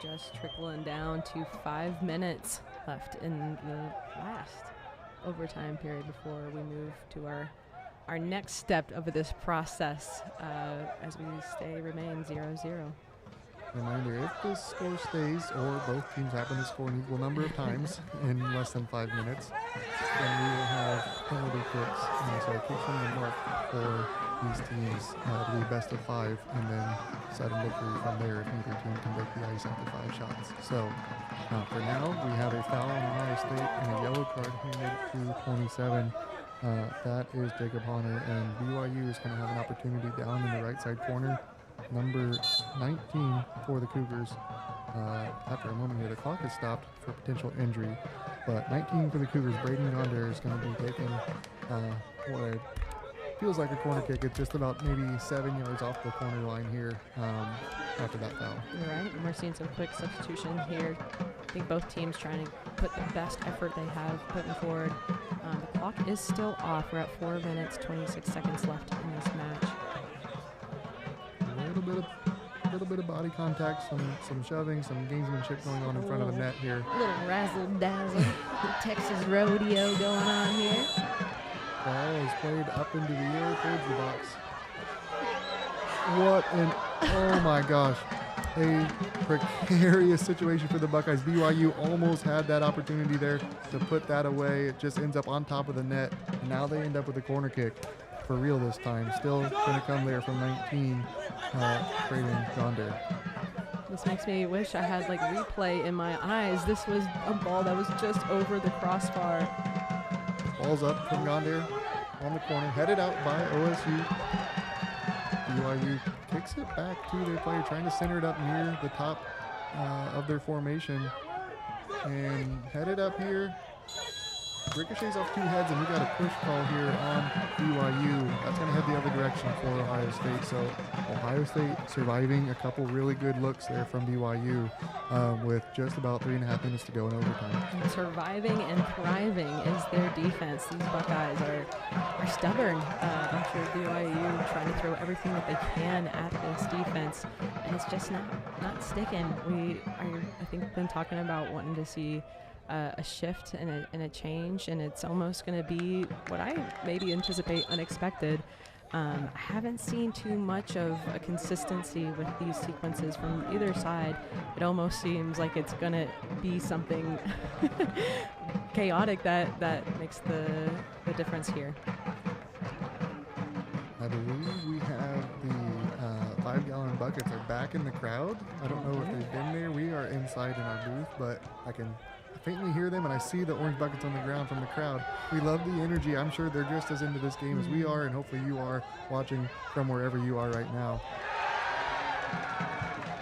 just trickling down to 5 minutes left in the last overtime period before we move to our next step of this process as we remain 0-0. Reminder, if this score stays or both teams happen to score an equal number of times in less than 5 minutes, then we will have penalty kicks, kicks from the mark for these teams to be best of 5 and then sudden victory from there if neither team can break the ice after 5 shots. So for now, we have a foul on Ohio State and a yellow card handed to 27. That is Jacob Honor, and BYU is going to have an opportunity down in the right side corner. Number 19 for the Cougars. After a moment here, the clock is stopped for potential injury, but 19 for the Cougars, Braden Gonder, is going to be taking what feels like a corner kick. It's just about maybe 7 yards off the corner line here after that foul. You're right, and we're seeing some quick substitution here. I think both teams trying to put the best effort they have putting forward. The clock is still off. We're at 4 minutes, 26 seconds left in this match. A little bit of body contact, some shoving, some gamesmanship going on in front of the net here. A little razzle dazzle, Texas rodeo going on here. Ball is played up into the air towards the box. What an, oh my gosh, a precarious situation for the Buckeyes. BYU almost had that opportunity there to put that away. It just ends up on top of the net, and now they end up with a corner kick. For real this time. Still going to come there from 19, Braden Gonder. This makes me wish I had like replay in my eyes. This was a ball that was just over the crossbar. Ball's up from Gonder on the corner, headed out by OSU. BYU kicks it back to their player, trying to center it up near the top of their formation. And headed up here. Ricochets off 2 heads, and we got a push call here on BYU. That's going to head the other direction for Ohio State. So Ohio State surviving a couple really good looks there from BYU with just about 3.5 minutes to go in overtime. And surviving and thriving is their defense. These Buckeyes are stubborn. I'm sure BYU trying to throw everything that they can at this defense, and it's just not sticking. We are, I think, been talking about wanting to see a shift and a change, and it's almost going to be what I maybe anticipate unexpected. I haven't seen too much of a consistency with these sequences from either side. It almost seems like it's going to be something chaotic that makes the difference here. I believe we have the 5-gallon buckets are back in the crowd. I don't know if they've been there. We are inside in our booth, but I can faintly hear them, and I see the orange buckets on the ground from the crowd. We love the energy. I'm sure they're just as into this game as we are, and hopefully you are watching from wherever you are right now.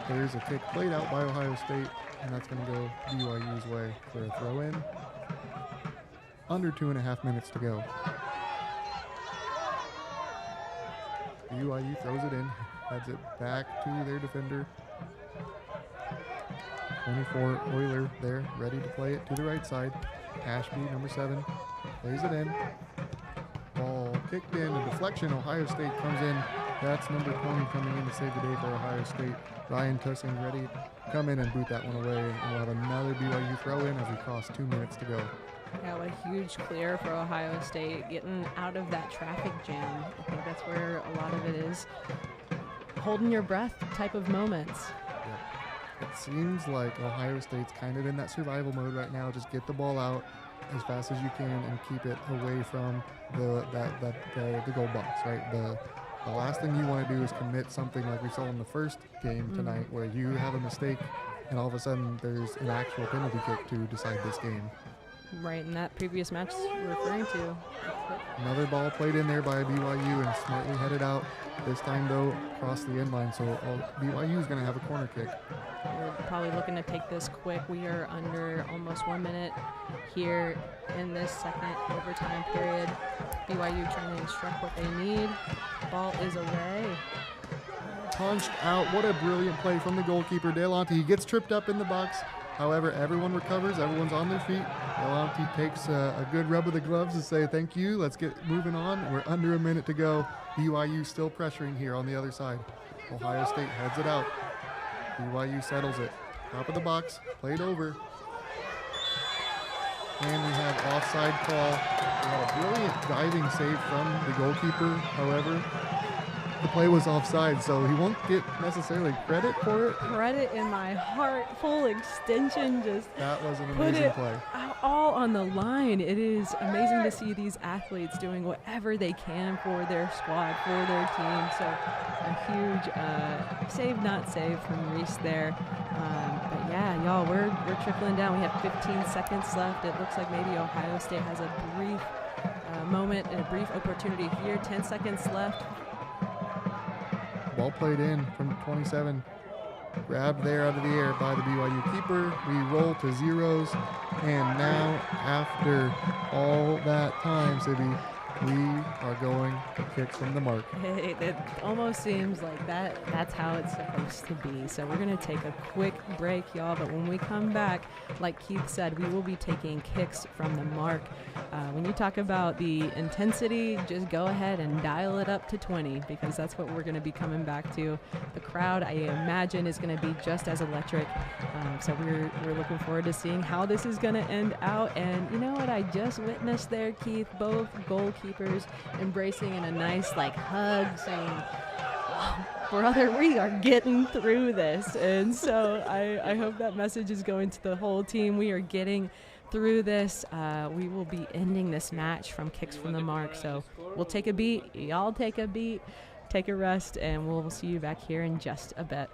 There's a kick played out by Ohio State, and that's going to go BYU's way for a throw-in. Under 2.5 minutes to go. BYU throws it in, heads it back to their defender. 24 Oiler there, ready to play it to the right side. Ashby, number 7, plays it in. Ball kicked in, a deflection. Ohio State comes in. That's number 20 coming in to save the day for Ohio State. Ryan Tussing ready to come in and boot that one away. And we'll have another BYU throw in as we cross 2 minutes to go. Yeah, what a huge clear for Ohio State, getting out of that traffic jam. I think that's where a lot of it is. Holding your breath type of moments. It seems like Ohio State's kind of in that survival mode right now. Just get the ball out as fast as you can and keep it away from the goal box, right? The last thing you want to do is commit something like we saw in the first game tonight, where you have a mistake and all of a sudden there's an actual penalty kick to decide this game. Right, and that previous match we're referring to. Another ball played in there by BYU and smartly headed out. This time, though, across the end line, so BYU is going to have a corner kick. We're probably looking to take this quick. We are under almost 1 minute here in this second overtime period. BYU trying to instruct what they need. Ball is away. Punched out. What a brilliant play from the goalkeeper, Delonte. He gets tripped up in the box. However, everyone recovers. Everyone's on their feet. Delonte takes a good rub of the gloves to say thank you. Let's get moving on. We're under a minute to go. BYU still pressuring here on the other side. Ohio State heads it out. BYU settles it. top of the box, played over. And we have offside call. We had a brilliant diving save from the goalkeeper. However, the play was offside, so he won't get necessarily credit for it. Credit in my heart, full extension, just That was an put amazing it play. all on the line. It is amazing to see these athletes doing whatever they can for their squad, for their team. So a huge save, not save from Reese there. But yeah, y'all, we're trickling down. We have 15 seconds left. It looks like maybe Ohio State has a brief moment and a brief opportunity here. 10 seconds left. Ball played in from 27. Grabbed there out of the air by the BYU keeper. We roll to zeros. And now, after all that time, Sibby, we are going to kicks from the mark. It almost seems like that's how it's supposed to be. So we're going to take a quick break, y'all. But when we come back, like Keith said, we will be taking kicks from the mark. When you talk about the intensity, just go ahead and dial it up to 20 because that's what we're going to be coming back to. The crowd, I imagine, is going to be just as electric. So we're looking forward to seeing how this is going to end out. And you know what I just witnessed there, Keith? Both goalkeepers embracing in a nice hug, saying, "Oh, brother, we are getting through this." And so I hope that message is going to the whole team. We are getting through this. We will be ending this match from kicks from the mark. So we'll take a beat. Y'all take a beat, take a rest, and we'll see you back here in just a bit.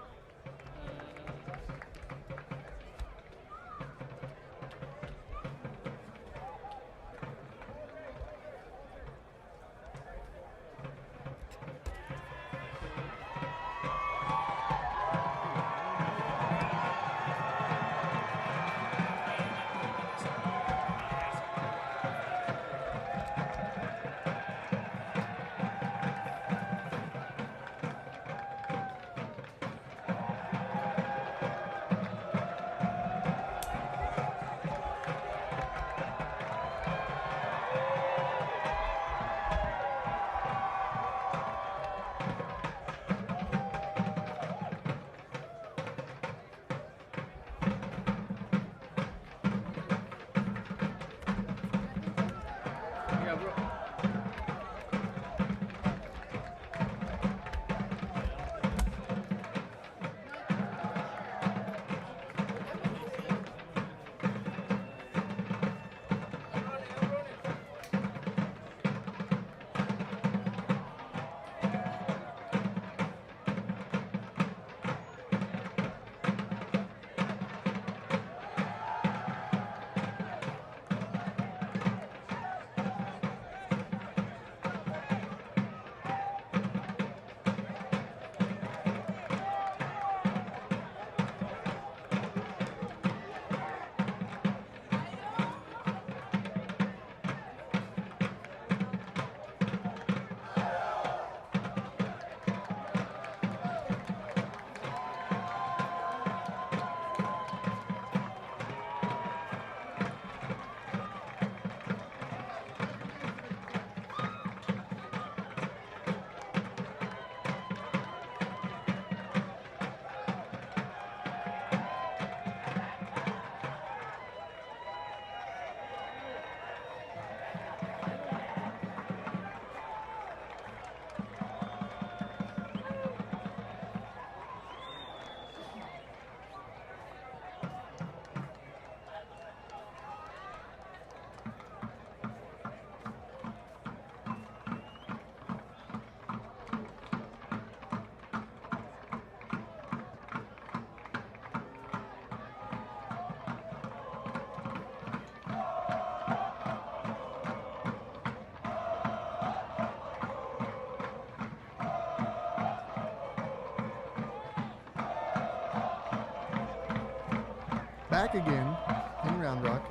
Back again in Round Rock.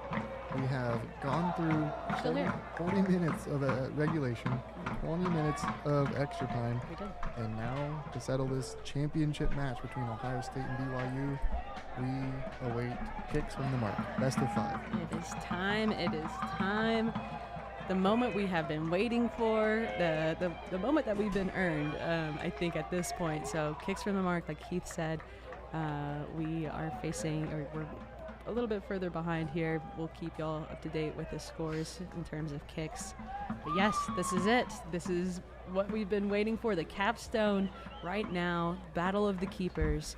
We have gone through Still here. 40 minutes of regulation, 20 minutes of extra time, We did. and now to settle this championship match between Ohio State and BYU, we await kicks from the mark. Best of 5. It is time. It is time. The moment we have been waiting for, the moment that we've been earned, I think, at this point. So kicks from the mark, like Keith said, We are facing, or we're a little bit further behind here. We'll keep y'all up to date with the scores in terms of kicks. But yes, this is it. This is what we've been waiting for, the capstone right now, Battle of the Keepers.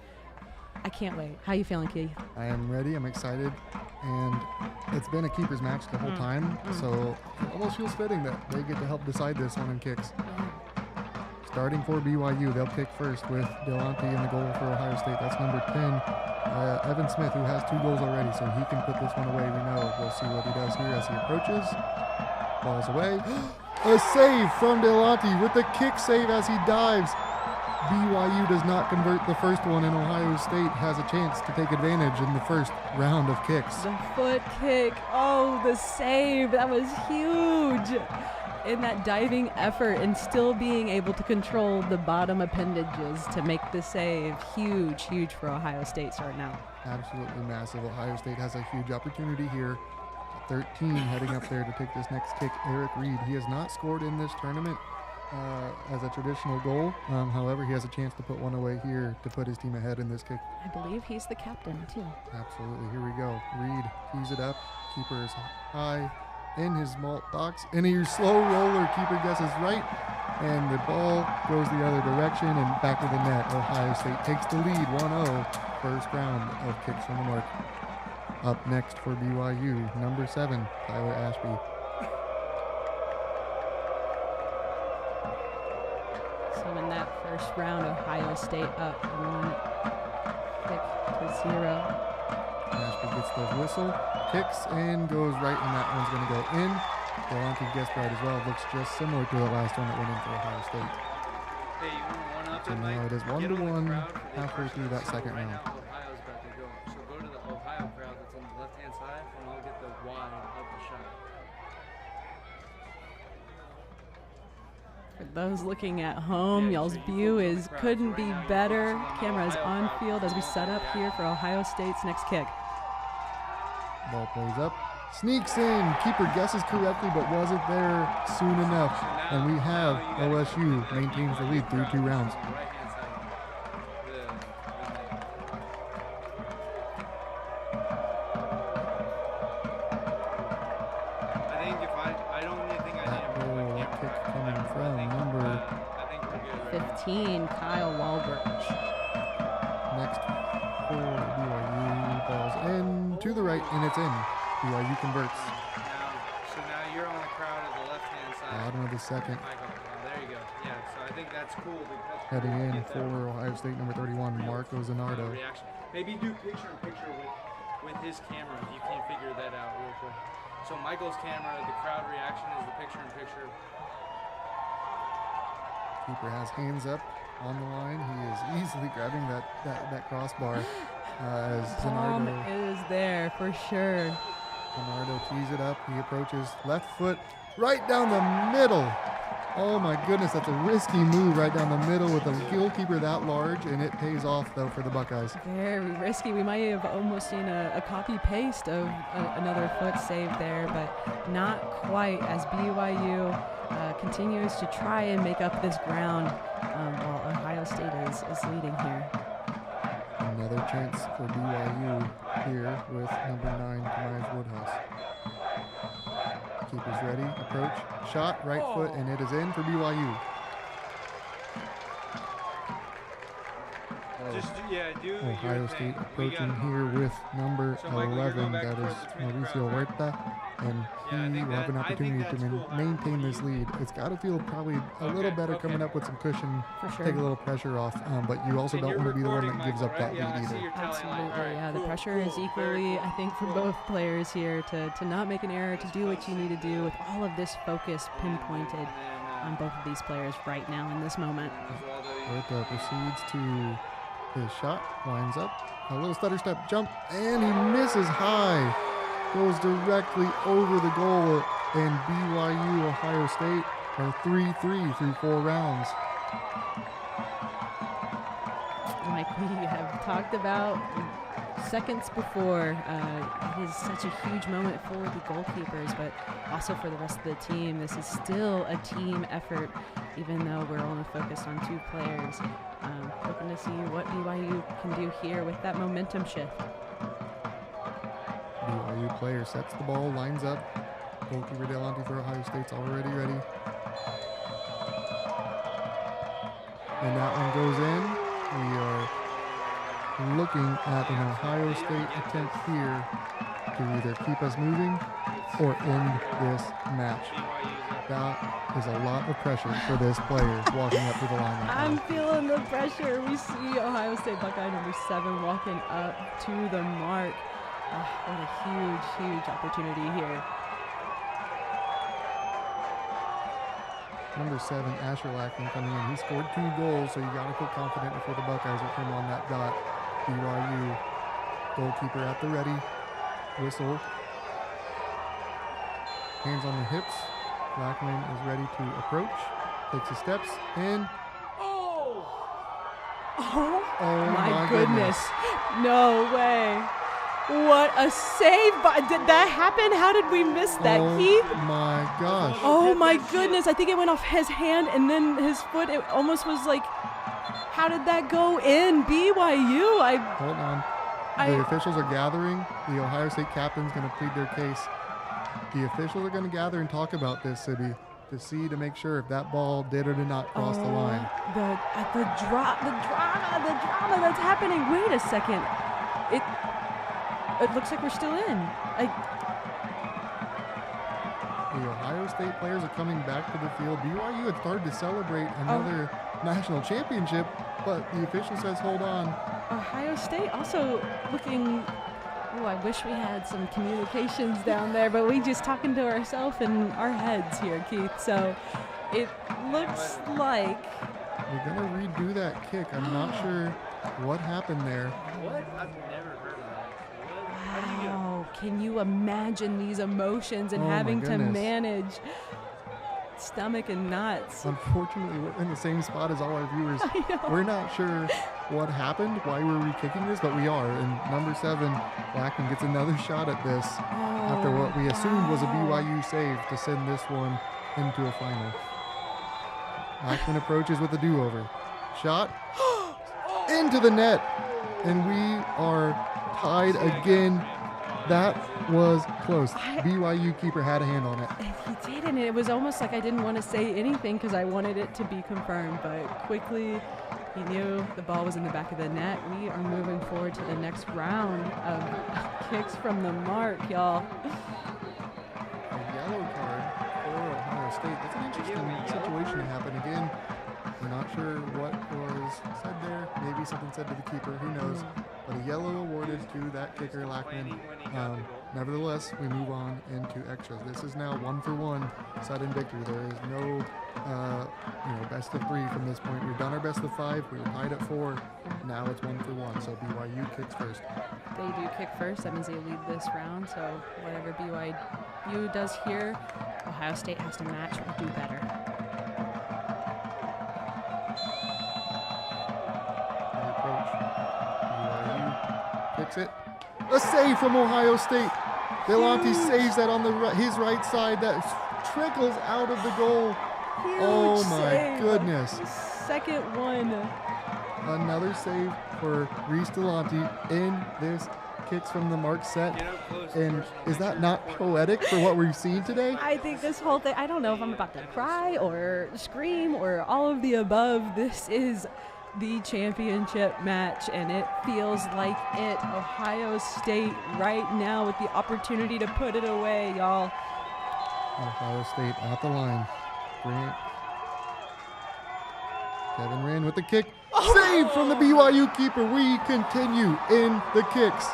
I can't wait. How you feeling, Keith? I am ready. I'm excited. And it's been a keepers match the whole time, so it almost feels fitting that they get to help decide this one in kicks. Starting for BYU, they'll kick first with Delonte in the goal for Ohio State. That's number 10, Evan Smith, who has 2 goals already, so he can put this one away. We know. We'll see what he does here as he approaches. Ball's away. A save from Delonte with the kick save as he dives. BYU does not convert the first one, and Ohio State has a chance to take advantage in the first round of kicks. The foot kick. Oh, the save. That was huge. In that diving effort and still being able to control the bottom appendages to make the save. Huge, huge for Ohio State starting out. Absolutely massive. Ohio State has a huge opportunity here. 13 heading up there to take this next kick. Eric Reed, he has not scored in this tournament as a traditional goal. However, he has a chance to put one away here to put his team ahead in this kick. I believe he's the captain too. Absolutely. Here we go. Reed tees it up. Keeper is high in his malt box. And a slow roller. Keeper guesses right. And the ball goes the other direction and back of the net. Ohio State takes the lead 1-0. First round of kicks from the mark. Up next for BYU, number 7, Tyler Ashby. So in that first round, Ohio State up 1-0. Ashby gets the whistle, kicks, and goes right, and that one's going to go in. Delonte guessed right as well. Looks just similar to the last one that went in for Ohio State. Hey, you want one up? So now it is 1-1 halfway through that second round. Ohio's about to go. So go to the Ohio crowd that's on the left-hand side, and I'll get the wide of the shot. For those looking at home, y'all's view is couldn't be better. Cameras on field as we set up here for Ohio State's next kick. Ball plays up, sneaks in. Keeper guesses correctly, but wasn't there soon enough. And we have OSU maintains the lead through 2 rounds. Right-hand side. I think if I don't even think I That need goal, that kick coming from number I think we're good right 15, Kyle Walbridge. next for BYU. Ball's in to the right, and it's in. BYU converts. So now you're on the crowd at the left-hand side. Bottom of the second. Michael, there you go. Yeah, so I think that's cool because Heading in for Ohio State, number 31, Marco Zanardo. reaction. Maybe do picture-in-picture with his camera if you can't figure that out real quick. So Michael's camera, the crowd reaction is the picture-in-picture. Keeper has hands up on the line. He is easily grabbing that crossbar as Palm Zanardo is there for sure. tees it up. He approaches left foot right down the middle. Oh my goodness, that's a risky move right down the middle with a goalkeeper that large, and it pays off though for the Buckeyes. Very risky. We might have almost seen a copy-paste of another foot save there, but not quite as BYU continues to try and make up this ground while Ohio State is leading here. Another chance for BYU here with number 9, Tobias Woodhouse. Keeper's ready, approach, shot, right foot, and it is in for BYU. Ohio State approaching here with number 11, that is Mauricio Huerta, and he will have an opportunity to maintain this lead. It's got to feel probably a little better coming up with some cushion, For sure. take a little pressure off, but you also don't want to be the one that gives up that lead either. Absolutely, yeah. The pressure is equally, I think, for both players here to not make an error, to do what you need to do with all of this focus pinpointed on both of these players right now in this moment. Huerta proceeds to his shot, lines up, a little stutter step jump, and he misses high. Goes directly over the goal, and BYU Ohio State are 3-3 through 4 rounds. Like we have talked about seconds before. It is such a huge moment for the goalkeepers, but also for the rest of the team. This is still a team effort, even though we're only focused on 2 players. Looking to see what BYU can do here with that momentum shift. BYU player sets the ball, lines up. Goalkeeper Delonte for Ohio State's already ready. And that one goes in. We are looking at an Ohio State attempt here to either keep us moving or end this match. That is a lot of pressure for this player walking up to the line right I'm now. feeling the pressure. We see Ohio State Buckeye number 7 walking up to the mark. What a huge, huge opportunity here. Number 7, Asher Lackman coming in. He scored 2 goals, so you got to feel confident before the Buckeyes with him on that dot. BYU goalkeeper at the ready. Whistle. Hands on the hips. Lackman is ready to approach. Takes his steps and Oh my goodness. No way. What a save. Did that happen? How did we miss that, Keith? Oh my gosh. Oh my goodness. I think it went off his hand and then his foot. It almost was like, how did that go in? BYU. Hold on. The officials are gathering. The Ohio State captain's going to plead their case. The officials are going to gather and talk about this, Sibby, to make sure if that ball did or did not cross the line. The drama that's happening. Wait a second. It looks like we're still in. The Ohio State players are coming back to the field. BYU had started to celebrate another national championship, but the official says, hold on. Ohio State also looking, I wish we had some communications down there, but we just talking to ourselves in our heads here, Keith. So it looks like We're going to redo that kick. I'm not sure what happened there. What? I've never heard of that. How do you get wow, can you imagine these emotions and Oh, my having to goodness. manage stomach and knots? Unfortunately, we're in the same spot as all our viewers. I know. We're not sure what happened, why we're re-kicking this, but we are. And number 7, Lackman gets another shot at this after what we assumed was a BYU save to send this one into a final. Lackman approaches with a do-over. Shot into the net, and we are tied again. That was close. BYU keeper had a hand on it. He did, and it was almost like I didn't want to say anything because I wanted it to be confirmed, but quickly he knew the ball was in the back of the net. We are moving forward to the next round of kicks from the mark, y'all. A yellow card for Ohio State. That's an interesting situation to happen again. We're not sure what was said there. Maybe something said to the keeper. Who knows? But a yellow awarded to that kicker, Lackman. Nevertheless, we move on into extras. This is now 1-for-1 sudden victory. There is no best of 3 from this point. We've done our best of 5. We were tied at 4. Now it's 1-for-1. So BYU kicks first. They do kick first. That means they lead this round. So whatever BYU does here, Ohio State has to match or do better. Kicks it. A save from Ohio State. Delonte saves that on his right side. That trickles out of the goal. Oh my save. goodness. Second one. Another save for Reese Delonte in this kicks from the mark set. Get up close And first. is that not poetic for what we've seen today? I think this whole thing, I don't know if I'm about to cry or scream or all of the above. This is the championship match, and it feels like it. Ohio State right now with the opportunity to put it away, y'all. Ohio State at the line. Grant. Kevin Rand with the kick. Save from the BYU keeper. We continue in the kicks.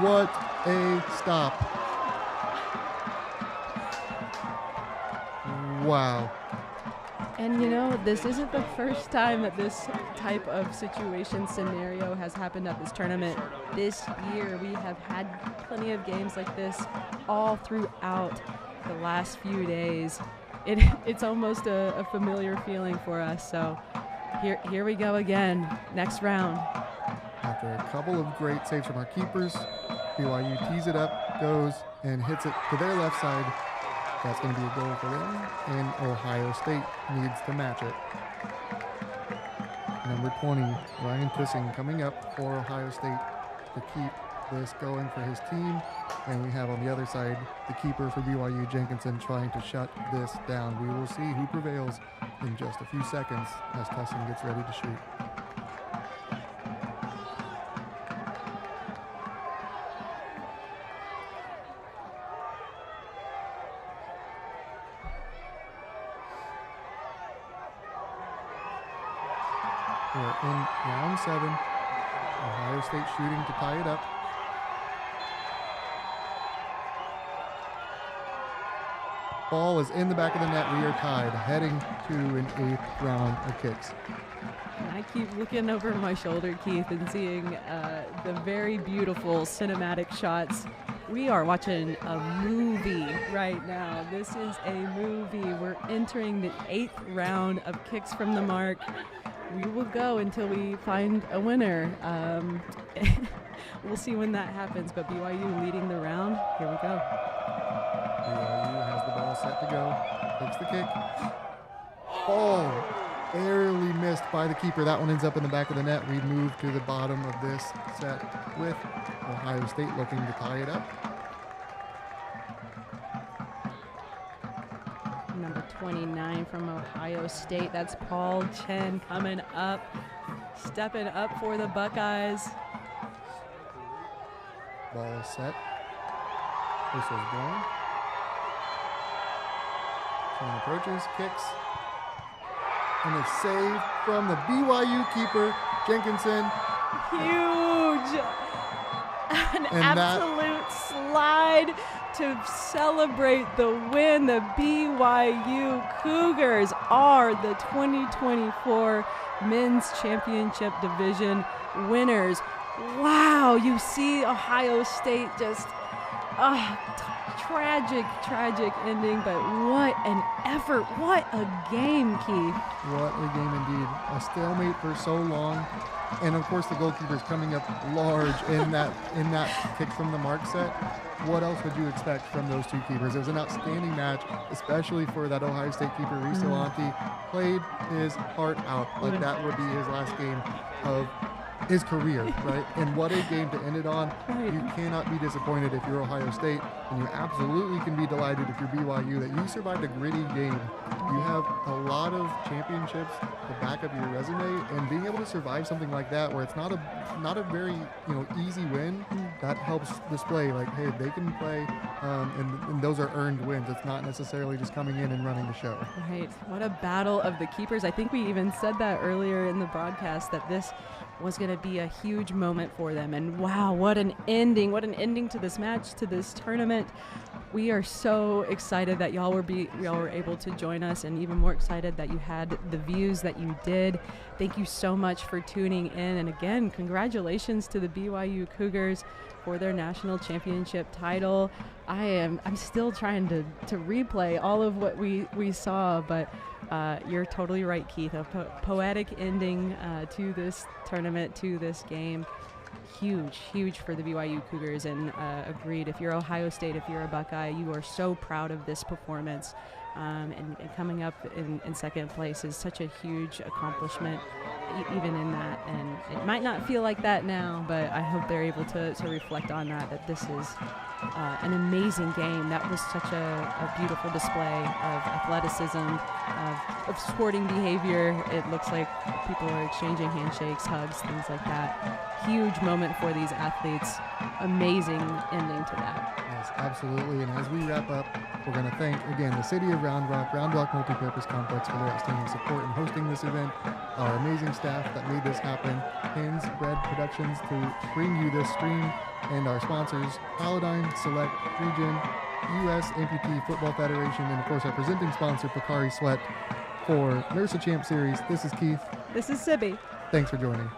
What a stop. Wow. And this isn't the first time that this type of situation scenario has happened at this tournament. This year we have had plenty of games like this all throughout the last few days. It's almost a familiar feeling for us. So here we go again. Next round. After a couple of great saves from our keepers, BYU tees it up, goes, and hits it to their left side. That's going to be a goal for them, and Ohio State needs to match it. Number 20, Ryan Tissing, coming up for Ohio State to keep this going for his team. And we have on the other side the keeper for BYU, Jenkinson, trying to shut this down. We will see who prevails in just a few seconds as Tissing gets ready to shoot. We're in round 7. Ohio State shooting to tie it up. Ball is in the back of the net. We are tied, heading to an 8th round of kicks. I keep looking over my shoulder, Keith, and seeing the very beautiful cinematic shots. We are watching a movie right now. This is a movie. We're entering the 8th round of kicks from the mark. We will go until we find a winner. We'll see when that happens, but BYU leading the round. Here we go. BYU has the ball set to go. Takes the kick. Ball barely missed by the keeper. That one ends up in the back of the net. We move to the bottom of this set with Ohio State looking to tie it up. Number 29 from Ohio State. That's Paul Chen coming up, stepping up for the Buckeyes. Ball set. Whistle's blown. Chen approaches, kicks. And a save from the BYU keeper, Jenkinson. Huge! An And absolute slide to celebrate the win. The BYU Cougars are the 2024 Men's Championship Division winners. Wow, you see Ohio State just tragic ending, but what an effort. What a game, Keith. What a game indeed. A stalemate for so long. And of course the goalkeeper's coming up large in that kick from the mark set. What else would you expect from those two keepers? It was an outstanding match, especially for that Ohio State keeper, Reese Delonte. Played his heart out like that would be his last game of his career, right? And what a game to end it on. You cannot be disappointed if you're Ohio State, and you absolutely can be delighted if you're BYU that you survived a gritty game. You have a lot of championships to back up your resume, and being able to survive something like that where it's not a very easy win, that helps display like, hey, they can play, and those are earned wins. It's not necessarily just coming in and running the show. Right. What a battle of the keepers. I think we even said that earlier in the broadcast that this was going to be a huge moment for them. And wow, what an ending to this match, to this tournament. We are so excited that y'all were able to join us, and even more excited that you had the views that you did. Thank you so much for tuning in. And again, congratulations to the BYU Cougars for their national championship title. I'm still trying to replay all of what we saw, but you're totally right, Keith. A poetic ending to this tournament, to this game. Huge for the BYU Cougars, and agreed. If you're Ohio State, if you're a Buckeye, you are so proud of this performance. And coming up in second place is such a huge accomplishment, even in that. And it might not feel like that now, but I hope they're able to reflect on that this is an amazing game. That was such a beautiful display of athleticism, of sporting behavior. It looks like people are exchanging handshakes, hugs, things like that. Huge moment for these athletes. Amazing ending to that. Yes, absolutely. And as we wrap up, we're going to thank, again, the City of Round Rock Multipurpose Complex for their outstanding support in hosting this event, our amazing staff that made this happen, Hands Bread Productions to bring you this stream, and our sponsors, Paladine, Select, Region, U.S. Amputee Football Federation, and of course our presenting sponsor, Pocari Sweat, for Nurse Champ Series. This is Keith. This is Sibby. Thanks for joining.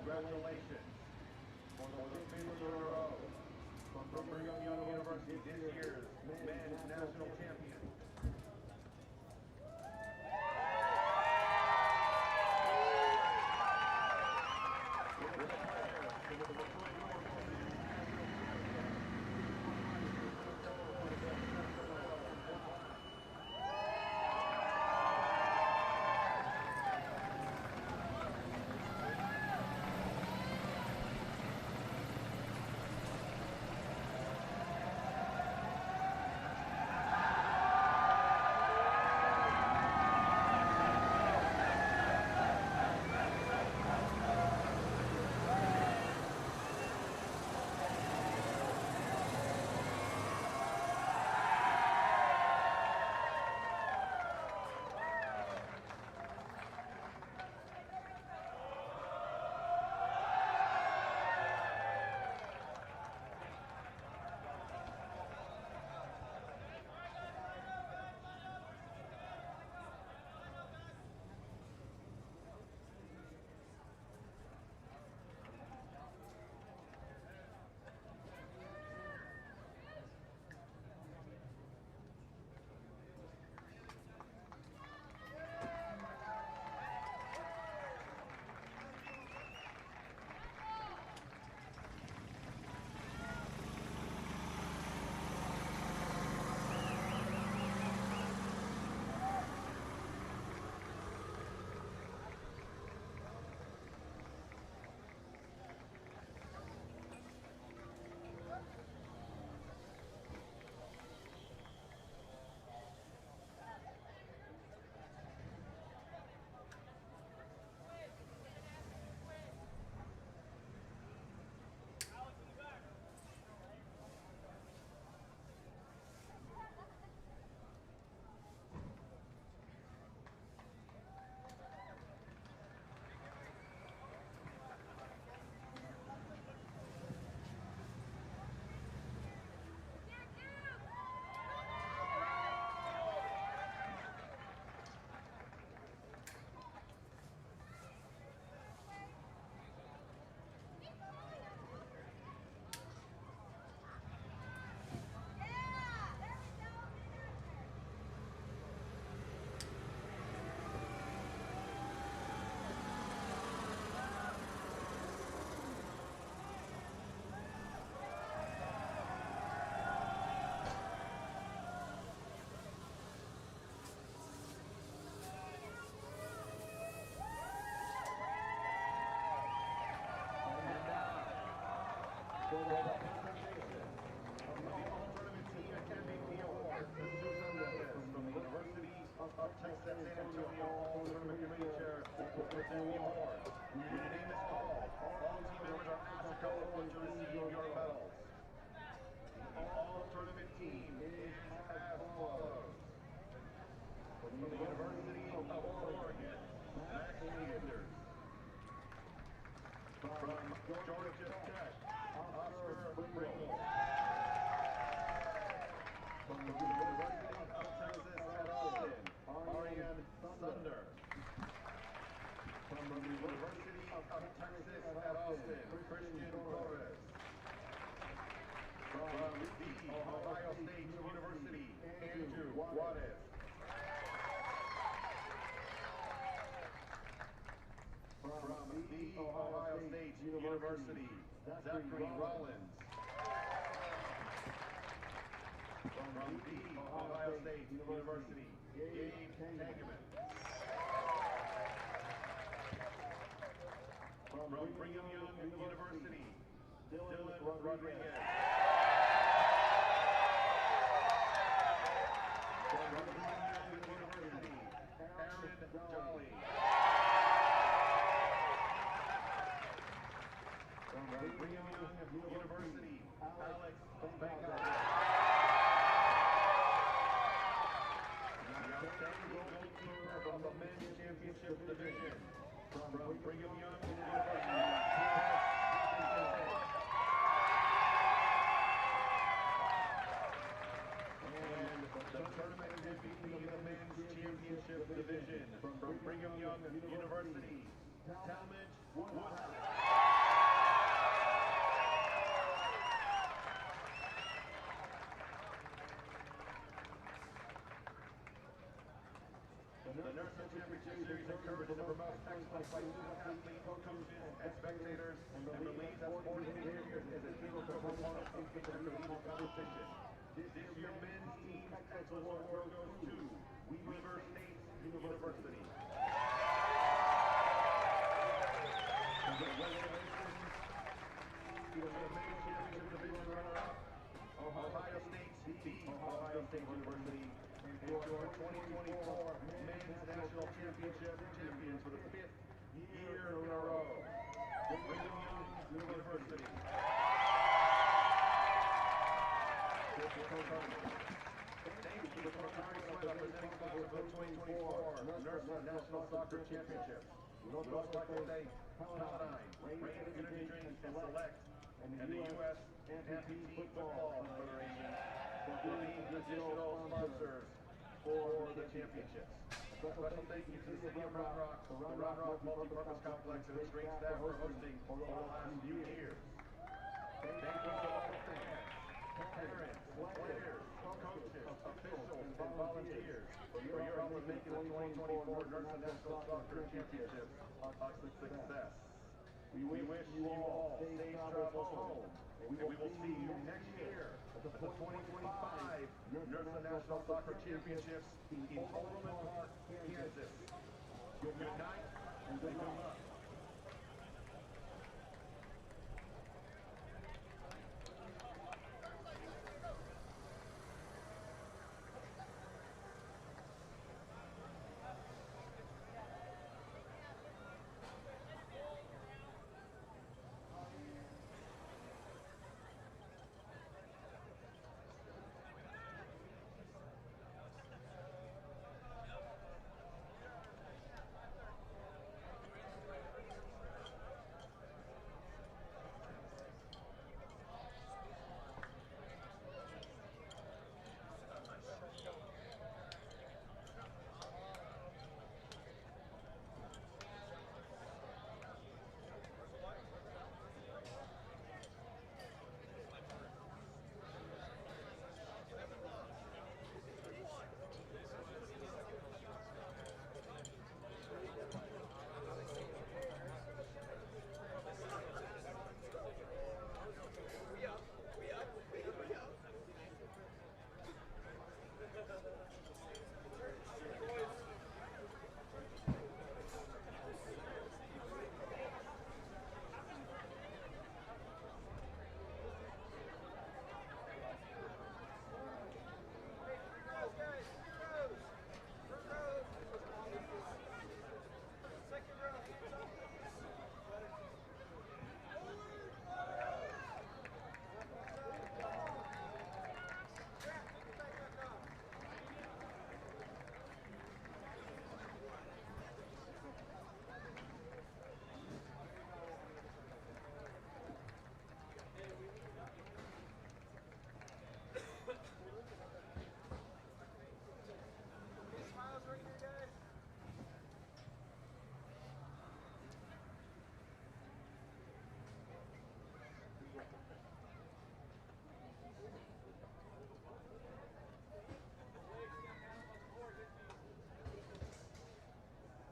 Congratulations. For the 5th year in a row, from Brigham Young University, this year's men's national champion. Texas A&M All Tournament Committee Chair will present the award. When your name is called, all team members are asked to come forward to receive your medals. The All Tournament team is as follows. From the University of Oregon, Max Sanders. From Georgia Tech, Oscar Pringle. From the University of Texas at Austin, Ariane Thunder. From the University of Texas at Austin, Christian Torres. From the Ohio State University, Andrew Juarez. From the Ohio State University, Zachary Rollins. From the Ohio State University, Gabe Tagaman. From Brigham Young University, Dylan Rodriguez. From Brigham Young University, Aaron Jolly. From Brigham Young University, Alex Becca. Goalkeeper from the men's championship division from Brigham Young University. And the tournament MVP in the men's championship division from Brigham Young University, Talmadge Woodhouse. The Nursing Championship Series encourages and promotes excellence by student athletes, coaches, and spectators, and believes that sporting behavior is an integral component of collegiate competition. This year, men's team excellence award goes to Weber State University. Congratulations to the men's championship division runner-up, Ohio State University. And your 2024 Men's National Championship champions for the 5th year in a row. Brigham Young University. Thanks to the Ferrari Sweat presenting sponsor of the 2024 NERSA National Soccer Championships. We'd also like to thank Paladine, Reign Energy Drinks, and Select, and the U.S. Amputee Football Federation for being additional sponsors for the championships. Special thank you to the City of Round Rock, the Round Rock Multipurpose Complex, and its great staff for hosting over the last few years. Thank you to all fans, parents, players, coaches, officials, and volunteers for your help in making the 2024 NERSA National Soccer Championships a success. We wish you all safe travels home, and we will see you next year at the 2025 NERSA National Soccer Championships in Overland Park, Kansas. Good night and good luck.